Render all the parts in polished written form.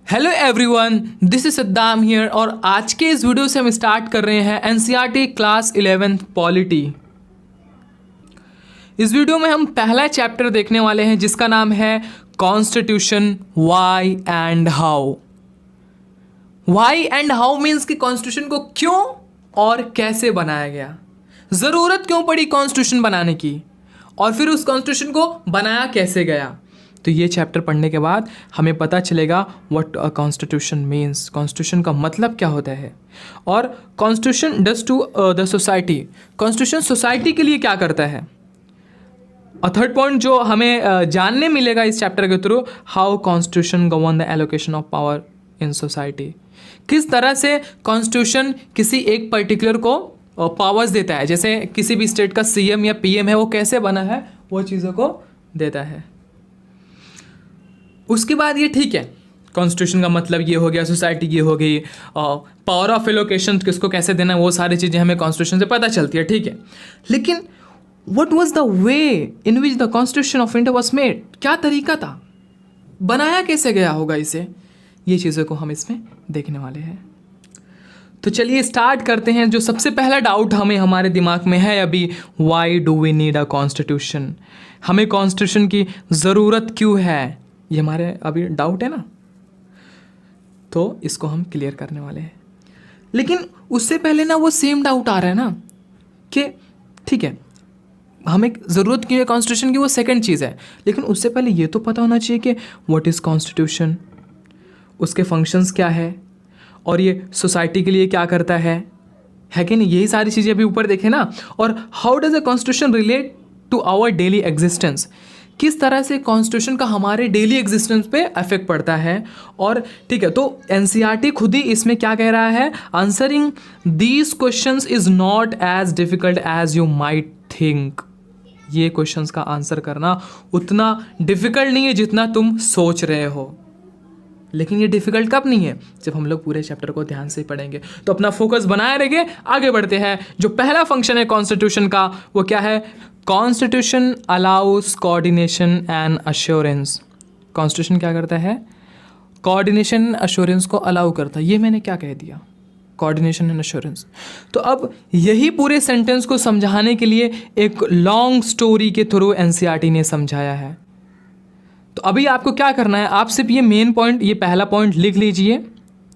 Hello everyone, this is Saddam here और आज के इस वीडियो से हम स्टार्ट कर रहे हैं एनसीईआरटी क्लास 11th पॉलिटी। इस वीडियो में हम पहला चैप्टर देखने वाले हैं जिसका नाम है constitution why and how. Why and how means कि कॉन्स्टिट्यूशन को क्यों और कैसे बनाया गया, ज़रूरत क्यों पड़ी कॉन्स्टिट्यूशन बनाने की, और फिर उस कॉन्स्टिट्यूशन को बनाया कैसे गया। तो ये चैप्टर पढ़ने के बाद हमें पता चलेगा what a constitution means, constitution का मतलब क्या होता है, और constitution does to the society, constitution society के लिए क्या करता है। और थर्ड पॉइंट जो हमें जानने मिलेगा इस चैप्टर के through, how constitution govern the allocation of power in society, किस तरह से कॉन्स्टिट्यूशन किसी एक पर्टिकुलर को पावर्स देता है, जैसे किसी भी स्टेट का सीएम या पीएम है वो कैसे बना है वो चीज़ों को देता है। उसके बाद ये ठीक है, कॉन्स्टिट्यूशन का मतलब ये हो गया, सोसाइटी ये हो गई, पावर ऑफ एलोकेशन किसको कैसे देना है, वो सारी चीज़ें हमें कॉन्स्टिट्यूशन से पता चलती है, ठीक है। लेकिन what was the way in which the constitution of India was made, क्या तरीका था, बनाया कैसे गया होगा इसे, ये चीज़ों को हम इसमें देखने वाले हैं। तो चलिए स्टार्ट करते हैं। जो सबसे पहला डाउट हमें हमारे दिमाग में है अभी, why do we need a constitution, हमें कॉन्स्टिट्यूशन की ज़रूरत क्यों है, ये हमारे अभी डाउट है ना, तो इसको हम क्लियर करने वाले हैं। लेकिन उससे पहले ना वो सेम डाउट आ रहा है ना कि ठीक है हमें ज़रूरत क्यों है कॉन्स्टिट्यूशन की, वो सेकंड चीज़ है, लेकिन उससे पहले ये तो पता होना चाहिए कि व्हाट इज़ कॉन्स्टिट्यूशन, उसके फंक्शंस क्या है, और ये सोसाइटी के लिए क्या करता है कि नहीं, यही सारी चीज़ें अभी ऊपर देखें ना। और how does a constitution relate to our daily existence, किस तरह से कॉन्स्टिट्यूशन का हमारे डेली एग्जिस्टेंस पे इफेक्ट पड़ता है। और ठीक है, तो एनसीईआरटी खुद ही इसमें क्या कह रहा है, answering these questions is not as difficult as you might think, ये क्वेश्चंस का आंसर करना उतना डिफिकल्ट नहीं है जितना तुम सोच रहे हो। लेकिन ये डिफिकल्ट कब नहीं है, जब हम लोग पूरे चैप्टर को ध्यान से पढ़ेंगे। तो अपना फोकस बनाए रहिए, आगे बढ़ते हैं। जो पहला फंक्शन है कॉन्स्टिट्यूशन का वो क्या है, constitution allow us coordination and assurance. Constitution क्या करता है, कोऑर्डिनेशन अश्योरेंस को अलाउ करता है। ये मैंने क्या कह दिया, कोऑर्डिनेशन एंड अश्योरेंस। तो अब यही पूरे सेंटेंस को समझाने के लिए एक लॉन्ग स्टोरी के थ्रू एनसीईआरटी ने समझाया है। तो अभी आपको क्या करना है, आप सिर्फ ये मेन पॉइंट, ये पहला पॉइंट लिख लीजिए,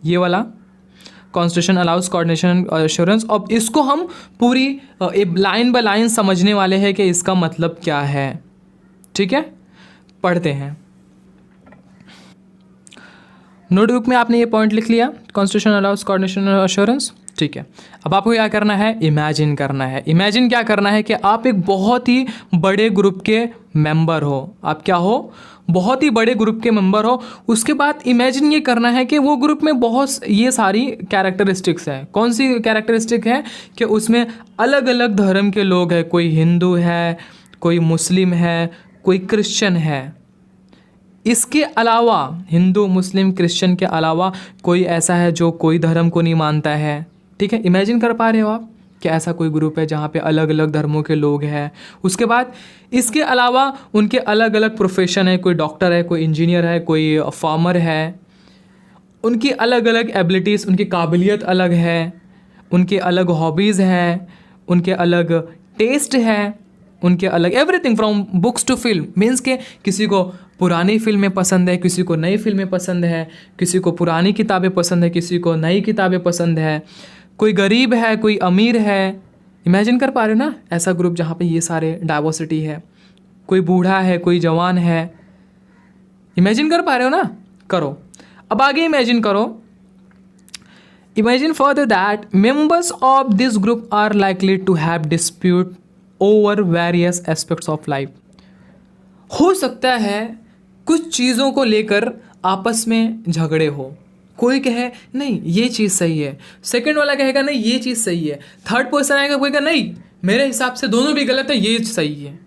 ये वाला कॉन्स्टिट्यूशन अलाउस कोऑर्डिनेशन एश्योरेंस। अब इसको हम पूरी लाइन बाय लाइन समझने वाले हैं कि इसका मतलब क्या है, ठीक है। पढ़ते हैं। नोटबुक में आपने ये पॉइंट लिख लिया, कॉन्स्टिट्यूशन अलाउस कोऑर्डिनेशन एश्योरेंस, ठीक है। अब आपको क्या करना है, इमेजिन करना है। इमेजिन क्या करना है कि आप एक बहुत ही बड़े ग्रुप के मेंबर हो, आप क्या हो, बहुत ही बड़े ग्रुप के मेंबर हो। उसके बाद इमेजिन ये करना है कि वो ग्रुप में बहुत ये सारी कैरेक्टरिस्टिक्स हैं। कौन सी कैरेक्टरिस्टिक है कि उसमें अलग अलग धर्म के लोग हैं, कोई हिंदू है, कोई मुस्लिम है, कोई क्रिश्चियन है। इसके अलावा हिंदू मुस्लिम क्रिश्चियन के अलावा कोई ऐसा है जो कोई धर्म को नहीं मानता है, ठीक है। इमेजिन कर पा रहे हो आप कि ऐसा कोई ग्रुप है जहाँ पे अलग अलग धर्मों के लोग हैं। उसके बाद इसके अलावा उनके अलग अलग प्रोफेशन है, कोई डॉक्टर है, कोई इंजीनियर है, कोई फार्मर है, उनकी अलग अलग एबिलिटीज़, उनकी काबिलियत अलग है, उनके अलग हॉबीज़ हैं, उनके अलग टेस्ट है, उनके अलग everything from books to film. Means के किसी को पुरानी फिल्में पसंद है, किसी को नई फिल्में पसंद है, किसी को पुरानी किताबें पसंद है, किसी को नई किताबें पसंद है, कोई गरीब है, कोई अमीर है। इमेजिन कर पा रहे हो ना ऐसा ग्रुप जहाँ पे ये सारे डाइवर्सिटी है, कोई बूढ़ा है, कोई जवान है। इमेजिन कर पा रहे हो ना, करो। अब आगे इमेजिन करो, imagine further that members of this group are likely to have dispute over various aspects of life. हो सकता है कुछ चीज़ों को लेकर आपस में झगड़े हो, कोई कहे नहीं ये चीज़ सही है, सेकंड वाला कहेगा नहीं ये चीज़ सही है, थर्ड पर्सन आएगा कोई कहेगा नहीं मेरे हिसाब से दोनों भी गलत है, ये सही है।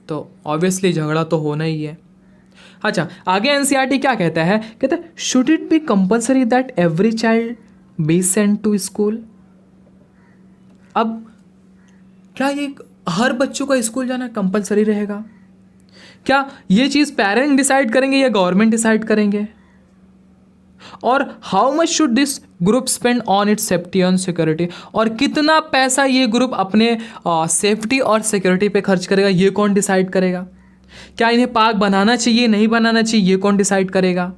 तो ऑब्वियसली झगड़ा तो होना ही है। अच्छा, आगे एनसीईआरटी क्या कहता है, कहता है should it be compulsory that every child be sent to school. अब क्या ये हर बच्चों का स्कूल जाना कंपलसरी रहेगा, क्या ये चीज़ पेरेंट डिसाइड करेंगे या गवर्नमेंट डिसाइड करेंगे। और how much should this group spend on it's safety and security, और कितना पैसा ये ग्रुप अपने सेफ्टी और सिक्योरिटी पे खर्च करेगा, ये कौन डिसाइड करेगा। क्या इन्हें पार्क बनाना चाहिए, नहीं बनाना चाहिए, ये कौन डिसाइड करेगा।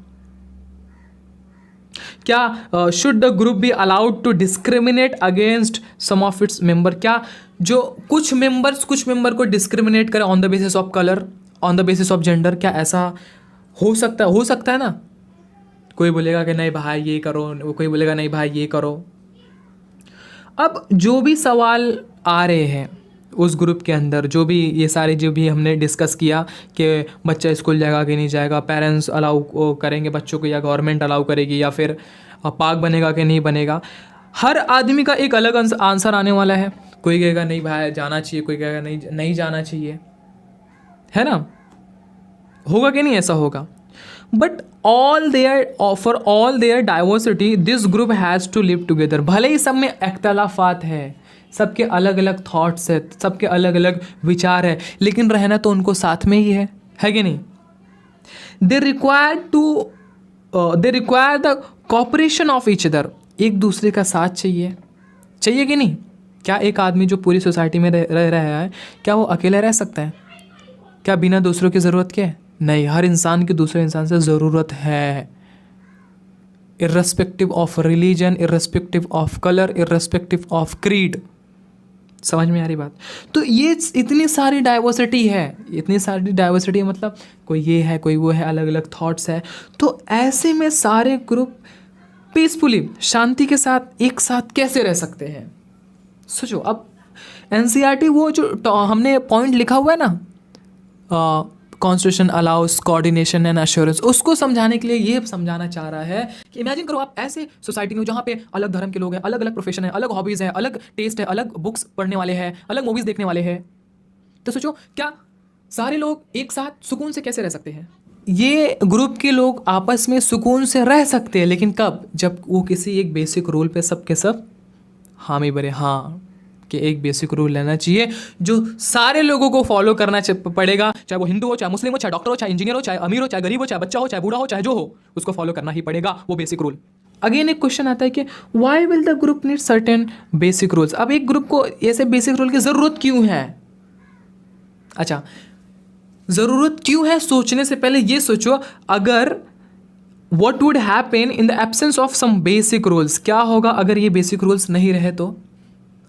क्या should the group be allowed to discriminate against some of its member, क्या जो कुछ मेंबर को डिस्क्रिमिनेट करें on the basis of colour, on the basis of gender, क्या ऐसा हो सकता है ना। कोई बोलेगा कि नहीं भाई ये करो, कोई बोलेगा नहीं भाई ये करो। अब जो भी सवाल आ रहे हैं उस ग्रुप के अंदर, जो भी हमने डिस्कस किया कि बच्चा स्कूल जाएगा कि नहीं जाएगा, पेरेंट्स अलाउ करेंगे बच्चों को या गवर्नमेंट अलाउ करेगी, या फिर पार्क बनेगा कि नहीं बनेगा, हर आदमी का एक अलग आंसर आने वाला है। कोई कहेगा नहीं भाई जाना चाहिए, कोई कहेगा नहीं जाना चाहिए, है ना। होगा कि नहीं, ऐसा होगा। But for all their diversity this group has to live together. भले ही सब में इख्तलाफात है, सबके अलग अलग थॉट्स है, सबके अलग अलग विचार है, लेकिन रहना तो उनको साथ में ही है कि नहीं। They require the cooperation of each other. एक दूसरे का साथ चाहिए कि नहीं। क्या एक आदमी जो पूरी सोसाइटी में रह रहा है, क्या वो अकेला रह सकता है? क्या बिना दूसरों की ज़रूरत के? नहीं, हर इंसान की दूसरे इंसान से ज़रूरत है, irrespective of religion, irrespective of colour, irrespective of creed. समझ में आ रही बात। तो ये इतनी सारी डाइवर्सिटी है, मतलब कोई ये है, कोई वो है, अलग अलग थॉट्स है। तो ऐसे में सारे ग्रुप पीसफुली, शांति के साथ एक साथ कैसे रह सकते हैं? सोचो। अब एनसीईआरटी वो जो हमने पॉइंट लिखा हुआ है ना, constitution allow us coordination and assurance, उसको समझाने के लिए ये समझाना चाह रहा है कि इमेजिन करो आप ऐसे सोसाइटी में जहाँ पे अलग धर्म के लोग हैं, अलग अलग प्रोफेशन है, अलग हॉबीज़ है, अलग टेस्ट है, अलग बुक्स पढ़ने वाले हैं, अलग मूवीज़ देखने वाले हैं। तो सोचो क्या सारे लोग एक साथ सुकून से कैसे रह सकते हैं? ये ग्रुप के लोग आपस में सुकून से रह सकते हैं, लेकिन कब? जब वो किसी एक बेसिक रूल पे सब के सब हामी भरे हाँ कि एक बेसिक रूल लेना चाहिए जो सारे लोगों को फॉलो करना पड़ेगा, चाहे वो हिंदू हो, चाहे मुस्लिम हो, चाहे डॉक्टर हो, चाहे इंजीनियर हो, चाहे अमीर हो, चाहे गरीब हो, चाहे बच्चा हो, चाहे बूढ़ा हो, चाहे जो हो, उसको फॉलो करना ही पड़ेगा वो बेसिक रूल। अगेन एक क्वेश्चन आता है कि why will the group need certain basic rules. अब एक ग्रुप को ऐसे बेसिक रूल की ज़रूरत क्यों है? अच्छा, ज़रूरत क्यों है सोचने से पहले ये सोचो, अगर what would happen in the absence of some basic rules, क्या होगा अगर ये बेसिक रूल्स नहीं रहे? तो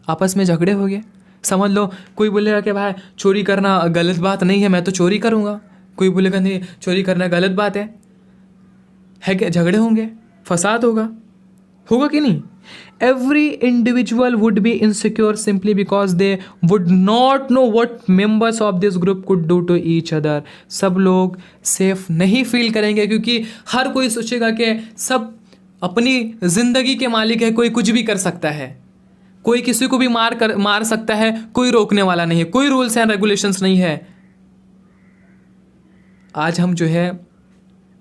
आपस में झगड़े हो गए। समझ लो कोई बोलेगा कि भाई चोरी करना गलत बात नहीं है, मैं तो चोरी करूँगा, कोई बोलेगा नहीं चोरी करना गलत बात है क्या? झगड़े होंगे, फसाद होगा कि नहीं? Every individual would be insecure simply because they would not know what members of this group could do to each other. सब लोग सेफ नहीं फील करेंगे क्योंकि हर कोई सोचेगा कि सब अपनी ज़िंदगी के मालिक है, कोई कुछ भी कर सकता है, कोई किसी को भी मार सकता है, कोई रोकने वाला नहीं है, कोई रूल्स एंड रेगुलेशंस नहीं है। आज हम जो है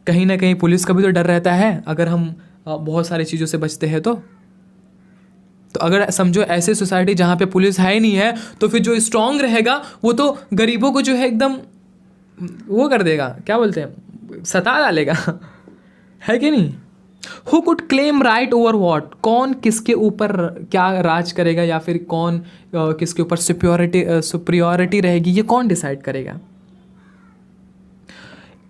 कहीं ना कहीं पुलिस का भी तो डर रहता है, अगर हम बहुत सारी चीज़ों से बचते हैं तो अगर समझो ऐसे सोसाइटी जहाँ पे पुलिस है ही नहीं है, तो फिर जो स्ट्रांग रहेगा वो तो गरीबों को जो है एकदम वो कर देगा, क्या बोलते हैं, सता डालेगा है कि नहीं? Who could claim right over what, कौन किसके ऊपर क्या राज करेगा, या फिर कौन किसके ऊपर सुप्रियोरिटी रहेगी, ये कौन डिसाइड करेगा?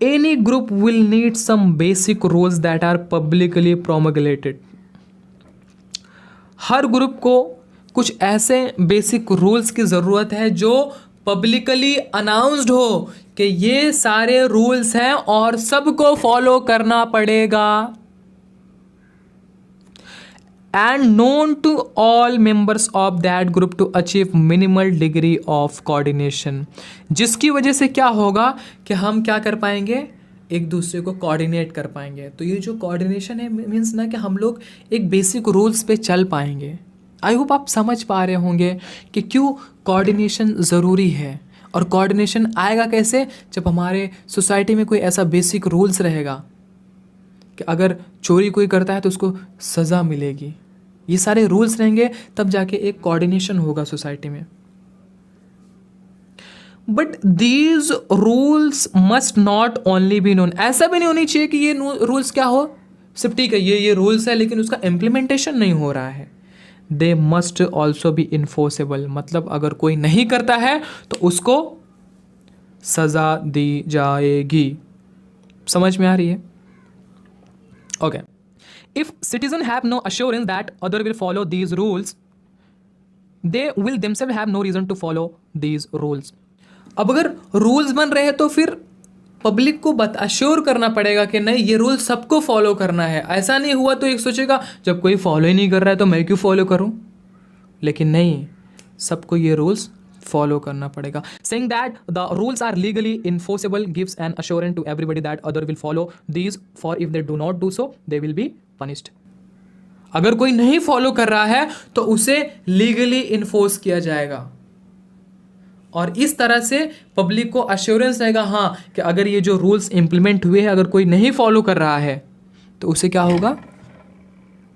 Any group will need some basic rules that are publicly promulgated. हर ग्रुप को कुछ ऐसे बेसिक रूल्स की ज़रूरत है जो पब्लिकली अनाउंस्ड हो कि ये सारे रूल्स हैं और सबको फॉलो करना पड़ेगा, and known to all members of that group to achieve minimal degree of coordination. जिसकी वजह से क्या होगा कि हम क्या कर पाएंगे, एक दूसरे को कोऑर्डिनेट कर पाएंगे। तो ये जो कोऑर्डिनेशन है मीन्स ना कि हम लोग एक बेसिक रूल्स पे चल पाएंगे। आई होप आप समझ पा रहे होंगे कि क्यों कोऑर्डिनेशन ज़रूरी है, और कोऑर्डिनेशन आएगा कैसे, जब हमारे सोसाइटी में कोई ऐसा बेसिक रूल्स रहेगा कि अगर चोरी कोई करता है तो उसको सज़ा मिलेगी। ये सारे रूल्स रहेंगे तब जाके एक कोऑर्डिनेशन होगा सोसाइटी में। But these rules must not only be known. ऐसा भी नहीं होनी चाहिए कि ये रूल्स क्या हो, सिर्फ ठीक है ये रूल्स है लेकिन उसका इम्प्लीमेंटेशन नहीं हो रहा है। They must also be enforceable, मतलब अगर कोई नहीं करता है तो उसको सज़ा दी जाएगी। समझ में आ रही है? Okay. If citizen have no assurance that other will follow these rules, they will themselves have no reason to follow these rules. अब अगर रूल्स बन रहे हैं तो फिर पब्लिक को अश्योर करना पड़ेगा कि नहीं ये रूल सबको फॉलो करना है। ऐसा नहीं हुआ तो एक सोचेगा जब कोई फॉलो ही नहीं कर रहा है तो मैं क्यों फॉलो करूं, लेकिन नहीं, सबको ये रूल्स फॉलो करना पड़ेगा। Saying that the rules are legally enforceable gives an assurance to everybody that other will follow these, for if they do not do so they will be punished. अगर कोई नहीं फॉलो कर रहा है तो उसे लीगली इन्फोर्स किया जाएगा, और इस तरह से पब्लिक को अश्योरेंस रहेगा हाँ कि अगर ये जो रूल्स इंप्लीमेंट हुए हैं अगर कोई नहीं फॉलो कर रहा है तो उसे क्या होगा,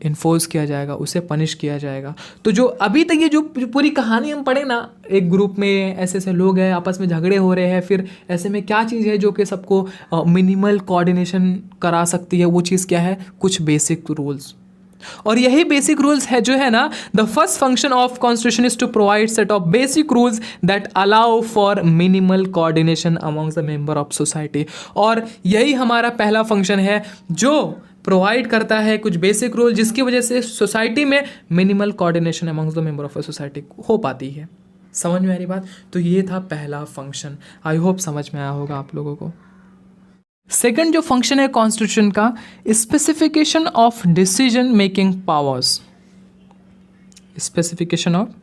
इन्फोर्स किया जाएगा, उसे पनिश किया जाएगा। तो जो अभी तक ये जो पूरी कहानी हम पढ़े ना, एक ग्रुप में ऐसे ऐसे लोग हैं आपस में झगड़े हो रहे हैं, फिर ऐसे में क्या चीज़ है जो कि सबको मिनिमल कोऑर्डिनेशन करा सकती है, वो चीज़ क्या है, कुछ बेसिक रूल्स। और यही बेसिक रूल्स है जो है ना, the first function of constitution is to provide set of basic rules that allow for minimal coordination amongst the member of society. और यही हमारा पहला फंक्शन है जो प्रोवाइड करता है कुछ बेसिक रूल जिसकी वजह से सोसाइटी में minimal coordination amongst the member of a society हो पाती है। समझ में आ रही बात? तो ये था पहला फंक्शन। आई होप समझ में आया होगा आप लोगों को। सेकंड जो फंक्शन है कॉन्स्टिट्यूशन का, specification of decision making powers. Specification of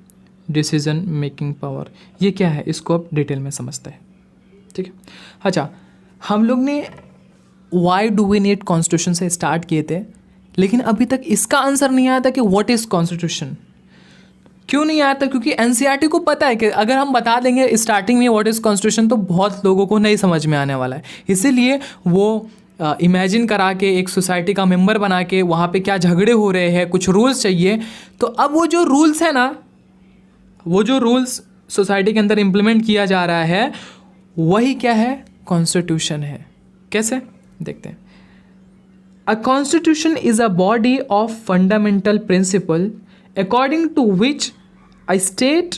decision making power, ये क्या है इसको अब डिटेल में समझते हैं, ठीक है। अच्छा, हम लोग ने why do we need constitution से स्टार्ट किए थे, लेकिन अभी तक इसका आंसर नहीं आया था कि व्हाट इज कॉन्स्टिट्यूशन। क्यों नहीं आया था? क्योंकि एनसीईआरटी को पता है कि अगर हम बता देंगे स्टार्टिंग में व्हाट इज़ कॉन्स्टिट्यूशन तो बहुत लोगों को नहीं समझ में आने वाला है। इसीलिए वो इमेजिन करा के एक सोसाइटी का मेंबर बना के वहाँ पे क्या झगड़े हो रहे हैं, कुछ रूल्स चाहिए। तो अब वो जो रूल्स है ना, वो जो रूल्स सोसाइटी के अंदर इम्प्लीमेंट किया जा रहा है वही क्या है, कॉन्स्टिट्यूशन है। कैसे देखते हैं। A constitution is a body of fundamental principle according to which a state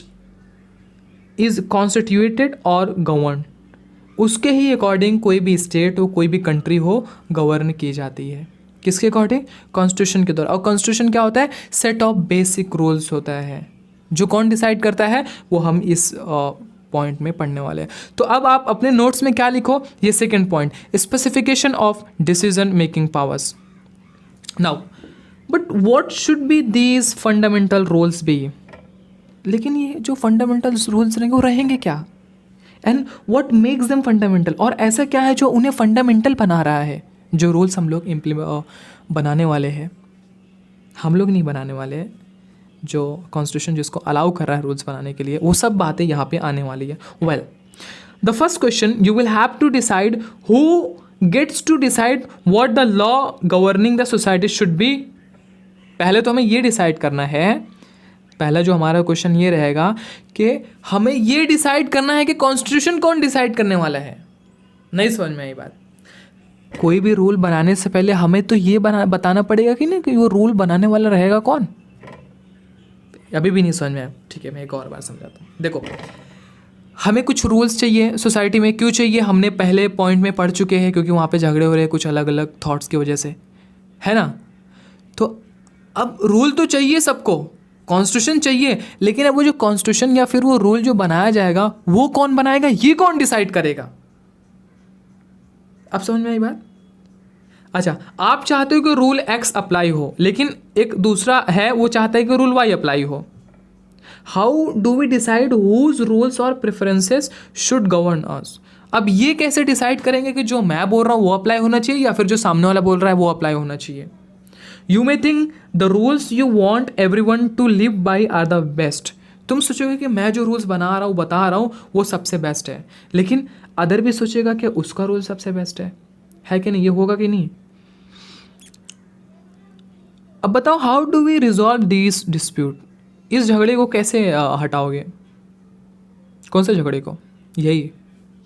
is constituted और governed। उसके ही अकॉर्डिंग कोई भी स्टेट हो, कोई भी कंट्री हो, गवर्न की जाती है। किसके अकॉर्डिंग? कॉन्स्टिट्यूशन के द्वारा। और कॉन्स्टिट्यूशन क्या होता है? सेट ऑफ बेसिक रूल्स होता है। जो कौन डिसाइड करता है वो हम इस पॉइंट में पढ़ने वाले हैं। तो अब आप अपने नोट्स में क्या लिखो, ये second point, specification of decision making powers. Now but what should be these fundamental rules be. लेकिन ये जो फंडामेंटल रूल्स रहेंगे वो रहेंगे क्या, and what makes them fundamental, और ऐसा क्या है जो उन्हें फंडामेंटल बना रहा है। जो रूल्स हम लोग बनाने वाले हैं, हम लोग नहीं बनाने वाले हैं, जो कॉन्स्टिट्यूशन जिसको अलाउ कर रहा है रूल्स बनाने के लिए, वो सब बातें यहाँ पे आने वाली है। Well, the first question, you will have to decide who gets to decide what the law governing the society should be. पहले तो हमें ये डिसाइड करना है, पहला जो हमारा क्वेश्चन ये रहेगा कि हमें ये डिसाइड करना है कि कॉन्स्टिट्यूशन कौन डिसाइड करने वाला है। नहीं समझ में आई बात? कोई भी रूल बनाने से पहले हमें तो ये बताना पड़ेगा कि नहीं कि वो रूल बनाने वाला रहेगा कौन। अभी भी नहीं समझ में आया? ठीक है, मैं एक और बार समझाता हूँ। देखो, हमें कुछ रूल्स चाहिए सोसाइटी में। क्यों चाहिए? हमने पहले पॉइंट में पढ़ चुके हैं, क्योंकि वहाँ पे झगड़े हो रहे हैं कुछ अलग अलग थॉट्स की वजह से, है ना। तो अब रूल तो चाहिए सबको, कॉन्स्टिट्यूशन चाहिए, लेकिन अब वो जो कॉन्स्टिट्यूशन या फिर वो रूल जो बनाया जाएगा वो कौन बनाएगा, ये कौन डिसाइड करेगा। अब समझ में आई बात? अच्छा, आप चाहते हो कि रूल एक्स अप्लाई हो, लेकिन एक दूसरा है वो चाहता है कि रूल वाई अप्लाई हो। How do we decide whose rules और प्रेफरेंसेस शुड गवर्न अस। अब ये कैसे डिसाइड करेंगे कि जो मैं बोल रहा हूँ वो अप्लाई होना चाहिए या फिर जो सामने वाला बोल रहा है वो अप्लाई होना चाहिए। You may think the rules you want everyone to live by are the best। तुम सोचोगे कि मैं जो रूल्स बना रहा हूँ, बता रहा हूँ, वो सबसे बेस्ट है, लेकिन अदर भी सोचेगा कि उसका रूल सबसे बेस्ट है कि नहीं? ये होगा कि नहीं? अब बताओ, how do we resolve this dispute. इस झगड़े को कैसे हटाओगे? कौन से झगड़े को? यही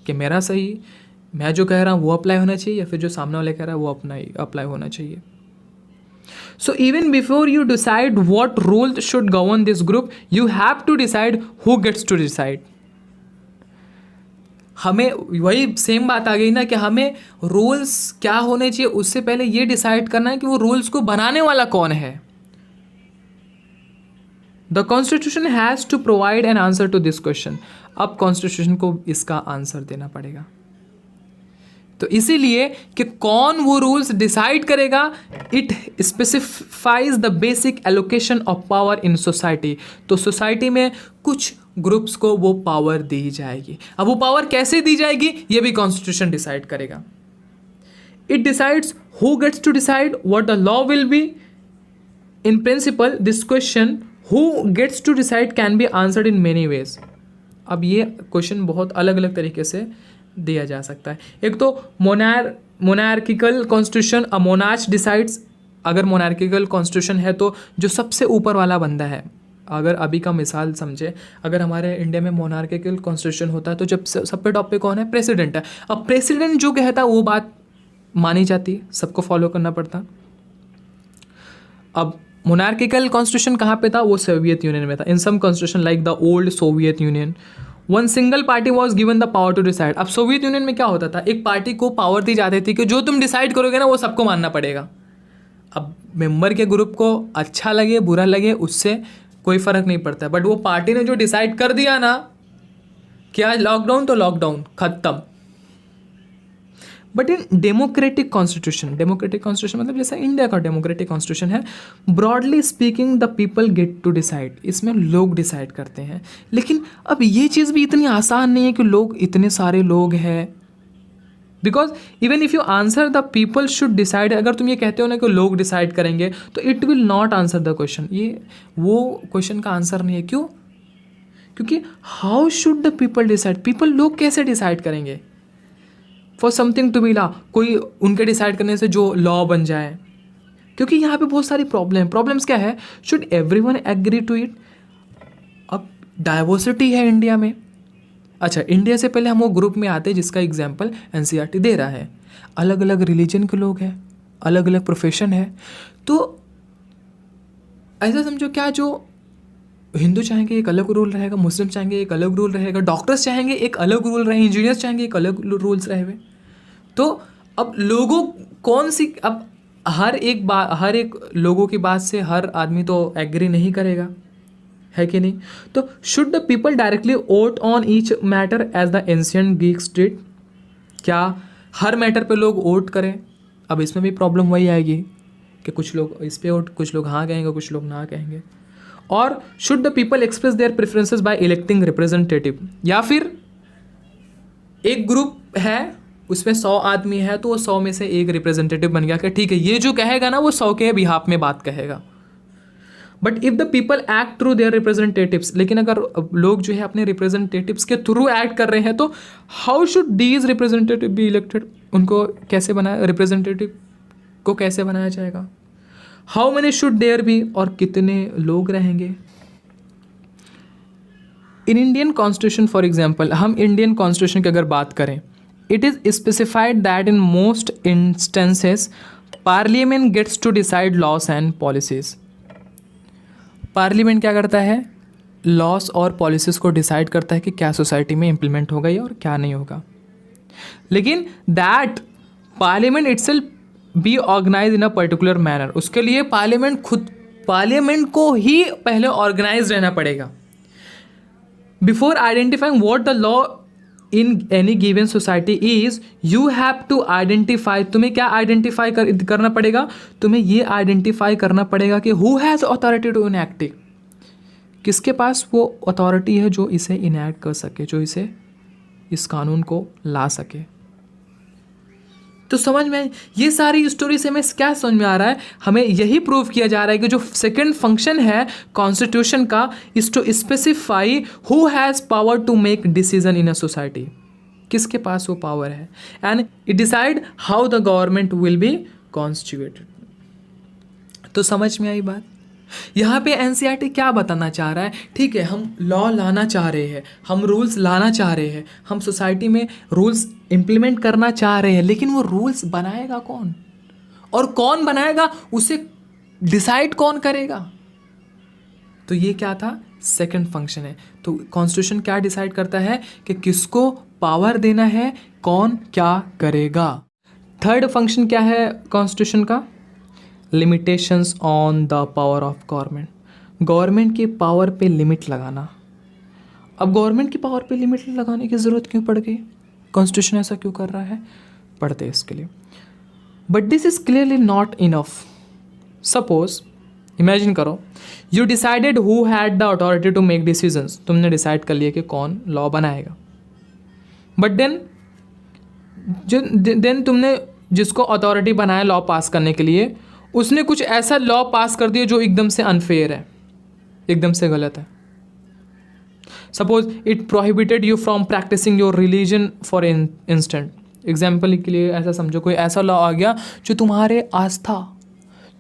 कि मेरा सही, मैं जो कह रहा हूँ वो अप्लाई होना चाहिए, या फिर जो सामने वाले कह रहा है वो अपना अप्लाई होना चाहिए। So even before you decide what rules should govern this group, you have to decide who gets to decide. हमें वही सेम बात आ गई ना कि हमें रूल्स क्या होने चाहिए उससे पहले ये डिसाइड करना है कि वो रूल्स को बनाने वाला कौन है. The constitution has to provide an answer to this question. अब कॉन्स्टिट्यूशन को इसका आंसर देना पड़ेगा. तो इसीलिए कि कौन वो रूल्स डिसाइड करेगा, it specifies the basic allocation of power in society. तो सोसाइटी में कुछ ग्रुप्स को वो पावर दी जाएगी. अब वो पावर कैसे दी जाएगी ये भी कॉन्स्टिट्यूशन डिसाइड करेगा. It decides who gets to decide what the law will be. In principle this question who gets to decide can be answered in many ways. अब ये क्वेश्चन बहुत अलग अलग तरीके से दिया जा सकता है. एक तो मोनार्किकल कॉन्स्टिट्यूशन, अ मोनार्च डिसाइड्स. अगर मोनार्किकल कॉन्स्टिट्यूशन है तो जो सबसे ऊपर वाला बंदा है, अगर अभी का मिसाल समझे, अगर हमारे इंडिया में मोनार्किकल कॉन्स्टिट्यूशन होता है तो जब सब पे टॉप पे कौन है, प्रेसिडेंट है. अब प्रेसिडेंट जो कहता है वो बात मानी जाती है, सबको फॉलो करना पड़ता. अब मोनार्किकल कॉन्स्टिट्यूशन कहाँ पे था, वो सोवियत यूनियन में था. In some constitution like the old Soviet Union one single party was given the power to decide. अब सोवियत यूनियन में क्या होता था, एक पार्टी को पावर दी जाती थी कि जो तुम डिसाइड करोगे ना वो सबको मानना पड़ेगा. अब मेंबर के ग्रुप को अच्छा लगे बुरा लगे उससे कोई फ़र्क नहीं पड़ता, बट वो पार्टी ने जो डिसाइड कर दिया ना कि आज लॉकडाउन तो लॉकडाउन खत्म. बट इन डेमोक्रेटिक कॉन्स्टिट्यूशन मतलब जैसा इंडिया का डेमोक्रेटिक कॉन्स्टिट्यूशन है, broadly speaking the people get to decide. इसमें लोग डिसाइड करते हैं. लेकिन अब ये चीज़ भी इतनी आसान नहीं है कि लोग इतने सारे लोग हैं. Because even if you answer the people should decide, अगर तुम ये कहते हो ना कि लोग डिसाइड करेंगे तो it will not answer the question. ये वो क्वेश्चन का आंसर नहीं है. क्यों? क्योंकि how should the people decide, people लोग कैसे डिसाइड करेंगे for something to be law, कोई उनके डिसाइड करने से जो लॉ बन जाए. क्योंकि यहाँ पे बहुत सारी प्रॉब्लम्स क्या है, should everyone agree to it. अब डाइवर्सिटी है इंडिया में. अच्छा, इंडिया से पहले हम वो ग्रुप में आते हैं जिसका एग्जाम्पल एनसीईआरटी दे रहा है. अलग अलग रिलीजन के लोग हैं, अलग अलग प्रोफेशन है. तो ऐसा समझो क्या, जो हिंदू चाहेंगे एक अलग रूल रहेगा, मुस्लिम चाहेंगे एक अलग रूल रहेगा, डॉक्टर्स चाहेंगे एक अलग रूल रहे, इंजीनियर्स चाहेंगे एक अलग रूल्स रहे. तो अब लोगों कौन सी, अब हर एक लोगों की बात से हर आदमी तो एग्री नहीं करेगा, है कि नहीं. तो should the people directly vote on each matter as the ancient Greeks did. क्या हर मैटर पे लोग वोट करें? अब इसमें भी प्रॉब्लम वही आएगी कि कुछ लोग इस पे वोट, कुछ लोग हाँ कहेंगे, कुछ लोग ना कहेंगे. और should the people express their preferences by electing representative. या फिर एक ग्रुप है उसमें 100 आदमी है तो वो 100 में से एक रिप्रेजेंटेटिव बन गया कि ठीक है ये जो कहेगा ना वो 100 के बिहाफ में बात कहेगा. But if the people act through their representatives, लेकिन अगर लोग जो है अपने रिप्रेजेंटेटिव्स के थ्रू एक्ट कर रहे हैं तो how should these representative be elected. उनको कैसे बनाया, रिप्रेजेंटेटिव को कैसे बनाया जाएगा. How many should there be, और कितने लोग रहेंगे. In Indian constitution for example, हम इंडियन कॉन्स्टिट्यूशन की अगर बात करें, it is specified that in most instances parliament gets to decide laws and policies. Parliament क्या करता है, लॉस और पॉलिसीज़ को डिसाइड करता है कि क्या सोसाइटी में इम्प्लीमेंट होगा या और क्या नहीं होगा. लेकिन that parliament itself be organise in a particular manner, उसके लिए पार्लियामेंट को ही पहले ऑर्गेनाइज रहना पड़ेगा. Before identifying what the law in any given society is, you have to identify. तुम्हें क्या आइडेंटिफाई करना पड़ेगा, तुम्हें ये आइडेंटिफाई करना पड़ेगा कि who has authority to enact it. किसके पास वो अथॉरिटी है जो इसे इनैक्ट कर सके, जो इसे इस कानून को ला सके. तो समझ में ये सारी स्टोरी से हमें क्या समझ में आ रहा है, हमें यही प्रूव किया जा रहा है कि जो सेकंड फंक्शन है कॉन्स्टिट्यूशन का is to specify who has power to make decision in a society. किसके पास वो पावर है, and it decide how the government will be constituted. तो समझ में आई बात. यहाँ पे एनसीईआरटी क्या बताना चाह रहा है, ठीक है हम लॉ लाना चाह रहे हैं, हम रूल्स लाना चाह रहे हैं, हम सोसाइटी में रूल्स इम्प्लीमेंट करना चाह रहे हैं, लेकिन वो रूल्स बनाएगा कौन, और कौन बनाएगा उसे डिसाइड कौन करेगा? तो ये क्या था? सेकंड फंक्शन है। तो कॉन्स्टिट्यूशन क्या डिसाइड करता है कि किसको पावर देना है, कौन क्या करेगा। थर्ड फंक्शन क्या है कॉन्स्टिट्यूशन का? Limitations on the power of government. Government की पावर पे लिमिट लगाना। अब गवर्नमेंट की पावर पे लिमिट लगाने की ज़रूरत क्यों पड़ गई? कॉन्स्टिट्यूशन ऐसा क्यों कर रहा है? पढ़ते हैं इसके लिए। But this is clearly not enough. Suppose imagine करो, you decided who had the authority to make decisions. तुमने डिसाइड कर लिया कि कौन लॉ बनाएगा। बट देन तुमने जिसको अथॉरिटी बनाया लॉ पास करने के लिए, उसने कुछ ऐसा लॉ पास कर दिया जो एकदम से अनफेयर है, एकदम से गलत है। Suppose it prohibited you from practising your religion for instant. Example के लिए ऐसा समझो, कोई ऐसा लॉ आ गया जो तुम्हारे आस्था,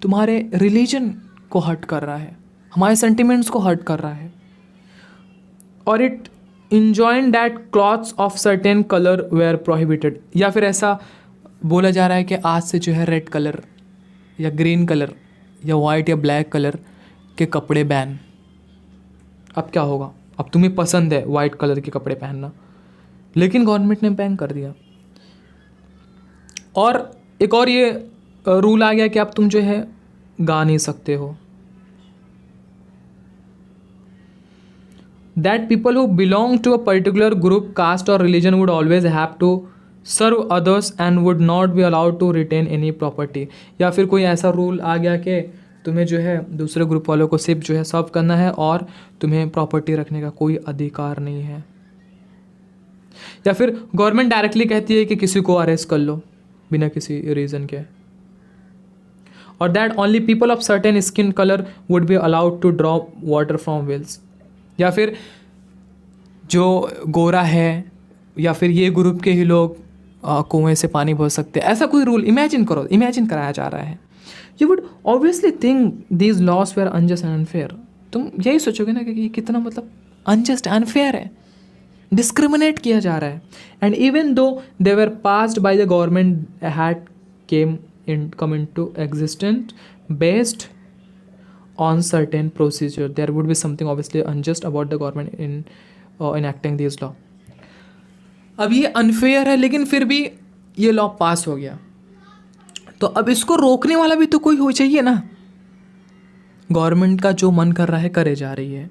तुम्हारे रिलीजन को हर्ट कर रहा है, हमारे सेंटिमेंट्स को हर्ट कर रहा है। और it enjoined that cloths of certain color were prohibited। या फिर ऐसा बोला जा रहा है कि आज से जो है रेड कलर या ग्रीन कलर या वाइट या ब्लैक कलर के कपड़े बैन। अब क्या होगा? अब तुम्हें पसंद है वाइट कलर के कपड़े पहनना, लेकिन गवर्नमेंट ने बैन कर दिया। और एक और ये रूल आ गया कि अब तुम जो है गा नहीं सकते हो। That people who belong to a particular group, caste or religion would always have to serve others and would not be allowed to retain any property। या फिर कोई ऐसा रूल आ गया कि तुम्हें जो है दूसरे ग्रुप वालों को सिर्फ जो है सर्व करना है और तुम्हें प्रॉपर्टी रखने का कोई अधिकार नहीं है। या फिर गवर्नमेंट डायरेक्टली कहती है कि किसी को अरेस्ट कर लो बिना किसी रीज़न के। और that only people of certain skin colour would be allowed to draw water from wells. या फिर जो गोरा है या फिर ये ग्रुप के ही लोग कुएं से पानी भर सकते हैं, ऐसा कोई रूल इमेजिन करो, इमेजिन कराया जा रहा है। You would obviously think these laws were unjust and unfair. तुम यही सोचोगे ना कि ये कितना मतलब अनजस्ट अनफेयर है, डिस्क्रिमिनेट किया जा रहा है। And even though they were passed by the government had come into existence based on certain procedure, there would be something obviously unjust about the government in enacting these law। अब ये unfair है लेकिन फिर भी ये law पास हो गया, तो अब इसको रोकने वाला भी तो कोई हो चाहिए ना। गवर्नमेंट का जो मन कर रहा है करे जा रही है,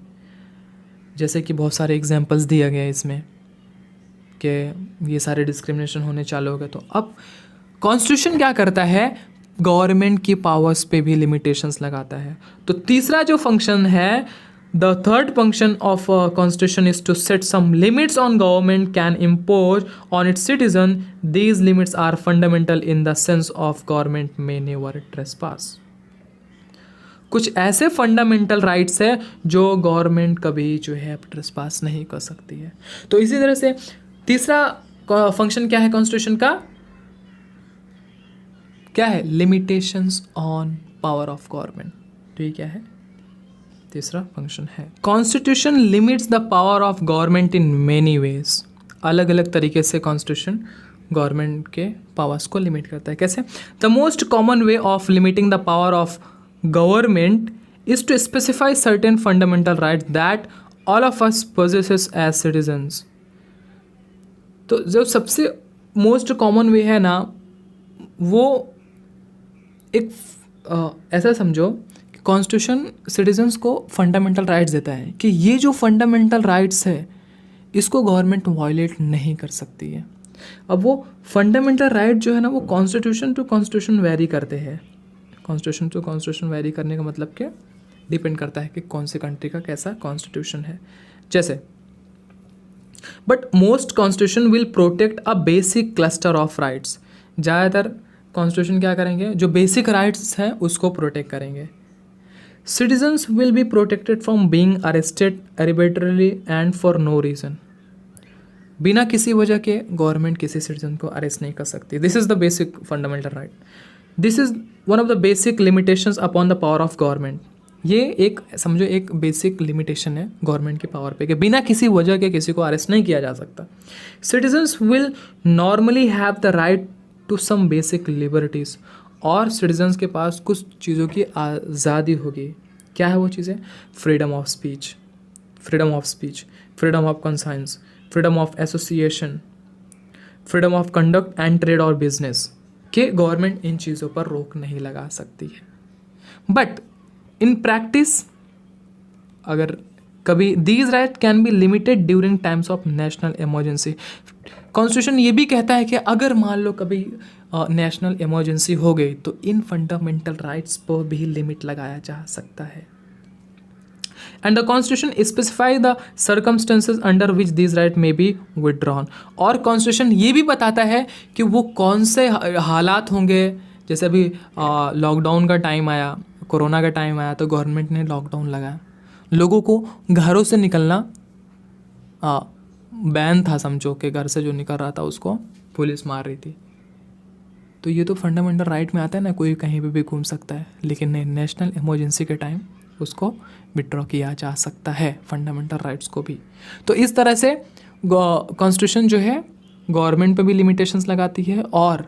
जैसे कि बहुत सारे एग्जांपल्स दिया गया है इसमें कि ये सारे डिस्क्रिमिनेशन होने चालू हो गए। तो अब कॉन्स्टिट्यूशन क्या करता है? गवर्नमेंट की पावर्स पे भी लिमिटेशंस लगाता है। तो तीसरा जो फंक्शन है, the third function of constitution is to set some limits on government can impose on its citizen. These limits are fundamental in the sense of government may never trespass. कुछ ऐसे fundamental rights है जो government कभी जो है trespass नहीं कर सकती है। तो इसी तरह से तीसरा फंक्शन क्या है कॉन्स्टिट्यूशन का? क्या है? Limitations on power of government. तो ये क्या है? तीसरा फंक्शन है। Constitution limits the power of government in many ways. अलग अलग तरीके से कॉन्स्टिट्यूशन गवर्नमेंट के पावर्स को लिमिट करता है। कैसे? The most common way of limiting the power of government is to specify certain fundamental rights that all of us possesses as citizens. तो जो सबसे मोस्ट कॉमन वे है ना, वो एक ऐसा समझो कि कॉन्स्टिट्यूशन सिटीजन्स को फंडामेंटल राइट्स देता है कि ये जो फंडामेंटल राइट्स है इसको गवर्नमेंट वायलेट नहीं कर सकती है। अब वो फंडामेंटल राइट जो है ना, वो कॉन्स्टिट्यूशन टू कॉन्स्टिट्यूशन वेरी करते हैं। कॉन्स्टिट्यूशन टू कॉन्स्टिट्यूशन वेरी करने का मतलब क्या? डिपेंड करता है कि कौन सी कंट्री का कैसा कॉन्स्टिट्यूशन है। जैसे but most constitution will protect a basic cluster of rights. ज़्यादातर कॉन्स्टिट्यूशन क्या करेंगे? जो बेसिक राइट्स हैं उसको प्रोटेक्ट करेंगे। Citizens will be protected from being arrested arbitrarily and for no reason. बिना किसी वजह के गवर्नमेंट किसी सिटीजन को अरेस्ट नहीं कर सकती। This is the basic fundamental right. This is one of the basic limitations upon the power of government. ये एक समझो एक बेसिक लिमिटेशन है गवर्नमेंट की पावर पे कि बिना किसी वजह के किसी को अरेस्ट नहीं किया जा सकता। Citizens will normally have the right to some basic liberties और सिटीजन्स के पास कुछ चीज़ों की आज़ादी होगी। क्या है वो चीज़ें? Freedom of speech, freedom of speech, freedom of conscience, freedom of association, freedom of conduct and trade और बिजनेस, कि गवर्नमेंट इन चीज़ों पर रोक नहीं लगा सकती है। बट इन प्रैक्टिस अगर कभी these right can be limited during times of national emergency. Constitution ये भी कहता है कि अगर मान लो कभी नेशनल इमरजेंसी हो गई तो इन फंडामेंटल राइट्स पर भी लिमिट लगाया जा सकता है। And the constitution specify the circumstances under which this right में बी विदड्रॉन। और कॉन्स्टिट्यूशन ये भी बताता है कि वो कौन से हालात होंगे। जैसे अभी लॉकडाउन का टाइम आया, कोरोना का टाइम आया, तो गवर्नमेंट ने लॉकडाउन लगाया, लोगों को घरों से निकलना बैन था, समझो कि घर से जो निकल रहा था उसको पुलिस मार रही थी। तो ये तो फंडामेंटल राइट में आता है ना, कोई कहीं पे भी घूम सकता है, लेकिन नहीं, नेशनल इमरजेंसी के टाइम उसको विड्रॉ किया जा सकता है, फंडामेंटल राइट्स को भी। तो इस तरह से कॉन्स्टिट्यूशन जो है गवर्नमेंट पे भी लिमिटेशंस लगाती है और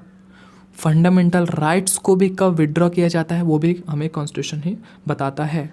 फंडामेंटल राइट्स को भी कब विड्रॉ किया जाता है वो भी हमें कॉन्स्टिट्यूशन ही बताता है।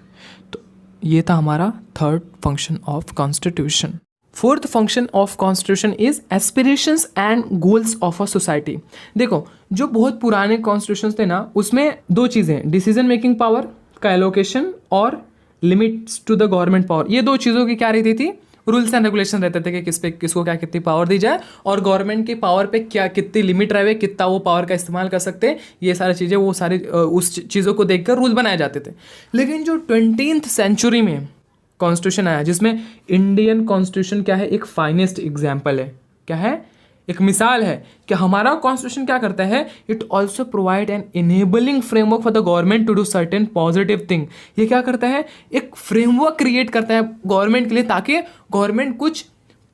तो ये था हमारा third function of constitution. Fourth function of constitution is aspirations and goals of a society. देखो, जो बहुत पुराने कॉन्स्टिट्यूशंस थे ना, उसमें दो चीज़ें, डिसीजन मेकिंग पावर का एलोकेशन और limits to the government power, ये दो चीज़ों की क्या रहती थी? रूल्स एंड रेगुलेशन रहते थे कि किस पे किसको क्या कितनी पावर दी जाए और गवर्नमेंट की पावर पे क्या कितनी लिमिट रहे, कितना वो पावर का इस्तेमाल कर सकते हैं, ये सारी चीज़ें, वो सारी उस चीज़ों को देखकर रूल बनाए जाते थे। लेकिन जो 20th सेंचुरी में कॉन्स्टिट्यूशन आया, जिसमें इंडियन कॉन्स्टिट्यूशन क्या है, एक फाइनेस्ट एग्जाम्पल है, क्या है, एक मिसाल है कि हमारा कॉन्स्टिट्यूशन क्या करता है, it also provide an enabling framework for the government to do certain positive thing. ये क्या करता है, एक फ्रेमवर्क क्रिएट करता है गवर्नमेंट के लिए, ताकि गवर्नमेंट कुछ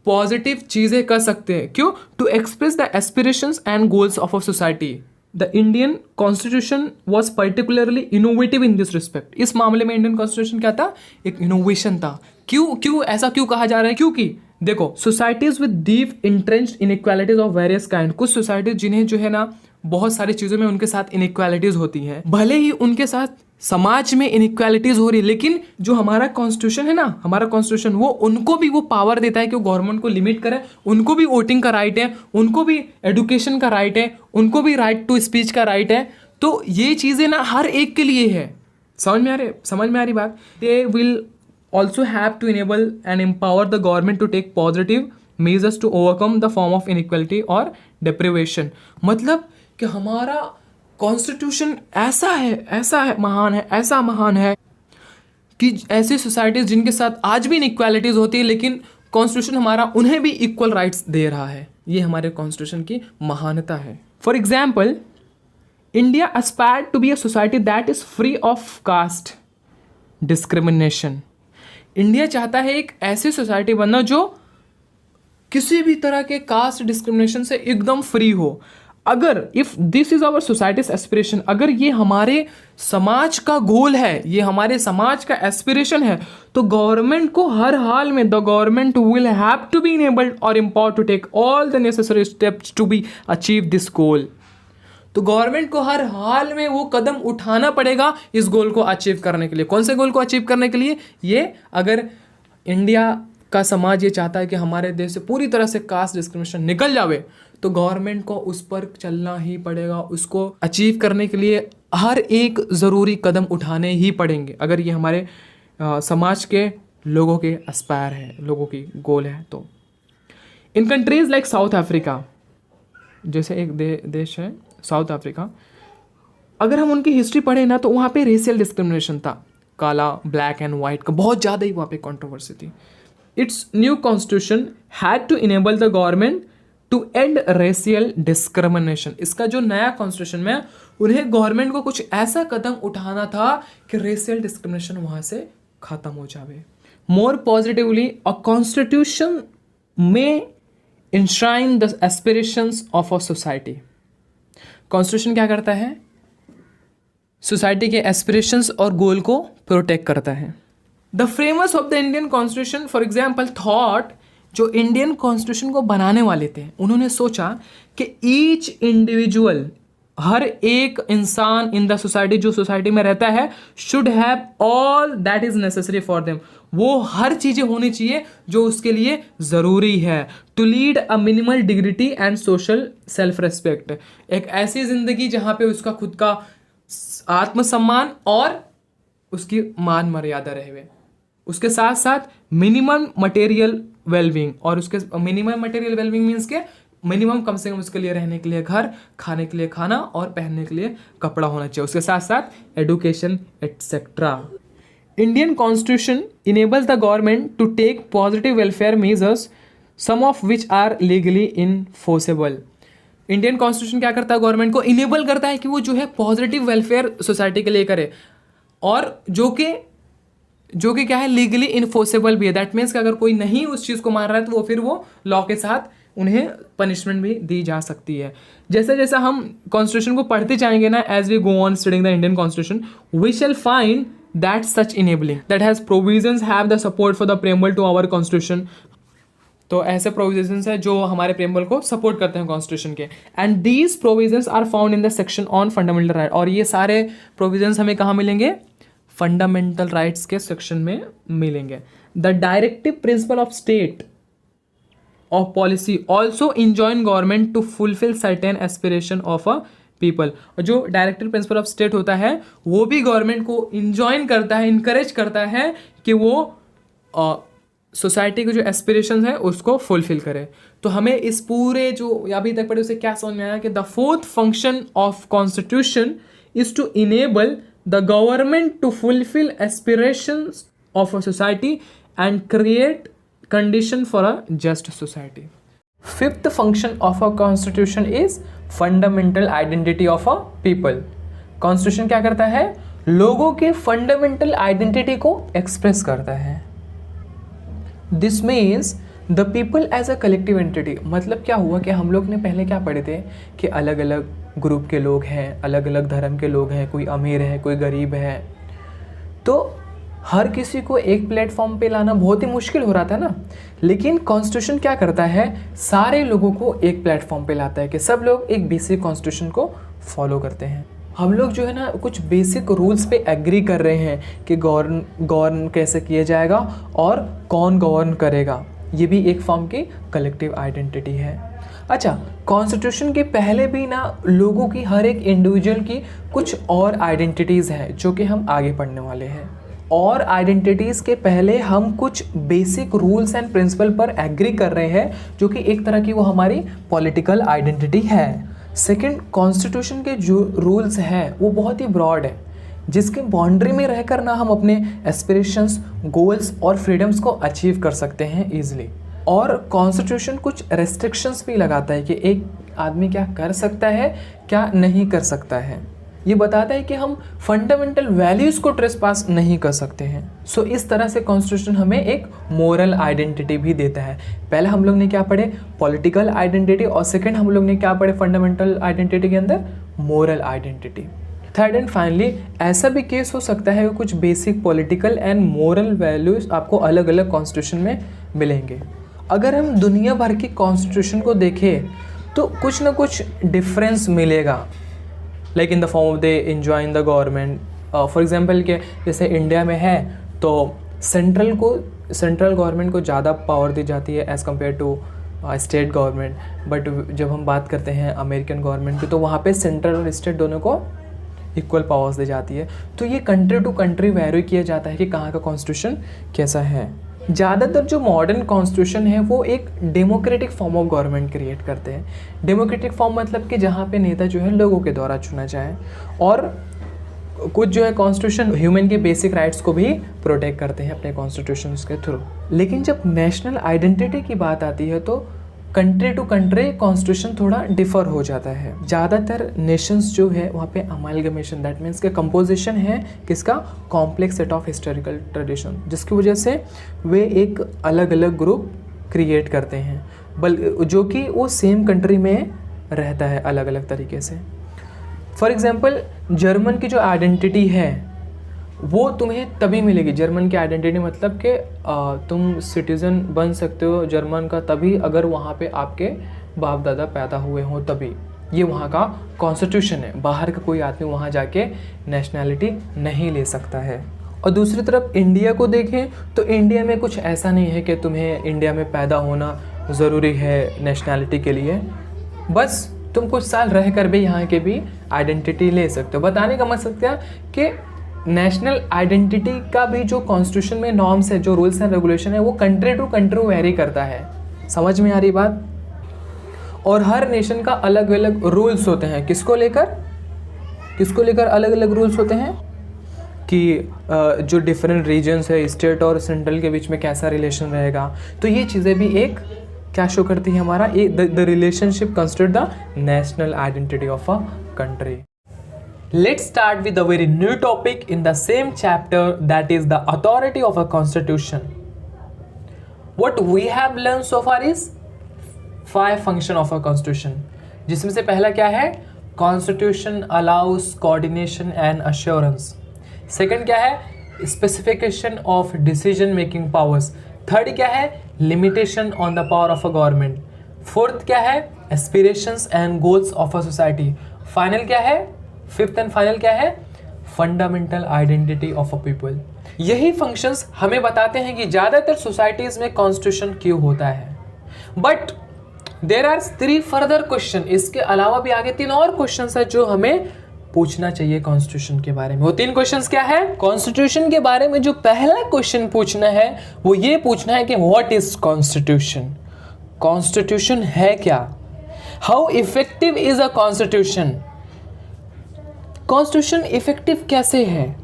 पॉजिटिव चीज़ें कर सकते हैं। क्यों? To express the aspirations and goals of a society. The Indian constitution was particularly innovative in this respect. इस मामले में इंडियन कॉन्स्टिट्यूशन क्या था, एक इनोवेशन था। क्यों ऐसा क्यों कहा जा रहा है? क्योंकि देखो, societies with deep entrenched inequalities of various kind, कुछ सोसाइटीज जिन्हें जो है ना बहुत सारी चीज़ों में उनके साथ इनइक्वालिटीज होती हैं, भले ही उनके साथ समाज में इनइक्वालिटीज हो रही है, लेकिन जो हमारा कॉन्स्टिट्यूशन है ना, हमारा कॉन्स्टिट्यूशन वो उनको भी वो पावर देता है कि वो गवर्नमेंट को लिमिट करे, उनको भी वोटिंग का राइट है, उनको भी एजुकेशन का राइट है, उनको भी राइट टू स्पीच का राइट है। तो ये चीज़ें ना हर एक के लिए है। समझ में आ रही बात? They will also have to enable and empower the government to take positive measures to overcome the form of inequality or deprivation। मतलब कि हमारा कॉन्स्टिट्यूशन ऐसा है, महान है कि ऐसी सोसाइटीज जिनके साथ आज भी इनइक्वालिटीज होती है, लेकिन कॉन्स्टिट्यूशन हमारा उन्हें भी इक्वल राइट्स दे रहा है। ये हमारे कॉन्स्टिट्यूशन की महानता है। For example, India aspired to be a society that is free of caste discrimination. India चाहता है एक ऐसी सोसाइटी बनना जो किसी भी तरह के कास्ट डिस्क्रिमिनेशन से एकदम फ्री हो। अगर if this is our society's aspiration, अगर ये हमारे समाज का गोल है, ये हमारे समाज का एस्पिरेशन है, तो गवर्नमेंट को हर हाल में the government will have to be enabled और empowered to take all the necessary steps to be achieve this goal. तो गवर्नमेंट को हर हाल में वो कदम उठाना पड़ेगा इस गोल को अचीव करने के लिए। कौन से गोल को अचीव करने के लिए? ये अगर इंडिया का समाज ये चाहता है कि हमारे देश से पूरी तरह से कास्ट डिस्क्रिमिनेशन निकल जावे, तो गवर्नमेंट को उस पर चलना ही पड़ेगा। उसको अचीव करने के लिए हर एक ज़रूरी कदम उठाने ही पड़ेंगे, अगर ये हमारे समाज के लोगों के एस्पायर है, लोगों की गोल है। तो इन कंट्रीज़ लाइक साउथ अफ्रीका, जैसे एक देश है साउथ अफ्रीका, अगर हम उनकी हिस्ट्री पढ़े ना, तो वहाँ पे रेशियल डिस्क्रिमिनेशन था, काला, ब्लैक एंड वाइट का बहुत ज़्यादा ही वहाँ पे कंट्रोवर्सी थी। Its new constitution had to enable the government to end racial discrimination. इसका जो नया कॉन्स्टिट्यूशन में, उन्हें गवर्नमेंट को कुछ ऐसा कदम उठाना था कि रेशियल डिस्क्रिमिनेशन वहाँ से ख़त्म हो जाए। मोर पॉजिटिवली, अ कॉन्स्टिट्यूशन में इंश्राइन the aspirations of a society. Constitution क्या करता है? सोसाइटी के एस्पिरेशंस और गोल को प्रोटेक्ट करता है। The framers of the Indian constitution for example thought, जो इंडियन कॉन्स्टिट्यूशन को बनाने वाले थे, उन्होंने सोचा कि ईच इंडिविजुअल हर एक इंसान इन द सोसाइटी, जो सोसाइटी में रहता है, should have all that is necessary for them, वो हर चीज़ें होनी चाहिए जो उसके लिए ज़रूरी है, to lead a minimal dignity and social self respect, एक ऐसी ज़िंदगी जहाँ पे उसका खुद का आत्मसम्मान और उसकी मान मर्यादा रहे, उसके साथ साथ मिनिमम मटेरियल वेलबींग, और उसके मिनिमम मटेरियल वेलबींग मीन्स के मिनिमम कम से कम उसके लिए रहने के लिए घर, खाने के लिए खाना और पहनने के लिए कपड़ा होना चाहिए, उसके साथ साथ education etcetera. Indian constitution enables the government to take positive welfare measures, some of which are legally enforceable. Indian constitution क्या करता है, गवर्नमेंट को इनेबल करता है कि वो जो है पॉजिटिव वेलफेयर सोसाइटी के लिए करे, और जो कि क्या है, लीगली इनफोर्सेबल भी है। दैट मीन्स कि अगर कोई नहीं उस चीज़ को मान रहा है तो वो फिर वो लॉ के साथ उन्हें पनिशमेंट भी दी जा सकती है। जैसे जैसे हम कॉन्स्टिट्यूशन को पढ़ते जाएंगे ना, as we go on studying the Indian constitution, we shall find that such enabling that has provisions have the support for the preamble to our constitution. तो ऐसे प्रोविजंस है जो हमारे प्रेमबल को सपोर्ट करते हैं कॉन्स्टिट्यूशन के, and these provisions are found in the section on fundamental right, और ये सारे प्रोविजंस हमें कहाँ मिलेंगे, फंडामेंटल राइट्स के सेक्शन में मिलेंगे। The directive principle of state of policy also enjoin government to fulfil certain aspiration of a people, और जो डायरेक्टिव प्रिंसिपल ऑफ स्टेट होता है वो भी गवर्नमेंट को इंजॉइन करता है, इंकरेज करता है कि वो सोसाइटी के जो एस्पिरेशंस है उसको फुलफिल करे। तो हमें इस पूरे जो अभी तक पढ़े उसे क्या समझ में आया कि the fourth function of constitution is to enable the government to fulfil aspirations of a society and create condition for a just society. Fifth function of a constitution is fundamental identity of a people. Constitution क्या करता है, लोगों के fundamental identity को express करता है। This means the people as a collective entity, मतलब क्या हुआ कि हम लोग ने पहले क्या पढ़े थे कि अलग अलग ग्रुप के लोग हैं, अलग अलग धर्म के लोग हैं, कोई अमीर है, कोई गरीब है, तो हर किसी को एक प्लेटफॉर्म पे लाना बहुत ही मुश्किल हो रहा था ना। लेकिन कॉन्स्टिट्यूशन क्या करता है, सारे लोगों को एक प्लेटफॉर्म पे लाता है कि सब लोग एक बेसिक कॉन्स्टिट्यूशन को फॉलो करते हैं। हम लोग जो है ना कुछ बेसिक रूल्स पे एग्री कर रहे हैं कि गवर्न कैसे किया जाएगा और कौन गवर्न करेगा, ये भी एक फॉर्म की कलेक्टिव आइडेंटिटी है। अच्छा, कॉन्स्टिट्यूशन के पहले भी ना लोगों की, हर एक इंडिविजुअल की कुछ और आइडेंटिटीज़ हैं जो कि हम आगे पढ़ने वाले हैं। और आइडेंटिटीज़ के पहले हम कुछ बेसिक रूल्स एंड प्रिंसिपल पर एग्री कर रहे हैं जो कि एक तरह की वो हमारी पॉलिटिकल आइडेंटिटी है। सेकंड, कॉन्स्टिट्यूशन के जो रूल्स हैं वो बहुत ही ब्रॉड है, जिसके बाउंड्री में रहकर ना हम अपने एस्पिरेशंस, गोल्स और फ्रीडम्स को अचीव कर सकते हैं ईजिली। और कॉन्स्टिट्यूशन कुछ रेस्ट्रिक्शंस भी लगाता है कि एक आदमी क्या कर सकता है, क्या नहीं कर सकता है। ये बताता है कि हम फंडामेंटल वैल्यूज़ को ट्रेसपास नहीं कर सकते हैं। सो इस तरह से कॉन्स्टिट्यूशन हमें एक मोरल आइडेंटिटी भी देता है। पहले हम लोग ने क्या पढ़े, पॉलिटिकल आइडेंटिटी, और सेकंड हम लोग ने क्या पढ़े फंडामेंटल आइडेंटिटी के अंदर, moral identity. Third and finally, ऐसा भी केस हो सकता है कि कुछ basic political and moral values आपको अलग अलग कॉन्स्टिट्यूशन में मिलेंगे। अगर हम दुनिया भर की कॉन्स्टिट्यूशन को देखें तो कुछ ना कुछ डिफरेंस मिलेगा, like in the form of they enjoin the government. For example के जैसे इंडिया में है तो सेंट्रल गवर्नमेंट को ज़्यादा पावर दी जाती है as compare to state government. But जब हम बात करते हैं अमेरिकन गवर्नमेंट की तो वहाँ पे सेंट्रल और स्टेट दोनों को इक्वल पावर्स दी जाती है। तो ये कंट्री टू कंट्री वैरी किया जाता है कि कहाँ का कॉन्स्टिट्यूशन कैसा है। ज़्यादातर जो मॉडर्न कॉन्स्टिट्यूशन है वो एक democratic form of government create करते हैं। डेमोक्रेटिक फॉर्म मतलब कि जहाँ पे नेता जो है लोगों के द्वारा चुना जाए, और कुछ जो है कॉन्स्टिट्यूशन ह्यूमन के बेसिक राइट्स को भी प्रोटेक्ट करते हैं अपने कॉन्स्टिट्यूशन के थ्रू। लेकिन जब नेशनल आइडेंटिटी की बात आती है तो कंट्री टू कंट्री कॉन्स्टिट्यूशन थोड़ा डिफर हो जाता है। ज़्यादातर नेशंस जो है वहाँ पे अमालगमेशन, दैट मीन्स के कंपोजिशन है किसका, complex set of historical tradition, जिसकी वजह से वे एक अलग अलग ग्रुप क्रिएट करते हैं जो कि वो सेम कंट्री में रहता है अलग अलग तरीके से। फॉर एग्जांपल जर्मन की जो आइडेंटिटी है वो तुम्हें तभी मिलेगी। जर्मन की आइडेंटिटी मतलब कि तुम सिटीज़न बन सकते हो जर्मन का तभी अगर वहाँ पे आपके बाप दादा पैदा हुए हों तभी। ये वहाँ का कॉन्स्टिट्यूशन है, बाहर का कोई आदमी वहाँ जाके नेशनैलिटी नहीं ले सकता है। और दूसरी तरफ इंडिया को देखें तो इंडिया में कुछ ऐसा नहीं है कि तुम्हें इंडिया में पैदा होना ज़रूरी है नेशनैलिटी के लिए, बस तुम कुछ साल रह कर भी यहाँ के भी आइडेंटिटी ले सकते हो। बताने का मकसद क्या कि नेशनल आइडेंटिटी का भी जो कॉन्स्टिट्यूशन में नॉर्म्स है, जो रूल्स एंड रेगुलेशन है, वो कंट्री टू कंट्री वेरी करता है। समझ में आ रही बात? और हर नेशन का अलग अलग रूल्स होते हैं। किसको लेकर अलग अलग रूल्स होते हैं कि जो डिफरेंट रीजन्स है, स्टेट और सेंट्रल के बीच में कैसा रिलेशन रहेगा। तो ये चीज़ें भी एक क्या शो करती है हमारा, the relationship constitute the national identity of a country. Let's start with a very new topic in the same chapter, that is the authority of a constitution. What we have learned so far is 5 function of a constitution, जिसमें से पहला क्या है, constitution allows coordination and assurance. Second क्या है, specification of decision making powers. Third क्या है, limitation on the power of a government. Fourth क्या है, aspirations and goals of a society. Final क्या है, फिफ्थ एंड फाइनल क्या है, fundamental identity of a people. यही फंक्शंस हमें बताते हैं कि ज़्यादातर सोसाइटीज़ में कॉन्स्टिट्यूशन क्यों होता है। But there are 3 further question, इसके अलावा भी आगे 3 और क्वेश्चन है जो हमें पूछना चाहिए कॉन्स्टिट्यूशन के बारे में। वो 3 क्वेश्चन क्या है? कॉन्स्टिट्यूशन के बारे में जो पहला क्वेश्चन पूछना है वो ये पूछना है कि व्हाट इज कॉन्स्टिट्यूशन, कॉन्स्टिट्यूशन है क्या, how effective is a constitution, constitution effective कैसे है,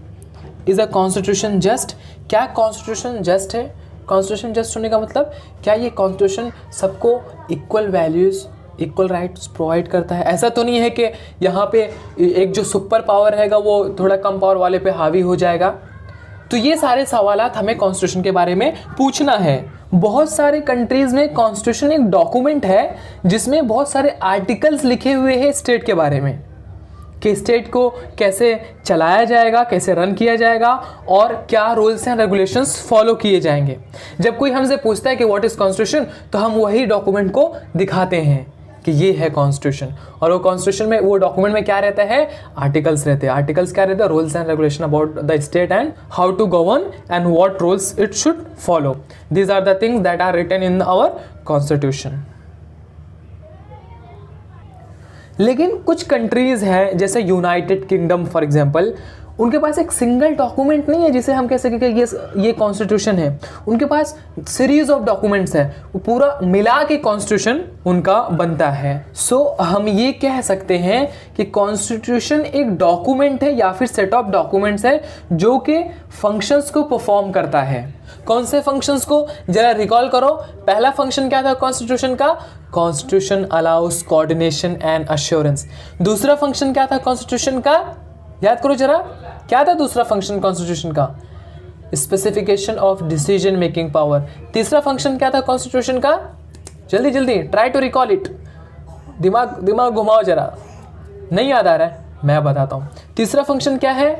इज अ कॉन्स्टिट्यूशन जस्ट, क्या कॉन्स्टिट्यूशन जस्ट है, कॉन्स्टिट्यूशन जस्ट होने का मतलब क्या ये कॉन्स्टिट्यूशन सबको equal values equal rights provide करता है। ऐसा तो नहीं है कि यहाँ पे एक जो सुपर पावर रहेगा वो थोड़ा कम पावर वाले पे हावी हो जाएगा। तो ये सारे सवालात हमें कॉन्स्टिट्यूशन के बारे में पूछना है। बहुत सारे कंट्रीज़ में कॉन्स्टिट्यूशन एक डॉक्यूमेंट है जिसमें बहुत सारे आर्टिकल्स लिखे हुए हैं स्टेट के बारे में, कि स्टेट को कैसे चलाया जाएगा, कैसे रन किया जाएगा और क्या रूल्स एंड रेगुलेशंस फॉलो किए जाएंगे। जब कोई हमसे पूछता है कि व्हाट इज़ कॉन्स्टिट्यूशन, तो हम वही डॉक्यूमेंट को दिखाते हैं कि ये है कॉन्स्टिट्यूशन। और वो कॉन्स्टिट्यूशन में, वो डॉक्यूमेंट में क्या रहता है, आर्टिकल्स रहते हैं। आर्टिकल्स क्या रहते हैं, rules and regulation about the state and how to govern and what rules it should follow. These are the things that are written in our constitution. लेकिन कुछ कंट्रीज़ हैं जैसे यूनाइटेड किंगडम फॉर एग्जांपल, उनके पास एक single document नहीं है जिसे हम कह सकें कि ये कॉन्स्टिट्यूशन है। उनके पास सीरीज ऑफ डॉक्यूमेंट्स है, वो पूरा मिला के कॉन्स्टिट्यूशन उनका बनता है। सो हम ये कह सकते हैं कि कॉन्स्टिट्यूशन एक डॉक्यूमेंट है या फिर सेट ऑफ डॉक्यूमेंट्स है जो कि फंक्शंस को परफॉर्म करता है। कौन से फंक्शंस को जरा रिकॉल करो। पहला फंक्शन क्या था कॉन्स्टिट्यूशन का, constitution allow us coordination and assurance. दूसरा फंक्शन क्या था कॉन्स्टिट्यूशन का, याद करो जरा, क्या था दूसरा फंक्शन कॉन्स्टिट्यूशन का, specification of decision making power. तीसरा फंक्शन क्या था कॉन्स्टिट्यूशन का, जल्दी जल्दी ट्राई टू रिकॉल इट, दिमाग घुमाओ जरा, नहीं याद आ रहा है, मैं बताता हूँ। तीसरा फंक्शन क्या है,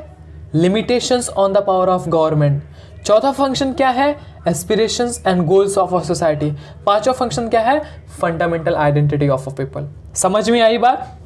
limitations on the power of government. चौथा फंक्शन क्या है, aspirations and goals of a society. पांचवा फंक्शन क्या है, fundamental identity of a people. समझ में आई बात?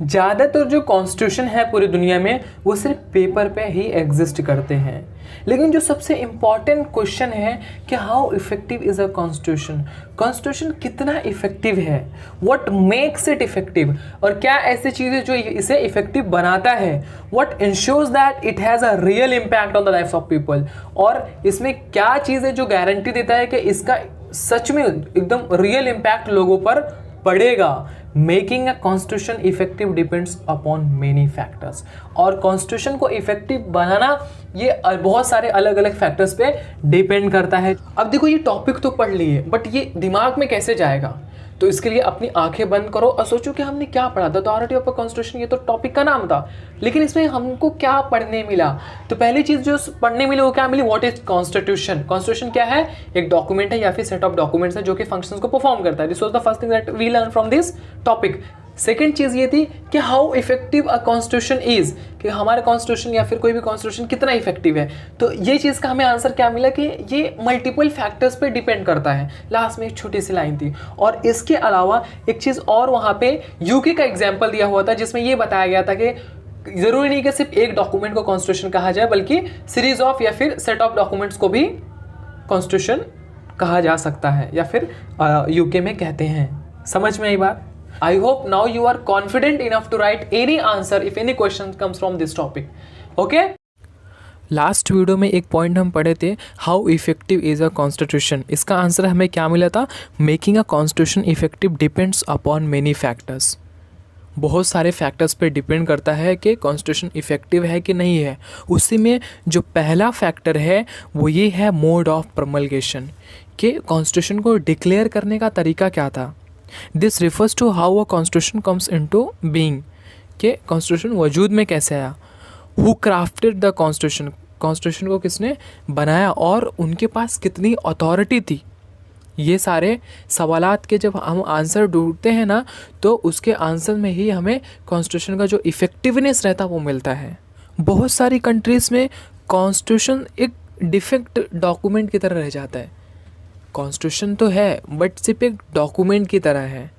ज़्यादातर जो कॉन्स्टिट्यूशन है पूरी दुनिया में वो सिर्फ पेपर पे ही एग्जिस्ट करते हैं। लेकिन जो सबसे इम्पॉर्टेंट क्वेश्चन है कि how effective is a constitution, constitution कितना इफेक्टिव है, व्हाट मेक्स इट इफेक्टिव, और क्या ऐसी चीज़ें जो इसे इफेक्टिव बनाता है, what ensures that it has a real impact on the life of people, और इसमें क्या चीज़ें जो गारंटी देता है कि इसका सच में एकदम रियल इम्पैक्ट लोगों पर पड़ेगा। Making a constitution effective depends upon many factors, और कॉन्स्टिट्यूशन को इफेक्टिव बनाना ये बहुत सारे अलग अलग फैक्टर्स पे डिपेंड करता है। अब देखो ये टॉपिक तो पढ़ लिए, बट ये दिमाग में कैसे जाएगा, तो इसके लिए अपनी आंखें बंद करो और सोचो कि हमने क्या पढ़ा। The authority of a constitution, ये तो टॉपिक का नाम था, लेकिन इसमें हमको क्या पढ़ने मिला। तो पहली चीज़ जो पढ़ने मिली वो क्या मिली, व्हाट इज कॉन्स्टिट्यूशन। कॉन्स्टिट्यूशन क्या है, एक डॉक्यूमेंट है या फिर सेट ऑफ डॉक्यूमेंट्स है जो कि फंक्शंस को परफॉर्म करता है। This was the first thing that we learn from this topic. Second चीज़ ये थी कि how effective a constitution is, कि हमारा कॉन्स्टिट्यूशन या फिर कोई भी कॉन्स्टिट्यूशन कितना इफेक्टिव है। तो ये चीज़ का हमें आंसर क्या मिला कि ये मल्टीपल फैक्टर्स पे डिपेंड करता है। लास्ट में एक छोटी सी लाइन थी। और इसके अलावा एक चीज़ और वहाँ पे यूके का एग्जाम्पल दिया हुआ था, जिसमें ये बताया गया था कि ज़रूरी नहीं कि सिर्फ एक डॉक्यूमेंट को कॉन्स्टिट्यूशन कहा जाए, बल्कि सीरीज ऑफ या फिर सेट ऑफ डॉक्यूमेंट्स को भी कॉन्स्टिट्यूशन कहा जा सकता है, या फिर यूके में कहते हैं। समझ में आई बात? I hope now you are confident enough to write any answer if any question comes from this topic. Okay, last video में एक पॉइंट हम पढ़े थे, how effective is a constitution. इसका आंसर हमें क्या मिला था? Making a constitution effective depends upon many factors. बहुत सारे फैक्टर्स पे डिपेंड करता है कि कॉन्स्टिट्यूशन इफेक्टिव है कि नहीं है। उसी में जो पहला फैक्टर है वो ये है मोड ऑफ प्रमलगेशन, कि कॉन्स्टिट्यूशन को डिक्लेयर करने का तरीका क्या था। This refers to how a constitution comes into being, कि कॉन्स्टिट्यूशन वजूद में कैसे आया। Who crafted the constitution, constitution को किसने बनाया और उनके पास कितनी अथॉरिटी थी। ये सारे सवालात के जब हम आंसर ढूंढते हैं ना, तो उसके आंसर में ही हमें कॉन्स्टिट्यूशन का जो इफ़ेक्टिवनेस रहता है वो मिलता है। बहुत सारी कंट्रीज़ में कॉन्स्टिट्यूशन एक डिफेक्ट डॉक्यूमेंट की तरह रह जाता है। कॉन्स्टिट्यूशन तो है बट सिर्फ एक डॉक्यूमेंट की तरह है,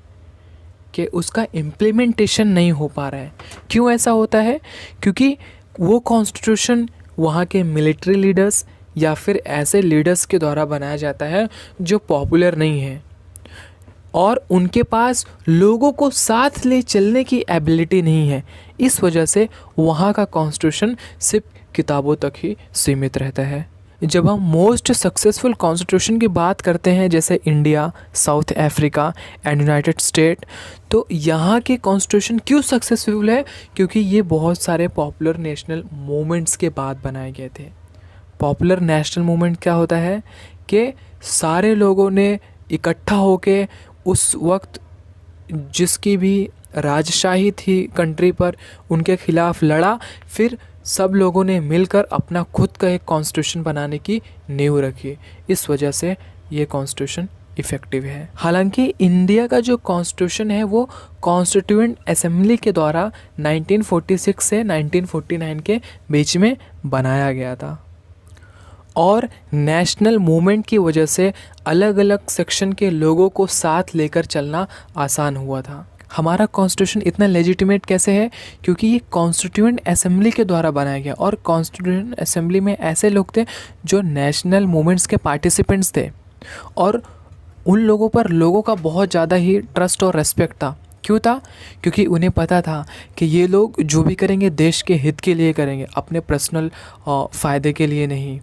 कि उसका इम्प्लीमेंटेशन नहीं हो पा रहा है। क्यों ऐसा होता है? क्योंकि वो कॉन्स्टिट्यूशन वहाँ के मिलिट्री लीडर्स या फिर ऐसे लीडर्स के द्वारा बनाया जाता है जो पॉपुलर नहीं है, और उनके पास लोगों को साथ ले चलने की एबिलिटी नहीं है। इस वजह से वहाँ का कॉन्स्टिट्यूशन सिर्फ किताबों तक ही सीमित रहता है। जब हम मोस्ट सक्सेसफुल कॉन्स्टिट्यूशन की बात करते हैं, जैसे India, south Africa and United state, तो यहाँ के कॉन्स्टिट्यूशन क्यों सक्सेसफुल है? क्योंकि ये बहुत सारे पॉपुलर नेशनल मूवमेंट्स के बाद बनाए गए थे। पॉपुलर नेशनल मूवमेंट क्या होता है कि सारे लोगों ने इकट्ठा होके उस वक्त जिसकी भी राजशाही थी कंट्री पर, उनके खिलाफ लड़ा, फिर सब लोगों ने मिलकर अपना खुद का एक कॉन्स्टिट्यूशन बनाने की नींव रखी। इस वजह से ये कॉन्स्टिट्यूशन इफ़ेक्टिव है। हालांकि इंडिया का जो कॉन्स्टिट्यूशन है वो कॉन्स्टिट्यूएंट असेंबली के द्वारा 1946 से 1949 के बीच में बनाया गया था, और नेशनल मूवमेंट की वजह से अलग अलग सेक्शन के लोगों को साथ लेकर चलना आसान हुआ था। हमारा कॉन्स्टिट्यूशन इतना लेजिटिमेट कैसे है? क्योंकि ये कॉन्स्टिट्यूएंट असेंबली के द्वारा बनाया गया, और कॉन्स्टिट्यूएंट असेंबली में ऐसे लोग थे जो नेशनल मूवमेंट्स के पार्टिसिपेंट्स थे, और उन लोगों पर लोगों का बहुत ज़्यादा ही ट्रस्ट और रेस्पेक्ट था। क्यों था? क्योंकि उन्हें पता था कि ये लोग जो भी करेंगे देश के हित के लिए करेंगे, अपने पर्सनल फ़ायदे के लिए नहीं।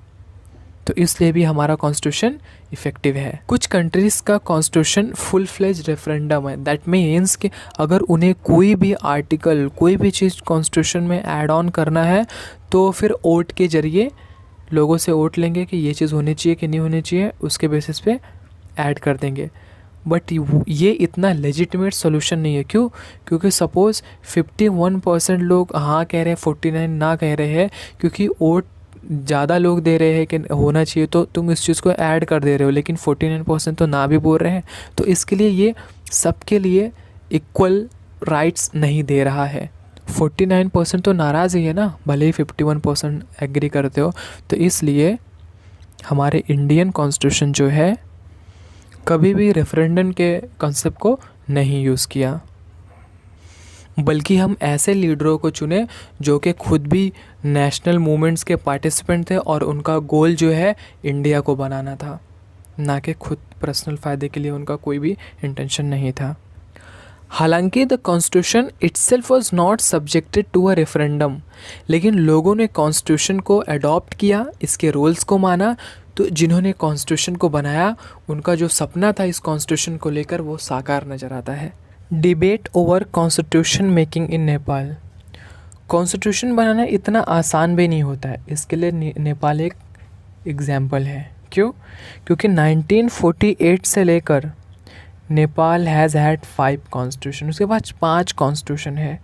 तो इसलिए भी हमारा कॉन्स्टिट्यूशन इफ़ेक्टिव है। कुछ कंट्रीज़ का कॉन्स्टिट्यूशन फुल फ्लेज रेफरेंडम है। दैट मीन्स कि अगर उन्हें कोई भी आर्टिकल, कोई भी चीज़ कॉन्स्टिट्यूशन में ऐड ऑन करना है, तो फिर वोट के ज़रिए लोगों से वोट लेंगे कि ये चीज़ होनी चाहिए कि नहीं होनी चाहिए, उसके बेसिस पे ऐड कर देंगे। बट ये इतना लेजिटिमेट सोल्यूशन नहीं है। क्यों? क्योंकि सपोज़ 51% लोग हाँ कह रहे हैं, 49 ना कह रहे हैं, क्योंकि वोट ज़्यादा लोग दे रहे हैं कि होना चाहिए, तो तुम इस चीज़ को ऐड कर दे रहे हो, लेकिन 49% तो ना भी बोल रहे हैं। तो इसके लिए ये सबके लिए इक्वल राइट्स नहीं दे रहा है। 49% तो नाराज़ ही है ना, भले ही 51% एग्री करते हो। तो इसलिए हमारे इंडियन कॉन्स्टिट्यूशन जो है कभी भी रेफरेंडम के कॉन्सेप्ट को नहीं यूज़ किया, बल्कि हम ऐसे लीडरों को चुने जो कि खुद भी नेशनल मूवमेंट्स के पार्टिसिपेंट थे, और उनका गोल जो है इंडिया को बनाना था, ना कि खुद पर्सनल फ़ायदे के लिए उनका कोई भी इंटेंशन नहीं था। हालांकि the constitution itself was not subjected to a referendum, लेकिन लोगों ने कॉन्स्टिट्यूशन को अडॉप्ट किया, इसके रूल्स को माना। तो जिन्होंने कॉन्स्टिट्यूशन को बनाया, उनका जो सपना था इस कॉन्स्टिट्यूशन को लेकर, वो साकार नज़र आता है। Debate over constitution making in Nepal. Constitution बनाना इतना आसान भी नहीं होता है। इसके लिए नेपाल एक एग्जाम्पल है। क्यों? क्योंकि 1948 से लेकर नेपाल हैज़ हैड 5 कॉन्स्टिट्यूशन, उसके बाद 5 कॉन्स्टिट्यूशन है।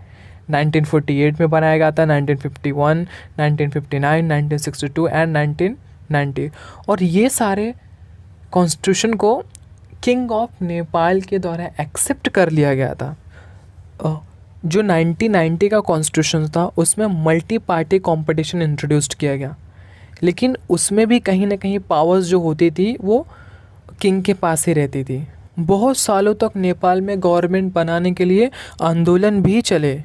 1948 में बनाया गया था, 1951, 1959, 1962 एंड 1990। और ये सारे कॉन्स्टिट्यूशन को किंग ऑफ नेपाल के द्वारा एक्सेप्ट कर लिया गया था। जो 1990 का कॉन्स्टिट्यूशन था उसमें मल्टी पार्टी कंपटीशन इंट्रोड्यूस्ड किया गया, लेकिन उसमें भी कहीं ना कहीं पावर्स जो होती थी वो किंग के पास ही रहती थी। बहुत सालों तक नेपाल में गवर्नमेंट बनाने के लिए आंदोलन भी चले।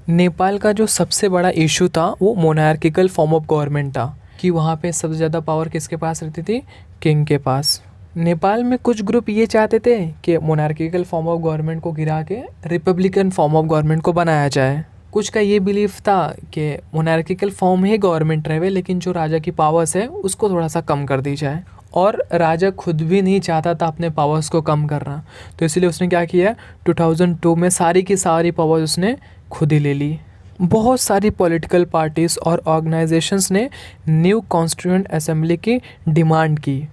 नेपाल का जो सबसे बड़ा इशू था वो मोनार्किकल फॉर्म ऑफ गवर्नमेंट था, कि वहाँ पे सबसे ज़्यादा पावर किसके पास रहती थी, किंग के पास। नेपाल में कुछ ग्रुप ये चाहते थे कि मोनार्किकल फॉर्म ऑफ गवर्नमेंट को गिरा के रिपब्लिकन फॉर्म ऑफ गवर्नमेंट को बनाया जाए। कुछ का ये बिलीफ था कि मोनार्किकल फॉर्म ही गवर्नमेंट रहे, लेकिन जो राजा की पावर्स है उसको थोड़ा सा कम कर दी जाए। और राजा खुद भी नहीं चाहता था अपने पावर्स को कम करना, तो इसलिए उसने क्या किया, 2002 में सारी की सारी पावर्स उसने खुद ही ले ली। बहुत सारी पॉलिटिकल पार्टीज़ और ऑर्गेनाइजेशंस ने न्यू कॉन्स्टिट्यूएंट असेंबली की डिमांड की,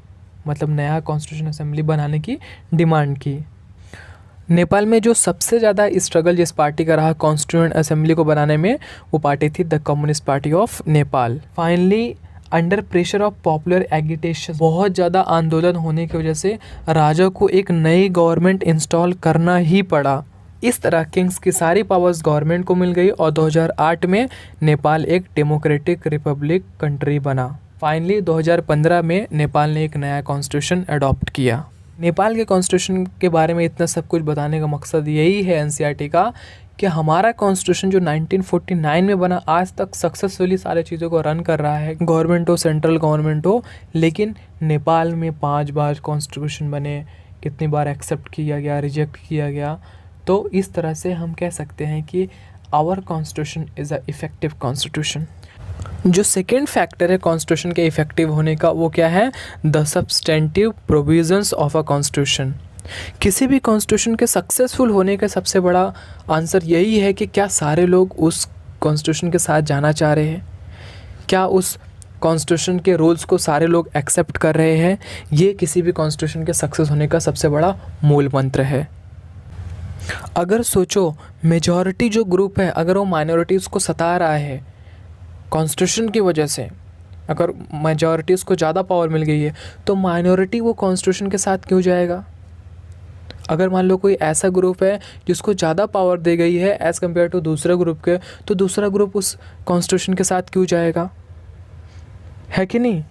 मतलब नया कॉन्स्टिट्यूशन असेंबली बनाने की डिमांड की। नेपाल में जो सबसे ज़्यादा स्ट्रगल जिस पार्टी का रहा कॉन्स्टिट्यूएंट असेंबली को बनाने में, वो पार्टी थी the communist party of Nepal. Finally under pressure of popular agitation, बहुत ज़्यादा आंदोलन होने की वजह से राजा को एक नई गवर्नमेंट इंस्टॉल करना ही पड़ा। इस तरह किंग्स की सारी पावर्स गवर्नमेंट को मिल गई और 2008 में नेपाल एक डेमोक्रेटिक रिपब्लिक कंट्री बना। फाइनली 2015 में नेपाल ने एक नया कॉन्स्टिट्यूशन अडॉप्ट किया। नेपाल के कॉन्स्टिट्यूशन के बारे में इतना सब कुछ बताने का मकसद यही है एनसीईआरटी का, कि हमारा कॉन्स्टिट्यूशन जो 1949 में बना आज तक सक्सेसफुली सारी चीज़ों को रन कर रहा है, गवर्नमेंट हो, सेंट्रल गवर्नमेंट हो। लेकिन नेपाल में 5 बार कॉन्स्टिट्यूशन बने, कितनी बार एक्सेप्ट किया गया, रिजेक्ट किया गया। तो इस तरह से हम कह सकते हैं कि our constitution is a effective constitution. जो सेकेंड फैक्टर है कॉन्स्टिट्यूशन के इफ़ेक्टिव होने का, वो क्या है, the substantive provisions of a constitution. किसी भी कॉन्स्टिट्यूशन के सक्सेसफुल होने का सबसे बड़ा आंसर यही है कि क्या सारे लोग उस कॉन्स्टिट्यूशन के साथ जाना चाह रहे हैं, क्या उस कॉन्स्टिट्यूशन के रूल्स को सारे लोग एक्सेप्ट कर रहे हैं। ये किसी भी कॉन्स्टिट्यूशन के सक्सेस होने का सबसे बड़ा मूल मंत्र है। अगर सोचो मेजॉरिटी जो ग्रुप है, अगर वो माइनॉरिटीज़ को सता रहा है कॉन्स्टिट्यूशन की वजह से, अगर मेजॉरिटीज़ को ज़्यादा पावर मिल गई है, तो माइनॉरिटी वो कॉन्स्टिट्यूशन के साथ क्यों जाएगा। अगर मान लो कोई ऐसा ग्रुप है जिसको ज़्यादा पावर दी गई है एज़ कम्पेयर टू दूसरे ग्रुप के, तो दूसरा ग्रुप उस कॉन्स्टिट्यूशन के साथ क्यों जाएगा, है कि नहीं।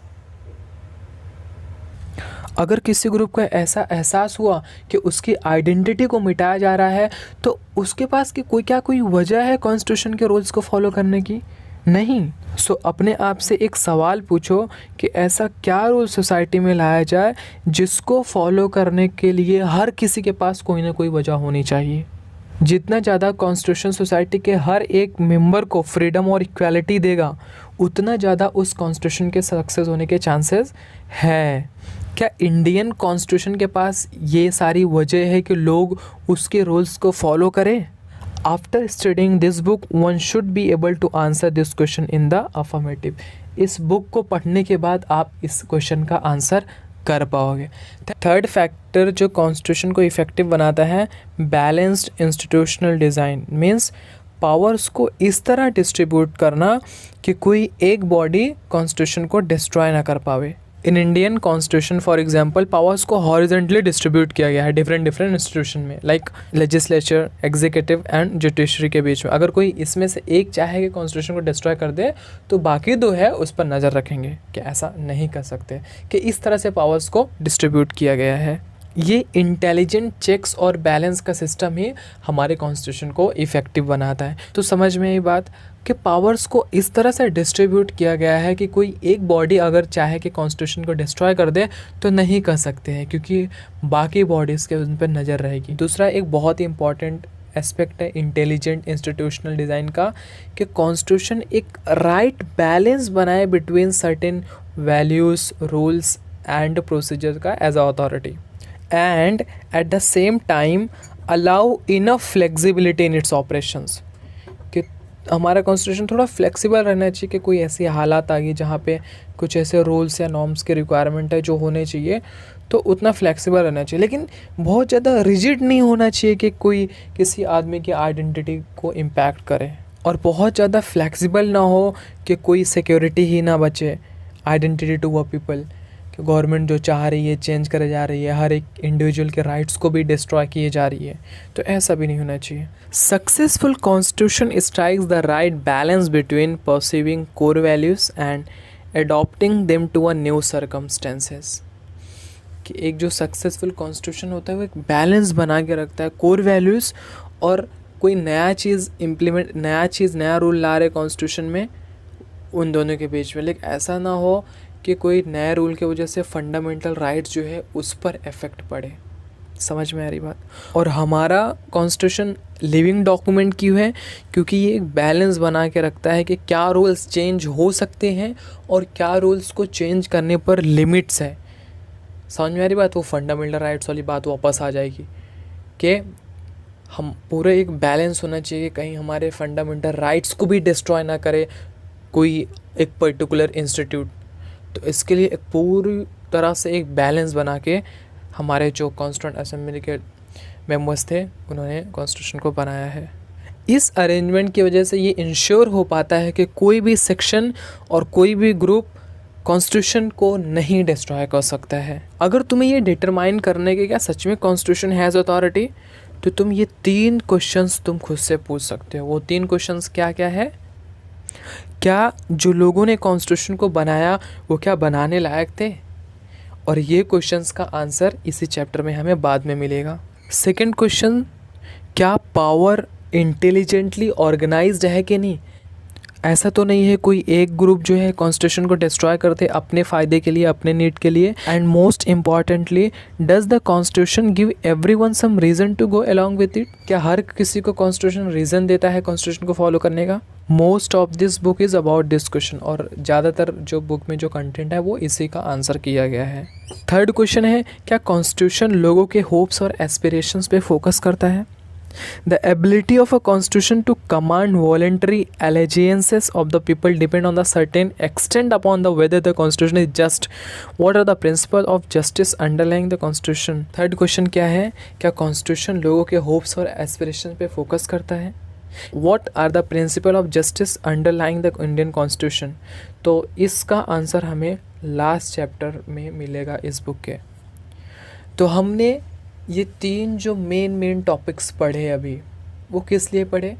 अगर किसी ग्रुप को ऐसा एहसास हुआ कि उसकी आइडेंटिटी को मिटाया जा रहा है, तो उसके पास कि कोई वजह है कॉन्स्टिट्यूशन के रूल्स को फॉलो करने की, नहीं। सो अपने आप से एक सवाल पूछो कि ऐसा क्या रूल सोसाइटी में लाया जाए जिसको फॉलो करने के लिए हर किसी के पास कोई ना कोई वजह होनी चाहिए। जितना ज़्यादा कॉन्स्टिट्यूशन सोसाइटी के हर एक मेंबर को फ्रीडम और इक्वालिटी देगा, उतना ज़्यादा उस कॉन्स्टिट्यूशन के सक्सेस होने के चांसेस है। क्या इंडियन कॉन्स्टिट्यूशन के पास ये सारी वजह है कि लोग उसके रूल्स को फॉलो करें? After studying this book one should be able to answer this question in the affirmative. इस बुक को पढ़ने के बाद आप इस क्वेश्चन का आंसर कर पाओगे। थर्ड फैक्टर जो कॉन्स्टिट्यूशन को इफ़ेक्टिव बनाता है, balanced institutional design, means powers को इस तरह डिस्ट्रीब्यूट करना कि कोई एक बॉडी कॉन्स्टिट्यूशन को डिस्ट्रॉय ना कर पावे। इन Indian constitution for example powers को हॉरिजॉन्टली डिस्ट्रीब्यूट किया गया है डिफरेंट इंस्टीट्यूशन में, like legislature, executive and judiciary के बीच में। अगर कोई इसमें से एक चाहे कि कॉन्स्टिट्यूशन को डिस्ट्रॉय कर दे, तो बाकी दो है उस पर नज़र रखेंगे कि ऐसा नहीं कर सकते, कि इस तरह से पावर्स को डिस्ट्रीब्यूट किया गया है। ये इंटेलिजेंट चेक्स और बैलेंस का सिस्टम ही हमारे कॉन्स्टिट्यूशन को इफ़ेक्टिव बनाता है। तो समझ में ये बात कि पावर्स को इस तरह से डिस्ट्रीब्यूट किया गया है कि कोई एक बॉडी अगर चाहे कि कॉन्स्टिट्यूशन को डिस्ट्रॉय कर दे तो नहीं कर सकते हैं, क्योंकि बाकी बॉडीज़ के उन पर नज़र रहेगी। दूसरा एक बहुत ही इंपॉर्टेंट एस्पेक्ट है इंटेलिजेंट इंस्टीट्यूशनल डिज़ाइन का, कि कॉन्स्टिट्यूशन एक राइट बैलेंस बनाए between certain values, rules and procedure का as a authority, and at the same time allow enough flexibility in its operations। कि हमारा कॉन्स्टिट्यूशन थोड़ा फ्लेक्सिबल रहना चाहिए कि कोई ऐसी हालात आ गई जहाँ पे कुछ ऐसे रूल्स या नॉर्म्स के रिक्वायरमेंट है जो होने चाहिए, तो उतना फ्लेक्सिबल रहना चाहिए। लेकिन बहुत ज़्यादा रिजिड नहीं होना चाहिए कि कोई किसी आदमी की आइडेंटिटी को इम्पैक्ट करे, और बहुत ज़्यादा फ्लेक्सिबल ना हो कि कोई सिक्योरिटी ही ना बचे आइडेंटिटी टू अ पीपल, कि गवर्नमेंट जो चाह रही है चेंज करे जा रही है, हर एक इंडिविजुअल के राइट्स को भी डिस्ट्रॉय किए जा रही है, तो ऐसा भी नहीं होना चाहिए। Successful constitution strikes the right balance between perceiving core values and adopting them to a new circumstances. कि एक जो सक्सेसफुल कॉन्स्टिट्यूशन होता है वो एक बैलेंस बना के रखता है कोर वैल्यूज़ और कोई नया रूल ला रहे कॉन्स्टिट्यूशन में, उन दोनों के बीच में। लेकिन ऐसा ना हो कि कोई नए रूल की वजह से फंडामेंटल राइट्स जो है उस पर इफ़ेक्ट पड़े। समझ में आ रही बात? और हमारा कॉन्स्टिट्यूशन लिविंग डॉक्यूमेंट क्यों है? क्योंकि ये एक बैलेंस बना के रखता है कि क्या रूल्स चेंज हो सकते हैं और क्या रूल्स को चेंज करने पर लिमिट्स है। समझ में आ रही बात? वो फंडामेंटल राइट्स वाली बात वापस आ जाएगी कि हम पूरे एक बैलेंस होना चाहिए, कहीं हमारे फंडामेंटल राइट्स को भी डिस्ट्रॉय ना करे कोई एक पर्टिकुलर इंस्टीट्यूट। तो इसके लिए एक पूरी तरह से एक बैलेंस बना के हमारे जो कॉन्स्टिट्यूएंट असेंबली के मेंबर्स थे उन्होंने कॉन्स्टिट्यूशन को बनाया है। इस अरेंजमेंट की वजह से ये इंश्योर हो पाता है कि कोई भी सेक्शन और कोई भी ग्रुप कॉन्स्टिट्यूशन को नहीं डिस्ट्रॉय कर सकता है। अगर तुम्हें ये डिटरमाइन करने के क्या सच में कॉन्स्टिट्यूशन हैज़ अथॉरिटी, तो तुम ये 3 क्वेश्चंस तुम खुद से पूछ सकते हो। वो 3 क्वेश्चंस क्या क्या है? क्या जो लोगों ने कॉन्स्टिट्यूशन को बनाया वो क्या बनाने लायक थे? और ये क्वेश्चंस का आंसर इसी चैप्टर में हमें बाद में मिलेगा। सेकंड क्वेश्चन, क्या पावर इंटेलिजेंटली ऑर्गेनाइज्ड है कि नहीं? ऐसा तो नहीं है कोई एक ग्रुप जो है कॉन्स्टिट्यूशन को डिस्ट्रॉय करते अपने फ़ायदे के लिए, अपने नीड के लिए। And most importantly, does the constitution give everyone some reason to go along with it? क्या हर किसी को कॉन्स्टिट्यूशन रीज़न देता है कॉन्स्टिट्यूशन को फॉलो करने का? Most of this book is about this question, और ज़्यादातर जो बुक में जो कंटेंट है वो इसी का आंसर किया गया है। थर्ड क्वेश्चन है, क्या कॉन्स्टिट्यूशन लोगों के होप्स और एस्पिरेशंस पे फोकस करता है? The ability of a constitution to command voluntary allegiances of the people depend on the certain extent upon the whether the constitution is just. What are the principles of justice underlying the constitution? Third question क्या है? क्या constitution लोगों के hopes और aspiration पे focus करता है? What are the principle of justice underlying the Indian constitution? तो इसका आंसर हमें लास्ट चैप्टर में मिलेगा इस बुक के। तो हमने ये 3 जो मेन टॉपिक्स पढ़े अभी, वो किस लिए पढ़े?